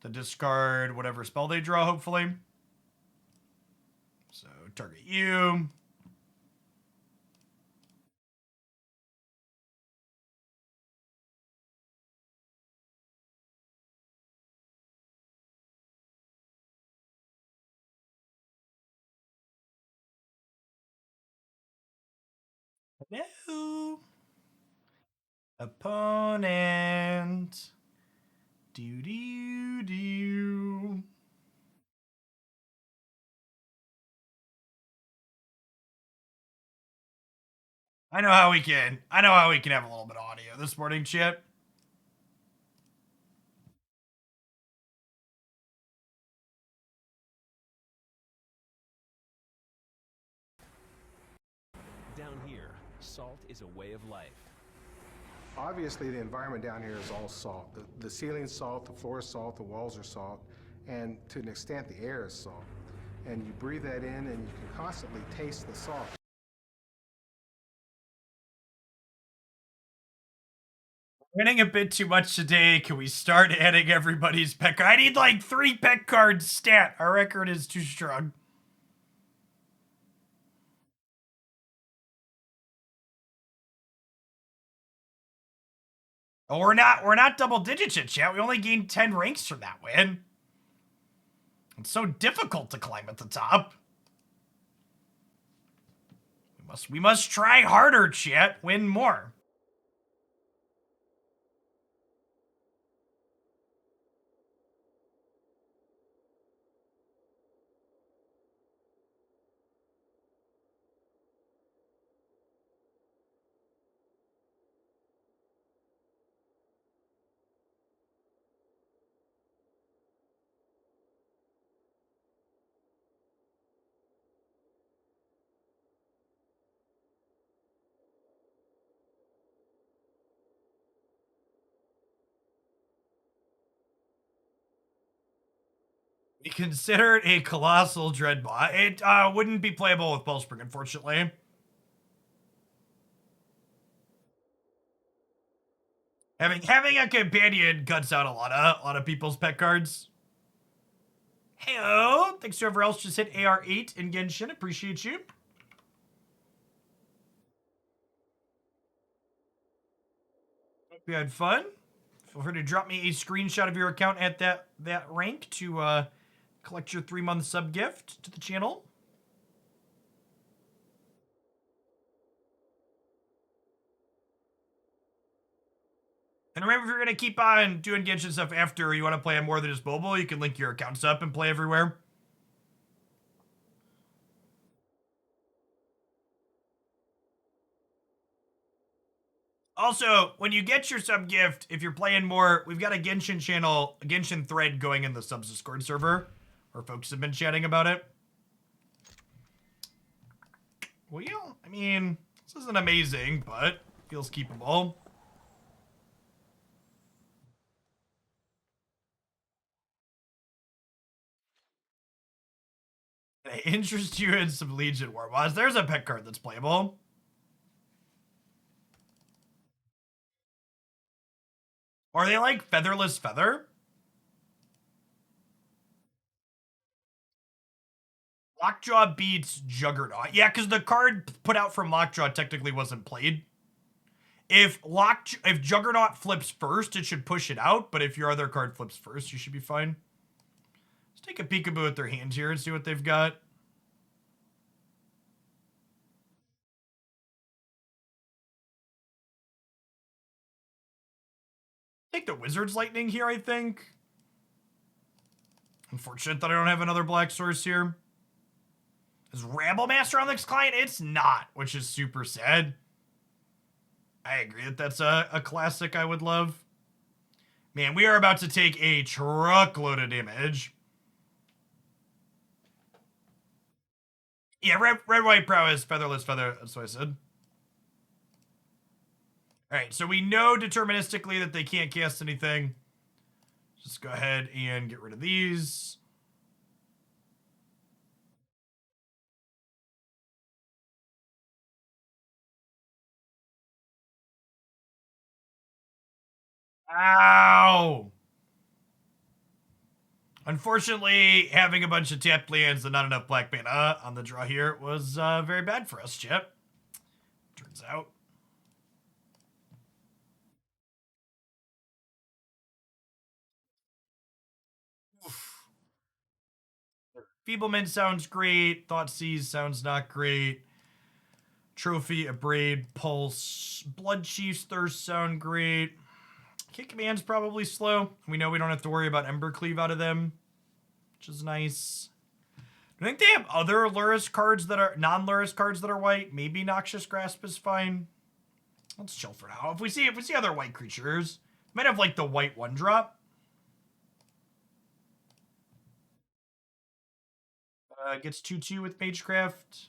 to discard whatever spell they draw, hopefully. So, target you. No. Opponent. Do. I know how we can have a little bit of audio this morning, chat. Down here, salt is a way of life. Obviously, the environment down here is all salt. The ceiling's salt, the floor is salt, the walls are salt, and to an extent, the air is salt. And you breathe that in, and you can constantly taste the salt. Winning a bit too much today. Can we start adding everybody's pet card? I need like 3 pet cards stat. Our record is too strong. Oh, we're not double digits yet, chat. We only gained 10 ranks from that win. It's so difficult to climb at the top. We must try harder, chat. Win more. We consider it a colossal dreadbot. It wouldn't be playable with Wellspring, unfortunately. Having a companion cuts out a lot of people's pet cards. Heyo, thanks to whoever else just hit AR8 in Genshin. Appreciate you. Hope you had fun. Feel free to drop me a screenshot of your account at that rank to collect your 3-month sub gift to the channel. And remember, if you're going to keep on doing Genshin stuff after you want to play on more than just mobile, you can link your accounts up and play everywhere. Also, when you get your sub gift, if you're playing more, we've got a Genshin channel, a Genshin thread going in the subs Discord server, where folks have been chatting about it. Well, I mean, this isn't amazing, but feels keepable. They interest you in some Legion Warboss. There's a pet card that's playable. Or are they like Featherless Feather? Lockjaw beats Juggernaut. Yeah, because the card put out from Lockjaw technically wasn't played. If Juggernaut flips first, it should push it out, but if your other card flips first, you should be fine. Let's take a peekaboo at their hand here and see what they've got. Take the Wizard's Lightning here, I think. Unfortunate that I don't have another black source here. Is Ramble Master on this client? It's not, which is super sad. I agree that that's a classic I would love. Man, we are about to take a truckload of damage. Yeah, red, white prowess, featherless feather. That's what I said. All right, so we know deterministically that they can't cast anything. Just go ahead and get rid of these. Ow! Unfortunately, having a bunch of tapped lands and not enough black mana on the draw here was very bad for us, Chip. Turns out. Enfeeblement sounds great. Thoughtseize sounds not great. Trophy, Abrade, Pulse, Bloodchief's Thirst sound great. Kick Command's probably slow. We know we don't have to worry about Ember Cleave out of them, which is nice. I think they have other Lurrus cards that are non-Lurrus cards that are white. Maybe Noxious Grasp is fine. Let's chill for now. If we see other white creatures, might have like the white 1-drop. Gets 2/2 with Magecraft.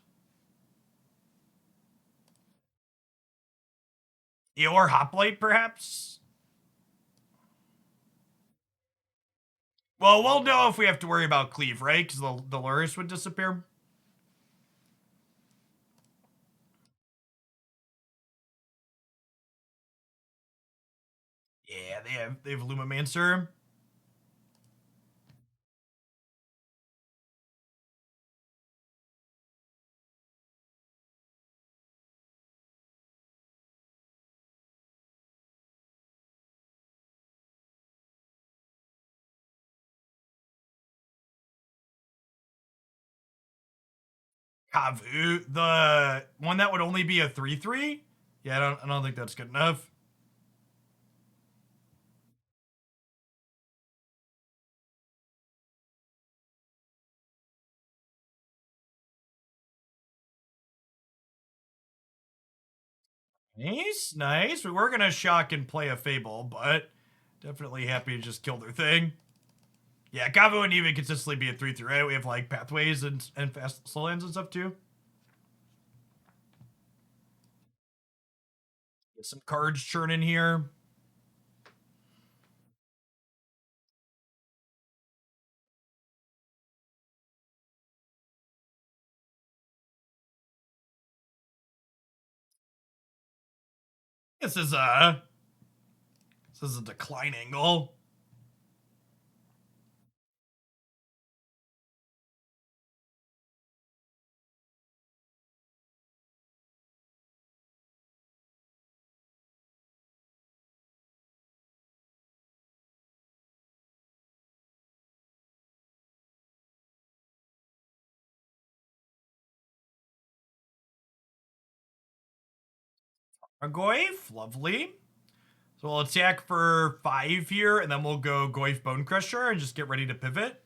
Yeah, or Hoplite, perhaps. Well, we'll know if we have to worry about Cleave, right? Because the Lurrus would disappear. Yeah, they have Lumimancer. Kavu, the one that would only be a 3/3? Yeah, I don't think that's good enough. Nice. We were gonna shock and play a Fable, but definitely happy to just kill their thing. Yeah, Kavu wouldn't even consistently be a 3/3, right? We have like pathways and fast slow lands and stuff too. Get some cards churning here. This is a decline angle. Goyf, lovely. So we'll attack for 5 here, and then we'll go Goyf Bonecrusher and just get ready to pivot.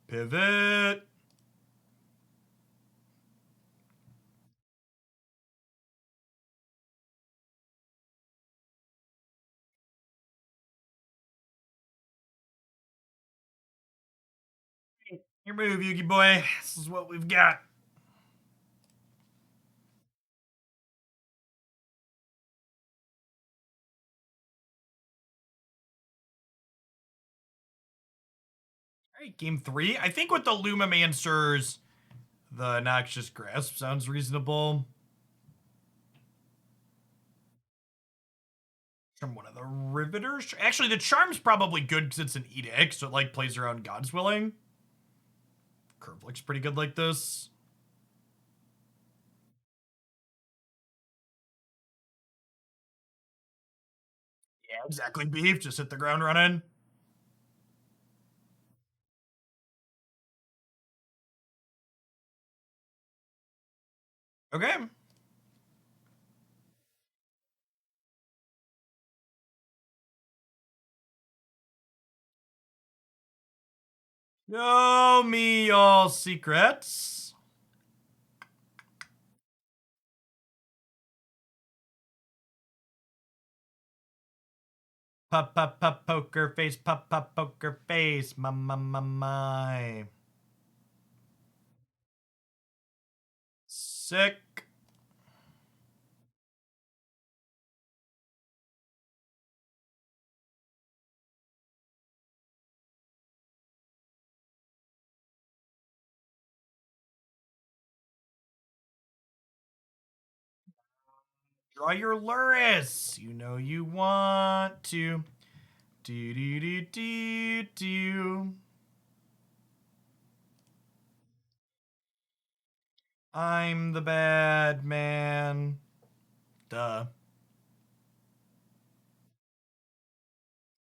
Pivot. Your move, Yugi boy. This is what we've got. All right, game 3. I think with the Lumamancers, the Noxious Grasp sounds reasonable. From one of the Riveters. Actually, the Charm's probably good because it's an Edict, so it like plays around God's Willing. Curve looks pretty good like this. Yeah, exactly, Beef. Just hit the ground running. Okay. Show me your secrets. Pop, pop, pop, poker face, pop, pop, poker face, my. Sick. Draw your Luris. You know you want to. Do do do do do. I'm the bad man. Duh.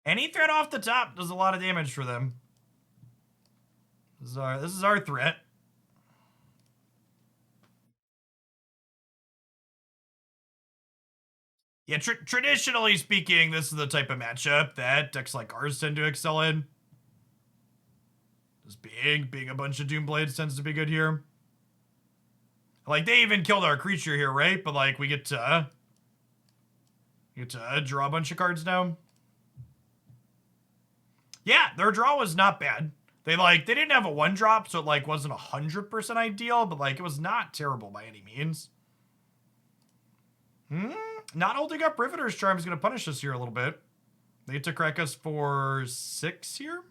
Any threat off the top does a lot of damage for them. This is our threat. Yeah, traditionally speaking, this is the type of matchup that decks like ours tend to excel in. Just being a bunch of Doomblades tends to be good here. Like, they even killed our creature here, right? But, like, we get to draw a bunch of cards now. Yeah, their draw was not bad. They didn't have a 1-drop, so it, like, wasn't 100% ideal, but, like, it was not terrible by any means. Not holding up Riveteers Charm is going to punish us here a little bit. They get to crack us for 6 here.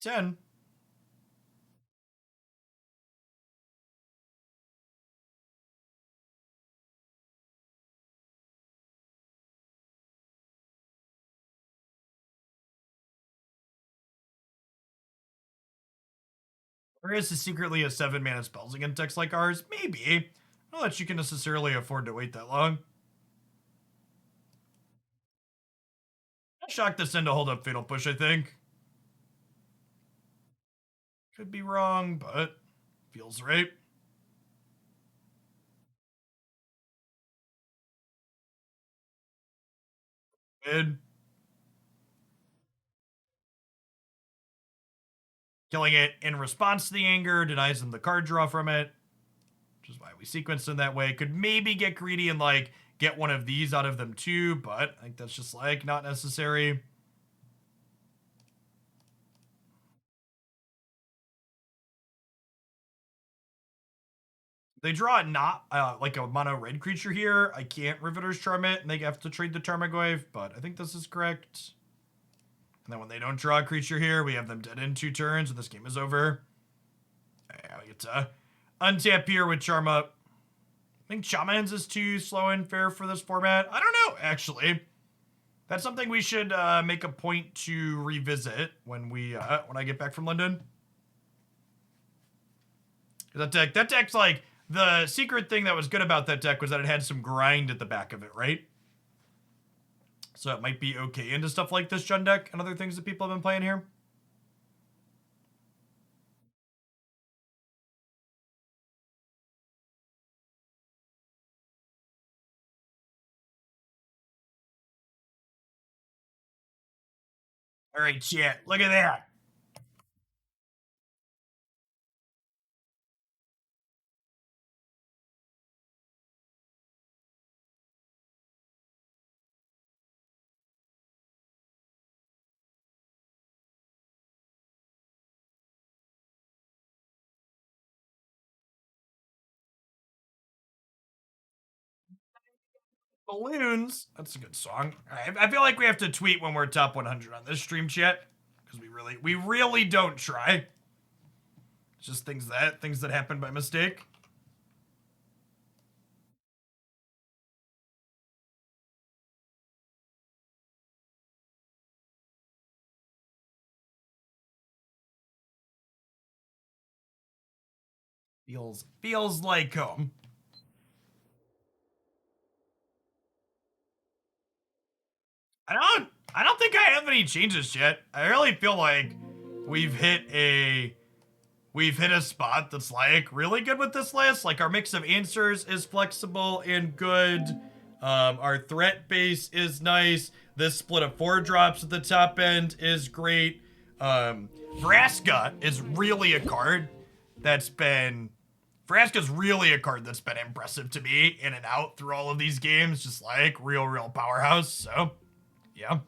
10. Or is this secretly a 7-mana spells against decks like ours? Maybe. I don't know that you can necessarily afford to wait that long. I'll shock this in to hold up Fatal Push, I think. Could be wrong, but feels right. Mid. Killing it in response to the anger denies them the card draw from it, which is why we sequenced in that way. Could maybe get greedy and like get one of these out of them too, but I think that's just like not necessary. They draw not like a mono red creature here. I can't Riveteers Charm it, and they have to trade the Tarmogoyf, but I think this is correct. And then when they don't draw a creature here, we have them dead in 2 turns, and this game is over. Yeah, we get to untap here with Charm Up. I think Shamans is too slow and fair for this format. I don't know, actually. That's something we should make a point to revisit when when I get back from London. That deck's like, the secret thing that was good about that deck was that it had some grind at the back of it, right? So it might be okay into stuff like this Jund deck and other things that people have been playing here. All right, chat. Look at that. Balloons. That's a good song. I feel like we have to tweet when we're top 100 on this stream, chat, because we really don't try. It's just things that happen by mistake. Feels like home. I don't think I have any changes yet. I really feel like we've hit a spot that's like really good with this list. Like our mix of answers is flexible and good. Our threat base is nice. This split of 4 drops at the top end is great. Vraska is really a card that's been impressive to me in and out through all of these games. Just like real powerhouse. So, yeah.